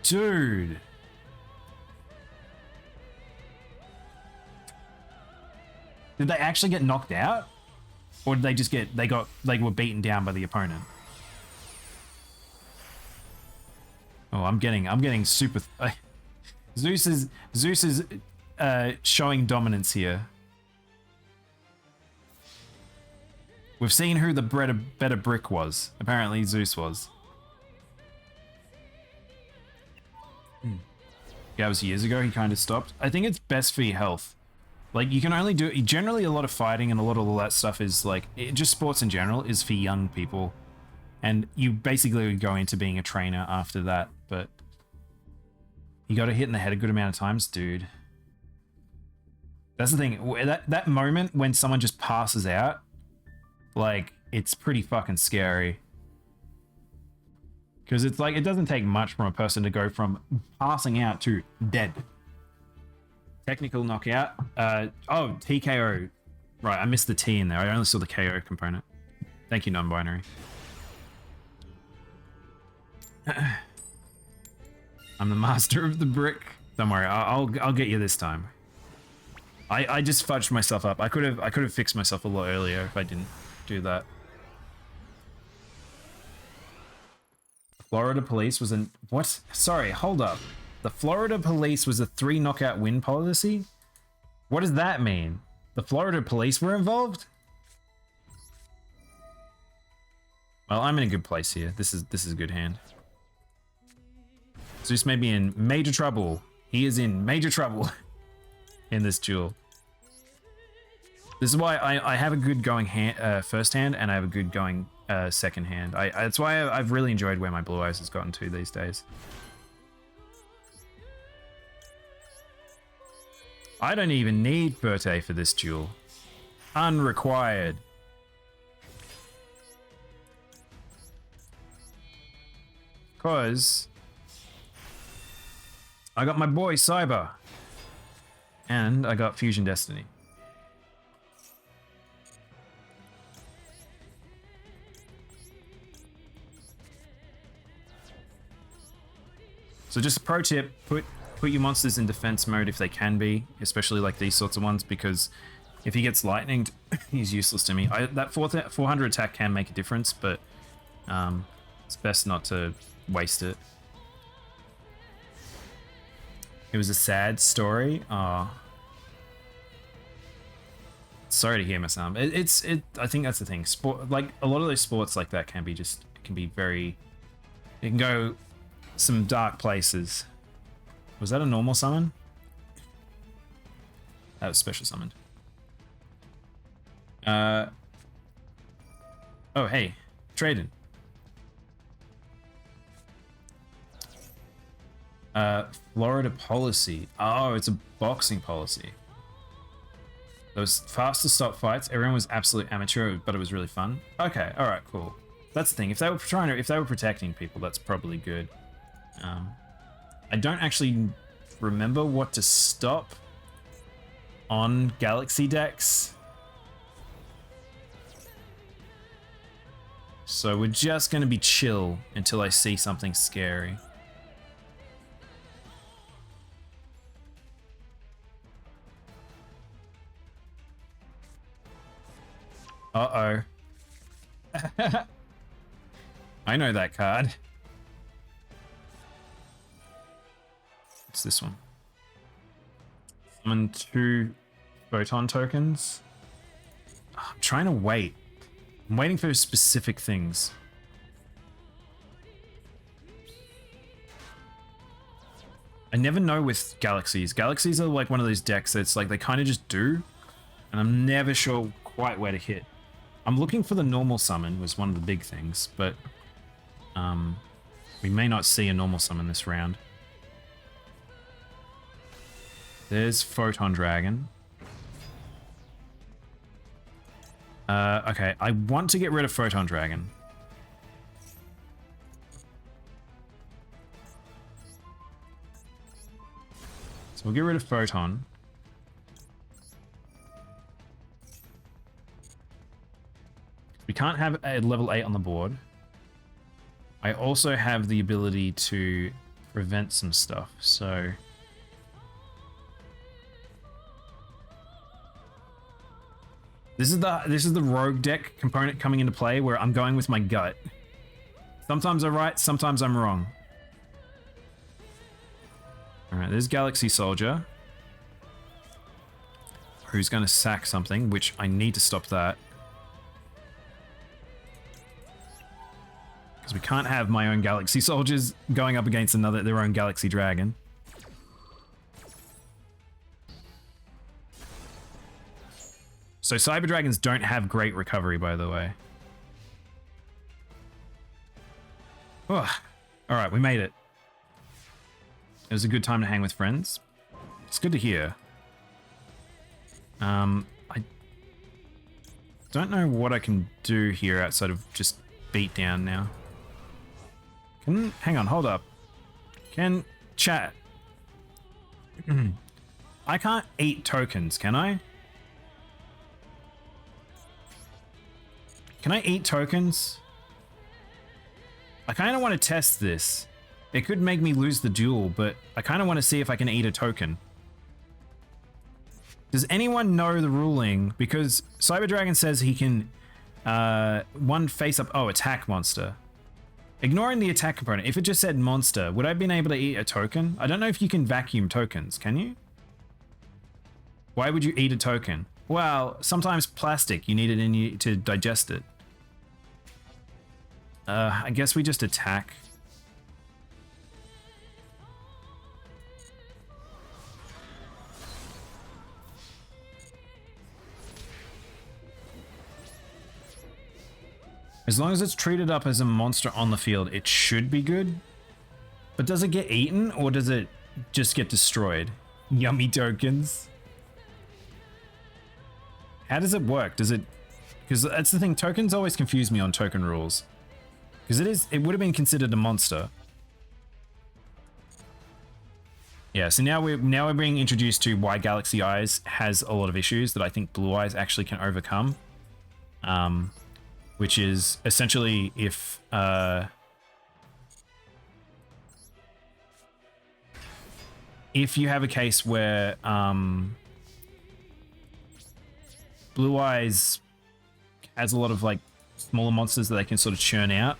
A: Dude. Did they actually get knocked out? Or did they just they were beaten down by the opponent? Oh, I'm getting super... Zeus is showing dominance here. We've seen who the better brick was. Apparently Zeus was. Yeah, it was years ago he kind of stopped. I think it's best for your health. Like, you can only do it... Generally, a lot of fighting and a lot of all that stuff is, like... just sports in general is for young people. And you basically would go into being a trainer after that, but... You got to hit in the head a good amount of times, dude. That's the thing. That moment when someone just passes out, like, it's pretty fucking scary. Because it's like, it doesn't take much from a person to go from passing out to dead. Technical knockout. Oh, TKO. Right, I missed the T in there. I only saw the KO component. Thank you, non-binary. I'm the master of the brick. Don't worry, I'll get you this time. I just fudged myself up. I could have fixed myself a lot earlier if I didn't do that. Florida police was an what? Sorry, hold up. The Florida police was a 3 knockout win policy? What does that mean? The Florida police were involved? Well, I'm in a good place here. This is a good hand. Zeus may be in major trouble. He is in major trouble in this duel. This is why I have a good going first hand and I have a good going second hand. That's why I've really enjoyed where my Blue Eyes has gotten to these days. I don't even need Verte for this duel. Unrequired. Because I got my boy Cyber. And I got Fusion Destiny. So just a pro tip, put your monsters in defense mode if they can be, especially like these sorts of ones, because if he gets lightninged, he's useless to me. That 400 attack can make a difference, but it's best not to waste it. It was a sad story. Oh. Sorry to hear, Masam. I think that's the thing. Sport, like a lot of those sports like that can be it can be very, it can go some dark places. Was that a normal summon? That was special summoned. Oh, hey, Traden. Florida policy. Oh, it's a boxing policy. It was fast to stop fights. Everyone was absolute amateur, but it was really fun. Okay, all right, cool. That's the thing. If they were protecting people, that's probably good. I don't actually remember what to stop on Galaxy decks. So we're just going to be chill until I see something scary. Uh-oh. I know that card. It's this one. Summon 2 photon tokens. I'm trying to wait. I'm waiting for specific things. I never know with Galaxies. Galaxies are like one of those decks that's like they kind of just do, and I'm never sure quite where to hit. I'm looking for the normal summon was one of the big things, but we may not see a normal summon this round. There's Photon Dragon. Okay, I want to get rid of Photon Dragon. So we'll get rid of Photon. We can't have a level 8 on the board. I also have the ability to prevent some stuff, so... This is the rogue deck component coming into play where I'm going with my gut. Sometimes I'm right, sometimes I'm wrong. Alright, there's Galaxy Soldier. Who's going to sack something, which I need to stop that. Because we can't have my own Galaxy Soldiers going up against their own Galaxy Dragon. So Cyber Dragons don't have great recovery, by the way. Oh, all right, we made it. It was a good time to hang with friends. It's good to hear. I don't know what I can do here outside of just beat down now. Hang on, hold up. Can chat. I can't eat tokens, can I? Can I eat tokens? I kind of want to test this. It could make me lose the duel, but I kind of want to see if I can eat a token. Does anyone know the ruling? Because Cyber Dragon says he can one face up. Oh, attack monster. Ignoring the attack component, if it just said monster, would I have been able to eat a token? I don't know if you can vacuum tokens, can you? Why would you eat a token? Well, sometimes plastic, you need it in you to digest it. I guess we just attack. As long as it's treated up as a monster on the field, it should be good. But does it get eaten or does it just get destroyed? Yummy tokens. How does it work? Does it... Because that's the thing, tokens always confuse me on token rules. Because it would have been considered a monster. Yeah, so now we're being introduced to why Galaxy Eyes has a lot of issues that I think Blue Eyes actually can overcome. Which is essentially if you have a case where Blue Eyes has a lot of like smaller monsters that they can sort of churn out.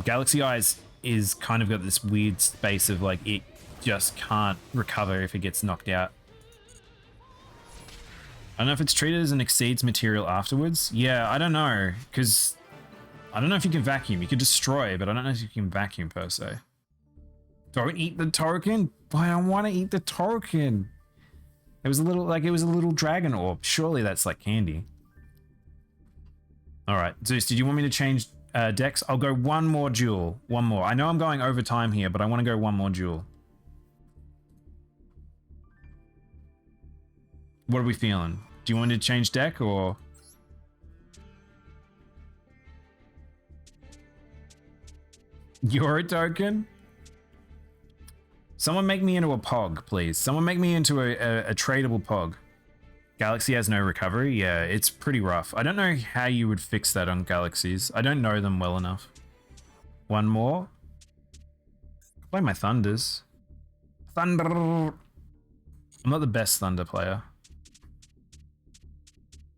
A: Galaxy Eyes is kind of got this weird space of like it just can't recover if it gets knocked out. I don't know if it's treated as an exceeds material afterwards. Yeah, I don't know, because I don't know if you can vacuum. You could destroy, but I don't know if you can vacuum per se. Don't eat the token. I don't want to eat the token. It was a little dragon orb. Surely that's like candy. All right, Zeus, did you want me to change decks? I'll go one more duel. One more. I know I'm going over time here, but I want to go one more duel. What are we feeling? Do you want to change deck or? You're a token? Someone make me into a pog, please. Someone make me into a tradable pog. Galaxy has no recovery? Yeah, it's pretty rough. I don't know how you would fix that on Galaxies. I don't know them well enough. One more. Play my Thunders. Thunder. I'm not the best Thunder player.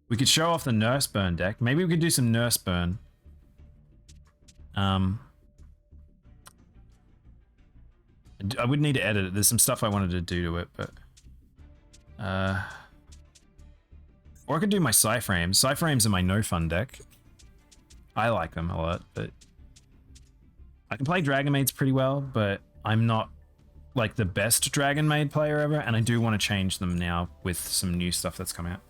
A: We could show off the Nurse Burn deck. Maybe we could do some Nurse Burn. I would need to edit it. There's some stuff I wanted to do to it, but... or I could do my Psyframes. Psyframes are my no-fun deck. I like them a lot, but... I can play Dragon Maids pretty well, but I'm not, like, the best Dragon Maid player ever, and I do want to change them now with some new stuff that's come out.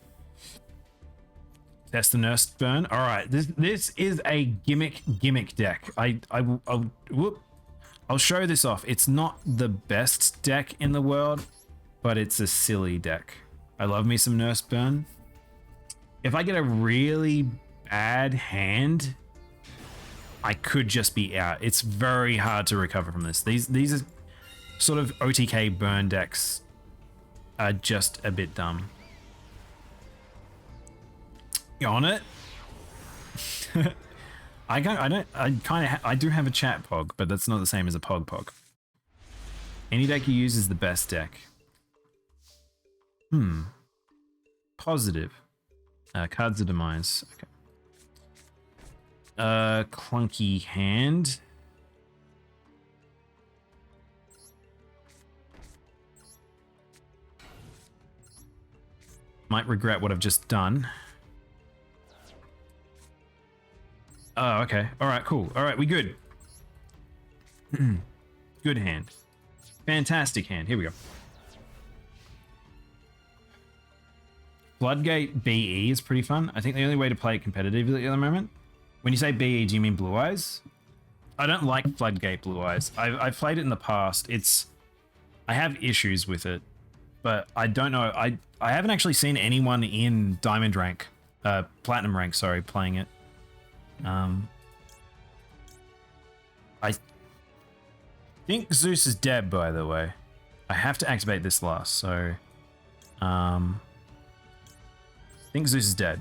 A: That's the Nurse Burn. All right, this is a gimmick deck. I'll show this off. It's not the best deck in the world, but it's a silly deck. I love me some Nurse Burn. If I get a really bad hand, I could just be out. It's very hard to recover from this. These are sort of OTK burn decks are just a bit dumb. You on it? I do have a chat pog, but that's not the same as a pog. Any deck you use is the best deck. Positive. Cards of Demise. Okay. Clunky hand. Might regret what I've just done. Oh, okay. All right, cool. All right, we good. Good hand. Fantastic hand. Here we go. Floodgate BE is pretty fun. I think the only way to play it competitively at the moment. When you say BE, do you mean Blue Eyes? I don't like Floodgate Blue Eyes. I've played it in the past. I have issues with it, but I don't know. I haven't actually seen anyone in Diamond rank, Platinum rank, sorry, playing it. I think Zeus is dead, by the way. I have to activate this last, so... I think Zeus is dead.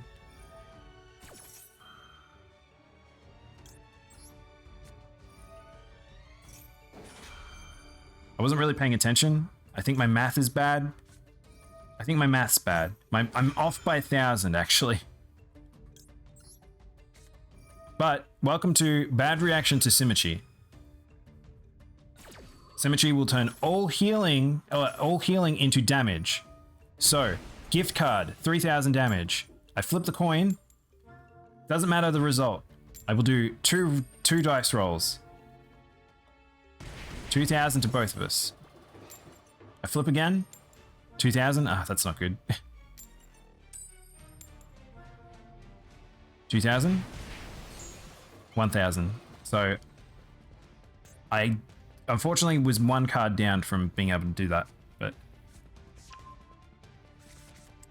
A: I wasn't really paying attention. I think my math is bad. I think my math's bad. I'm off by 1,000 actually. But welcome to bad reaction to symmetry. Symmetry will turn all healing into damage. So, gift card, 3,000 damage. I flip the coin. Doesn't matter the result. I will do two dice rolls. 2,000 to both of us. I flip again. 2,000. Ah, that's not good. 2,000. 1,000. So I unfortunately was one card down from being able to do that, but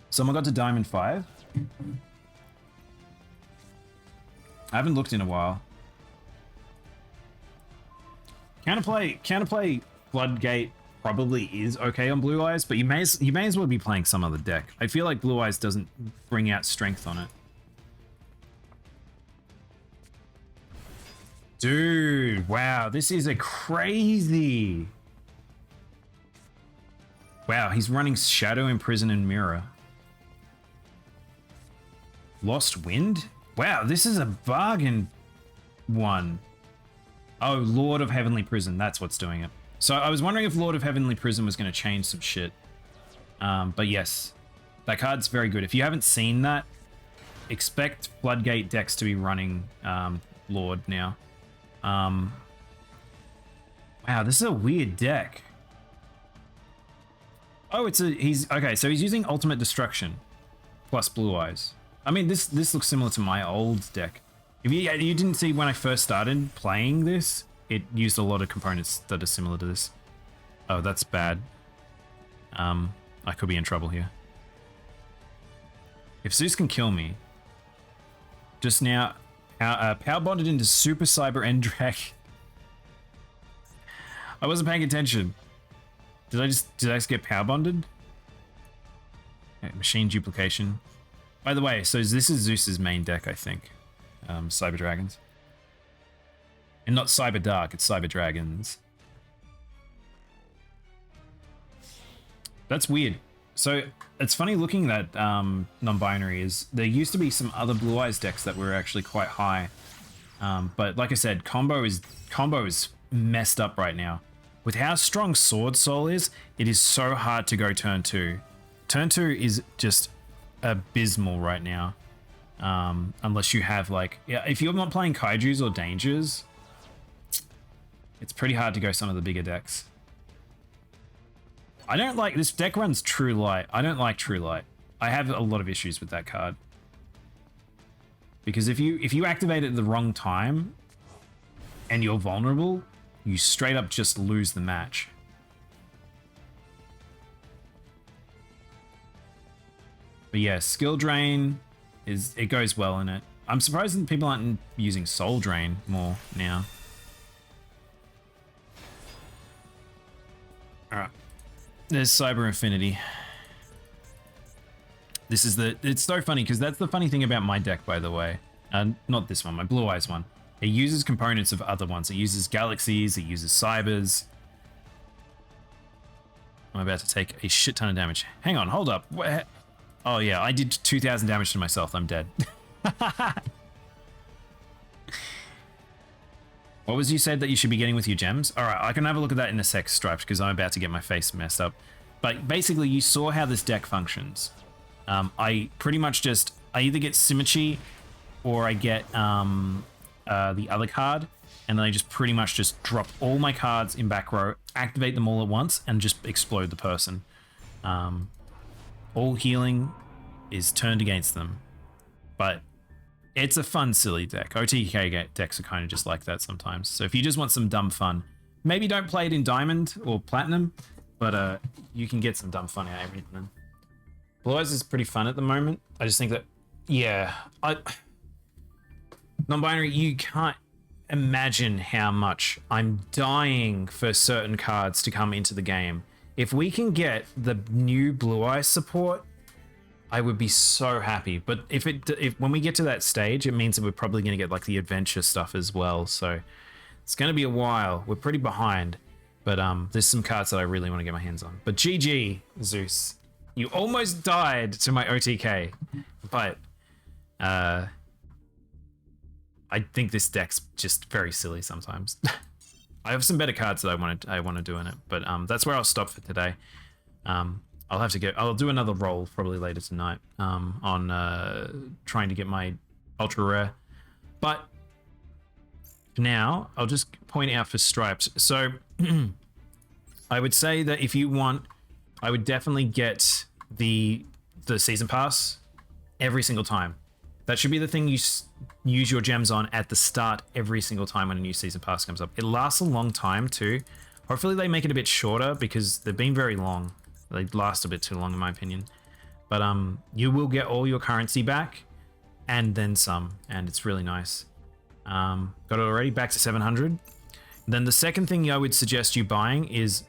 A: someone got to Diamond 5. I haven't looked in a while. Counterplay Floodgate probably is okay on Blue Eyes, but you may as well be playing some other deck. I feel like Blue Eyes doesn't bring out strength on it. Dude, wow, this is a crazy. Wow, he's running Shadow, Imprison, and Mirror. Lost Wind? Wow, this is a bargain one. Oh, Lord of Heavenly Prison, that's what's doing it. So I was wondering if Lord of Heavenly Prison was going to change some shit. But yes, that card's very good. If you haven't seen that, expect Floodgate decks to be running Lord now. Wow, this is a weird deck. Oh, he's okay, so he's using Ultimate Destruction plus Blue Eyes. I mean, this looks similar to my old deck. If you didn't see when I first started playing this, it used a lot of components that are similar to this. Oh, that's bad. I could be in trouble here. If Zeus can kill me, just now, power bonded into Super Cyber Endrak. I wasn't paying attention. Did I just get power bonded? Okay, machine duplication. By the way, so this is Zeus's main deck, I think. Cyber Dragons. And not Cyber Dark, it's Cyber Dragons. That's weird. So it's funny looking at non-binary is there used to be some other Blue Eyes decks that were actually quite high. But like I said, combo is messed up right now. With how strong Sword Soul is, it is so hard to go turn 2. Turn 2 is just abysmal right now. Unless you have like, yeah, if you're not playing Kaijus or Dangers, it's pretty hard to go some of the bigger decks. I don't like, this deck runs True Light. I don't like True Light. I have a lot of issues with that card. Because if you activate it at the wrong time and you're vulnerable, you straight up just lose the match. But yeah, Skill Drain it goes well in it. I'm surprised that people aren't using Soul Drain more now. Alright. There's Cyber Infinity. It's so funny because that's the funny thing about my deck, by the way. Not this one, my Blue Eyes one. It uses components of other ones. It uses Galaxies, it uses Cybers. I'm about to take a shit ton of damage. Hang on, hold up. Oh yeah, I did 2,000 damage to myself. I'm dead. What was you said that you should be getting with your gems? All right, I can have a look at that in a sec, Stripes, because I'm about to get my face messed up. But basically, you saw how this deck functions. I pretty much I either get Symmetry or I get the other card, and then I just pretty much just drop all my cards in back row, activate them all at once, and just explode the person. All healing is turned against them. But it's a fun, silly deck. OTK decks are kind of just like that sometimes. So if you just want some dumb fun, maybe don't play it in Diamond or Platinum, but you can get some dumb fun out of everything. Blue Eyes is pretty fun at the moment. I just think that, yeah, non-binary, you can't imagine how much I'm dying for certain cards to come into the game. If we can get the new Blue Eyes support, I would be so happy. But if when we get to that stage, it means that we're probably going to get like the adventure stuff as well. So it's going to be a while. We're pretty behind. But there's some cards that I really want to get my hands on. But GG, Zeus. You almost died to my OTK. But I think this deck's just very silly sometimes. I have some better cards that I want to do in it, but that's where I'll stop for today. I'll do another roll probably later tonight on trying to get my ultra rare. But now I'll just point out for stripes. So I would say that if you want, I would definitely get the season pass every single time. That should be the thing you use your gems on at the start every single time when a new season pass comes up. It lasts a long time too. Hopefully they make it a bit shorter because they've been very long. They last a bit too long in my opinion. But you will get all your currency back and then some, and it's really nice. Got it already, back to 700. Then the second thing I would suggest you buying is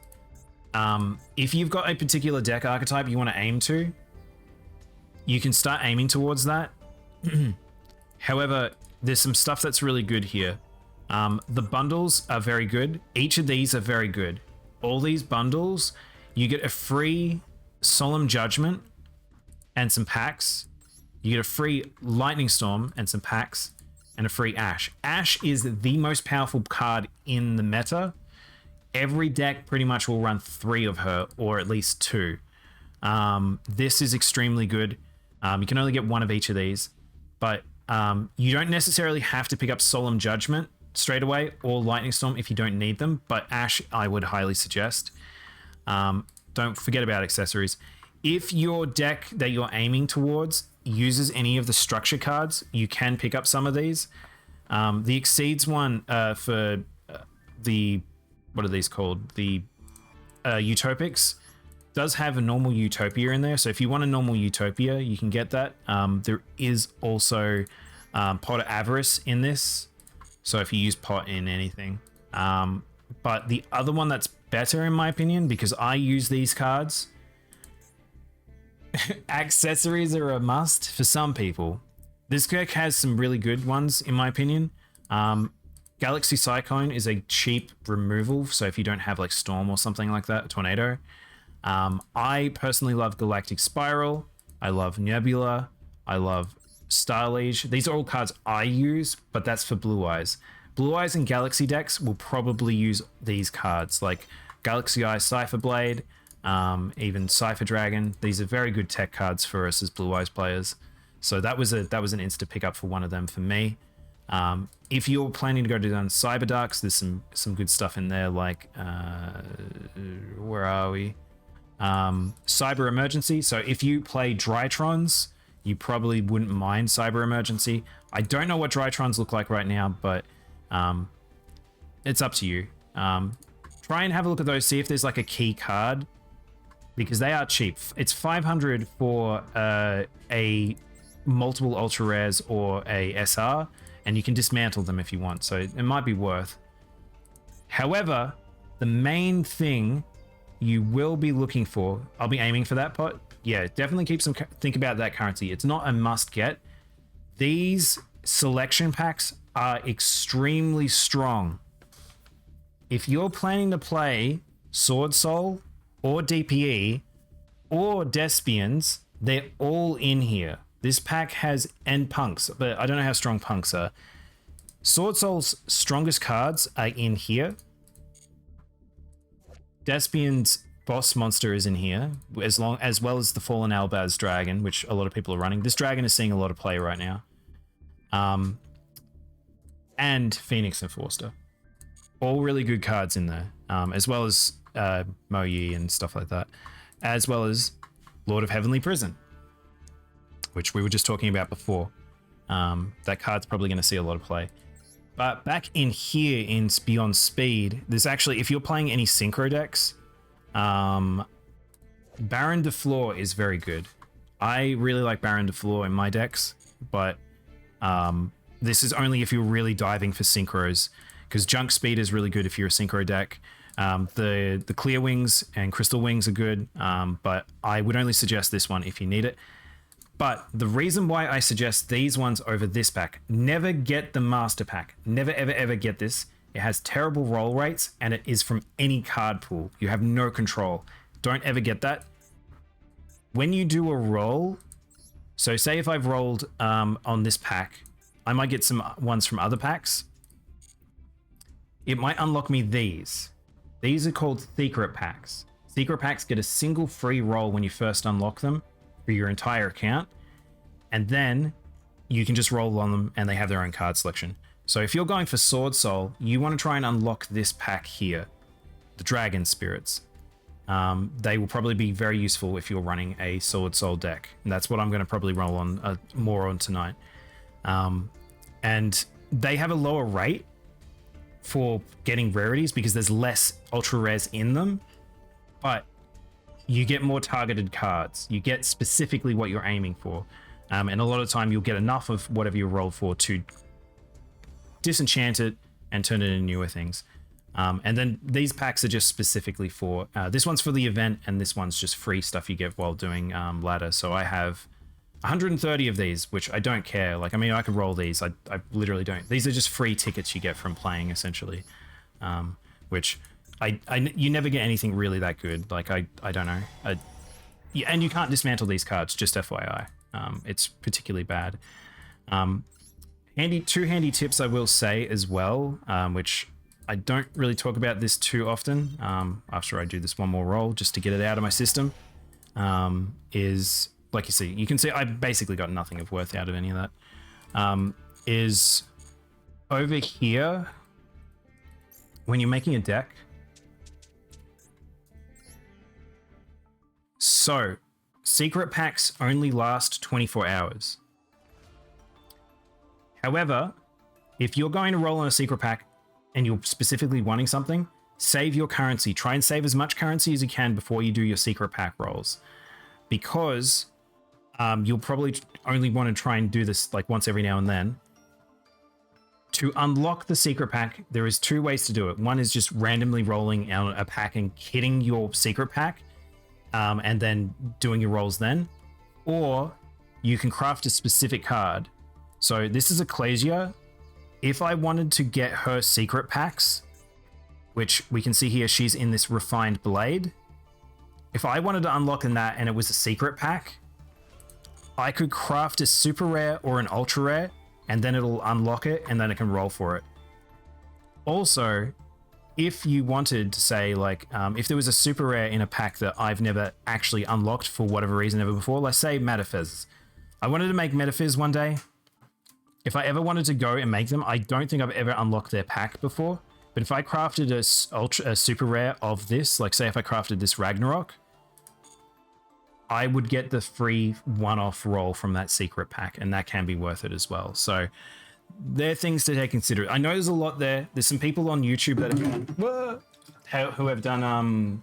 A: if you've got a particular deck archetype you want to aim to, you can start aiming towards that. However, there's some stuff that's really good here. The bundles are very good. Each of these are very good. All these bundles, you get a free Solemn Judgment and some packs. You get a free Lightning Storm and some packs, and a free Ash. Ash is the most powerful card in the meta. Every deck pretty much will run 3 of her, or at least 2. This is extremely good. You can only get 1 of each of these. But you don't necessarily have to pick up Solemn Judgment straight away or Lightning Storm if you don't need them. But Ash, I would highly suggest. Don't forget about accessories. If your deck that you're aiming towards uses any of the structure cards, you can pick up some of these. The Exceeds one for the... What are these called? The Utopics does have a normal Utopia in there, so if you want a normal Utopia, you can get that. There is also Pot of Avarice in this, so if you use Pot in anything. But the other one that's better, in my opinion, because I use these cards, accessories are a must for some people. This deck has some really good ones, in my opinion. Galaxy Cyclone is a cheap removal, so if you don't have like Storm or something like that, Tornado. I personally love Galactic Spiral. I love Nebula. I love Starliege. These are all cards I use, but that's for Blue Eyes. Blue Eyes and Galaxy decks will probably use these cards, like Galaxy Eye, Cypher Blade, even Cypher Dragon. These are very good tech cards for us as Blue Eyes players. So that was an insta pickup for one of them for me. If you're planning to go down Cyber Darks, there's some good stuff in there, like where are we? Cyber Emergency. So if you play Drytrons, you probably wouldn't mind Cyber Emergency. I don't know what Drytrons look like right now, but it's up to you. Try and have a look at those, see if there's like a key card, because they are cheap. It's 500 for a multiple ultra rares or a SR, and you can dismantle them if you want, so it might be worth. However, the main thing you will be looking for, I'll be aiming for that pot. Yeah, definitely think about that currency. It's not a must get. These selection packs are extremely strong. If you're planning to play Sword Soul or DPE or Despians, they're all in here. This pack has End Punks, but I don't know how strong Punks are. Sword Soul's strongest cards are in here. Despian's boss monster is in here, as well as the Fallen Albaz dragon, which a lot of people are running. This dragon is seeing a lot of play right now. And Phoenix Enforcer. All really good cards in there, as well as Mo Yi and stuff like that, as well as Lord of Heavenly Prison, which we were just talking about before. That card's probably going to see a lot of play. But back in here in Beyond Speed, there's actually, if you're playing any synchro decks, Baron de Fleur is very good. I really like Baron de Fleur in my decks, but this is only if you're really diving for synchros, because Junk Speed is really good if you're a synchro deck. The Clear Wings and Crystal Wings are good, but I would only suggest this one if you need it. But the reason why I suggest these ones over this pack, never get the Master Pack. Never, ever, ever get this. It has terrible roll rates, and it is from any card pool. You have no control. Don't ever get that. When you do a roll, so say if I've rolled on this pack, I might get some ones from other packs. It might unlock me these. These are called secret packs. Secret packs get a single free roll when you first unlock them for your entire account. And then you can just roll on them and they have their own card selection. So if you're going for Sword Soul, you want to try and unlock this pack here, the Dragon Spirits. They will probably be very useful if you're running a Sword Soul deck. And that's what I'm going to probably roll on more on tonight. And they have a lower rate for getting rarities because there's less ultra rares in them, but you get more targeted cards. You get specifically what you're aiming for. And a lot of the time you'll get enough of whatever you roll for to disenchant it and turn it into newer things. And then these packs are just specifically for, this one's for the event and this one's just free stuff you get while doing ladder. So I have 130 of these, which I don't care. Like, I mean, I could roll these. I literally don't. These are just free tickets you get from playing, essentially. Which you never get anything really that good. Like, I don't know. Yeah, and you can't dismantle these cards, just FYI. It's particularly bad. Two handy tips I will say as well, which I don't really talk about this too often. After I do this one more roll, just to get it out of my system, is, like you can see I basically got nothing of worth out of any of that. Is over here, when you're making a deck. So, secret packs only last 24 hours. However, if you're going to roll on a secret pack and you're specifically wanting something, save your currency. Try and save as much currency as you can before you do your secret pack rolls. Because you'll probably only want to try and do this like once every now and then. To unlock the secret pack, there is two ways to do it. One is just randomly rolling out a pack and hitting your secret pack, and then doing your rolls then. Or you can craft a specific card. So this is Ecclesia. If I wanted to get her secret packs, which we can see here, she's in this Refined Blade. If I wanted to unlock in that and it was a secret pack, I could craft a super rare or an ultra rare, and then it'll unlock it, and then it can roll for it. Also, if you wanted to say, like, if there was a super rare in a pack that I've never actually unlocked for whatever reason ever before, let's say Metaphyz. I wanted to make Metaphyz one day. If I ever wanted to go and make them, I don't think I've ever unlocked their pack before. But if I crafted a super rare of this, like say if I crafted this Ragnarok, I would get the free one-off roll from that secret pack, and that can be worth it as well. So they're things to take consider. I know there's a lot there. There's some people on YouTube that who have done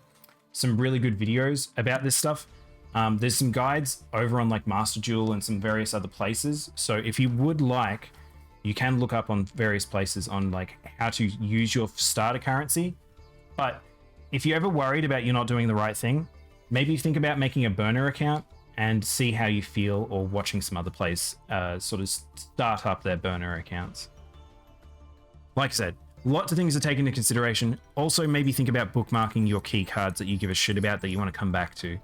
A: some really good videos about this stuff. There's some guides over on like MasterDuel and some various other places. So if you would like, you can look up on various places on like how to use your starter currency. But if you're ever worried about you not doing the right thing, maybe think about making a burner account and see how you feel, or watching some other place sort of start up their burner accounts. Like I said, lots of things to take into consideration. Also, maybe think about bookmarking your key cards that you give a shit about that you want to come back to.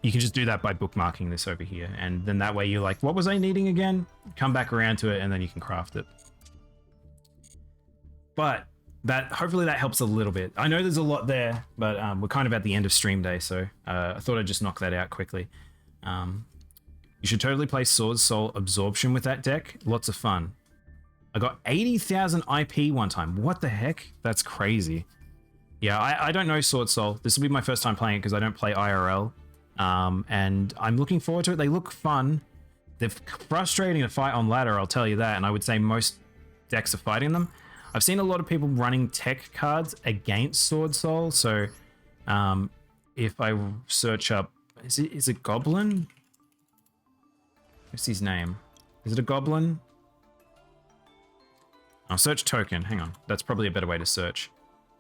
A: You can just do that by bookmarking this over here. And then that way you're like, what was I needing again? Come back around to it, and then you can craft it. But hopefully that helps a little bit. I know there's a lot there, but we're kind of at the end of stream day, so I thought I'd just knock that out quickly. You should totally play Sword Soul Absorption with that deck. Lots of fun. I got 80,000 IP one time. What the heck? That's crazy. Yeah, I don't know Sword Soul. This will be my first time playing it because I don't play IRL. And I'm looking forward to it. They look fun. They're frustrating to fight on ladder, I'll tell you that. And I would say most decks are fighting them. I've seen a lot of people running tech cards against Sword Soul. So if I search up, is it Goblin? What's his name? Is it a Goblin? I'll search token. Hang on. That's probably a better way to search.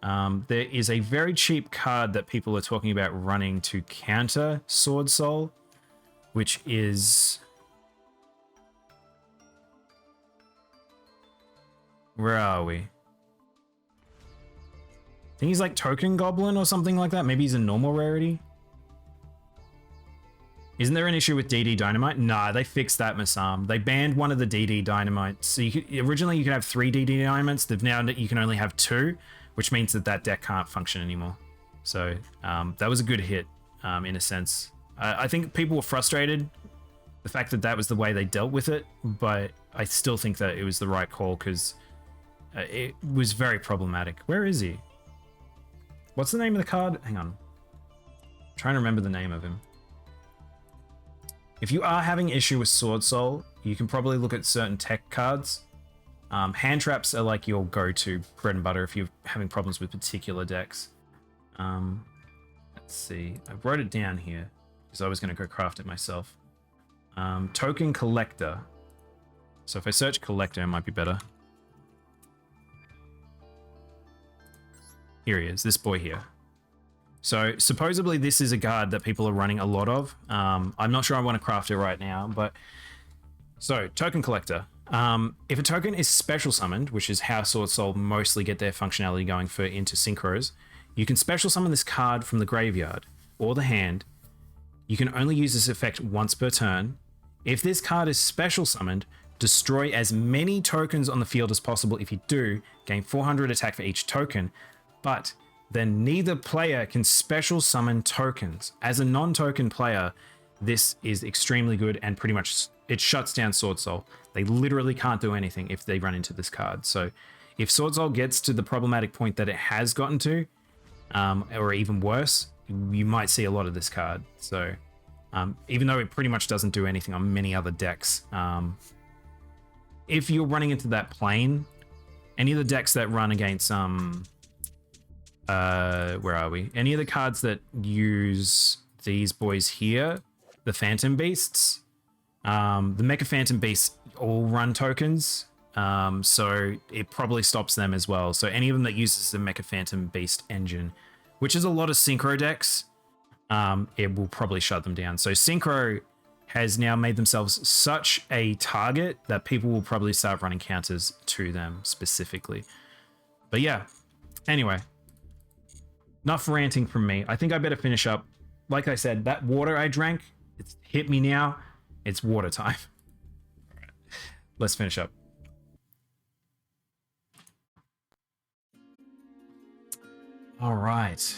A: There is a very cheap card that people are talking about running to counter Sword Soul, which is... Where are we? I think he's like Token Goblin or something like that. Maybe he's a normal rarity. Isn't there an issue with DD Dynamite? Nah, they fixed that, Masam. They banned one of the DD Dynamites. So originally you could have 3 DD Dynamites. They've now you can only have 2, which means that that deck can't function anymore. So that was a good hit in a sense. I think people were frustrated the fact that that was the way they dealt with it, but I still think that it was the right call because it was very problematic. Where is he? What's the name of the card? Hang on. I'm trying to remember the name of him. If you are having issue with Sword Soul, you can probably look at certain tech cards. Hand traps are like your go-to bread and butter if you're having problems with particular decks. Let's see. I wrote it down here because I was going to go craft it myself. Token Collector. So if I search Collector, it might be better. Here he is, this boy here. So supposedly this is a card that people are running a lot of. I'm not sure I want to craft it right now, but so Token Collector. If a token is special summoned, which is how Sword Soul mostly get their functionality going for into synchros, you can special summon this card from the graveyard or the hand. You can only use this effect once per turn. If this card is special summoned, destroy as many tokens on the field as possible. If you do, gain 400 attack for each token, but then neither player can special summon tokens. As a non-token player, this is extremely good and pretty much it shuts down Sword Soul. They literally can't do anything if they run into this card. So if Sword Soul gets to the problematic point that it has gotten to, or even worse, you might see a lot of this card. So even though it pretty much doesn't do anything on many other decks, if you're running into that plane, any of the decks that run against where are we? Any of the cards that use these boys here, the Phantom Beasts, the Mecha Phantom Beasts all run tokens, so it probably stops them as well. So any of them that uses the Mecha Phantom Beast engine, which is a lot of synchro decks, it will probably shut them down. So synchro has now made themselves such a target that people will probably start running counters to them specifically. But yeah, anyway. Enough ranting from me. I think I better finish up. Like I said, that water I drank, it's hit me now. It's water time. All right, let's finish up. All right.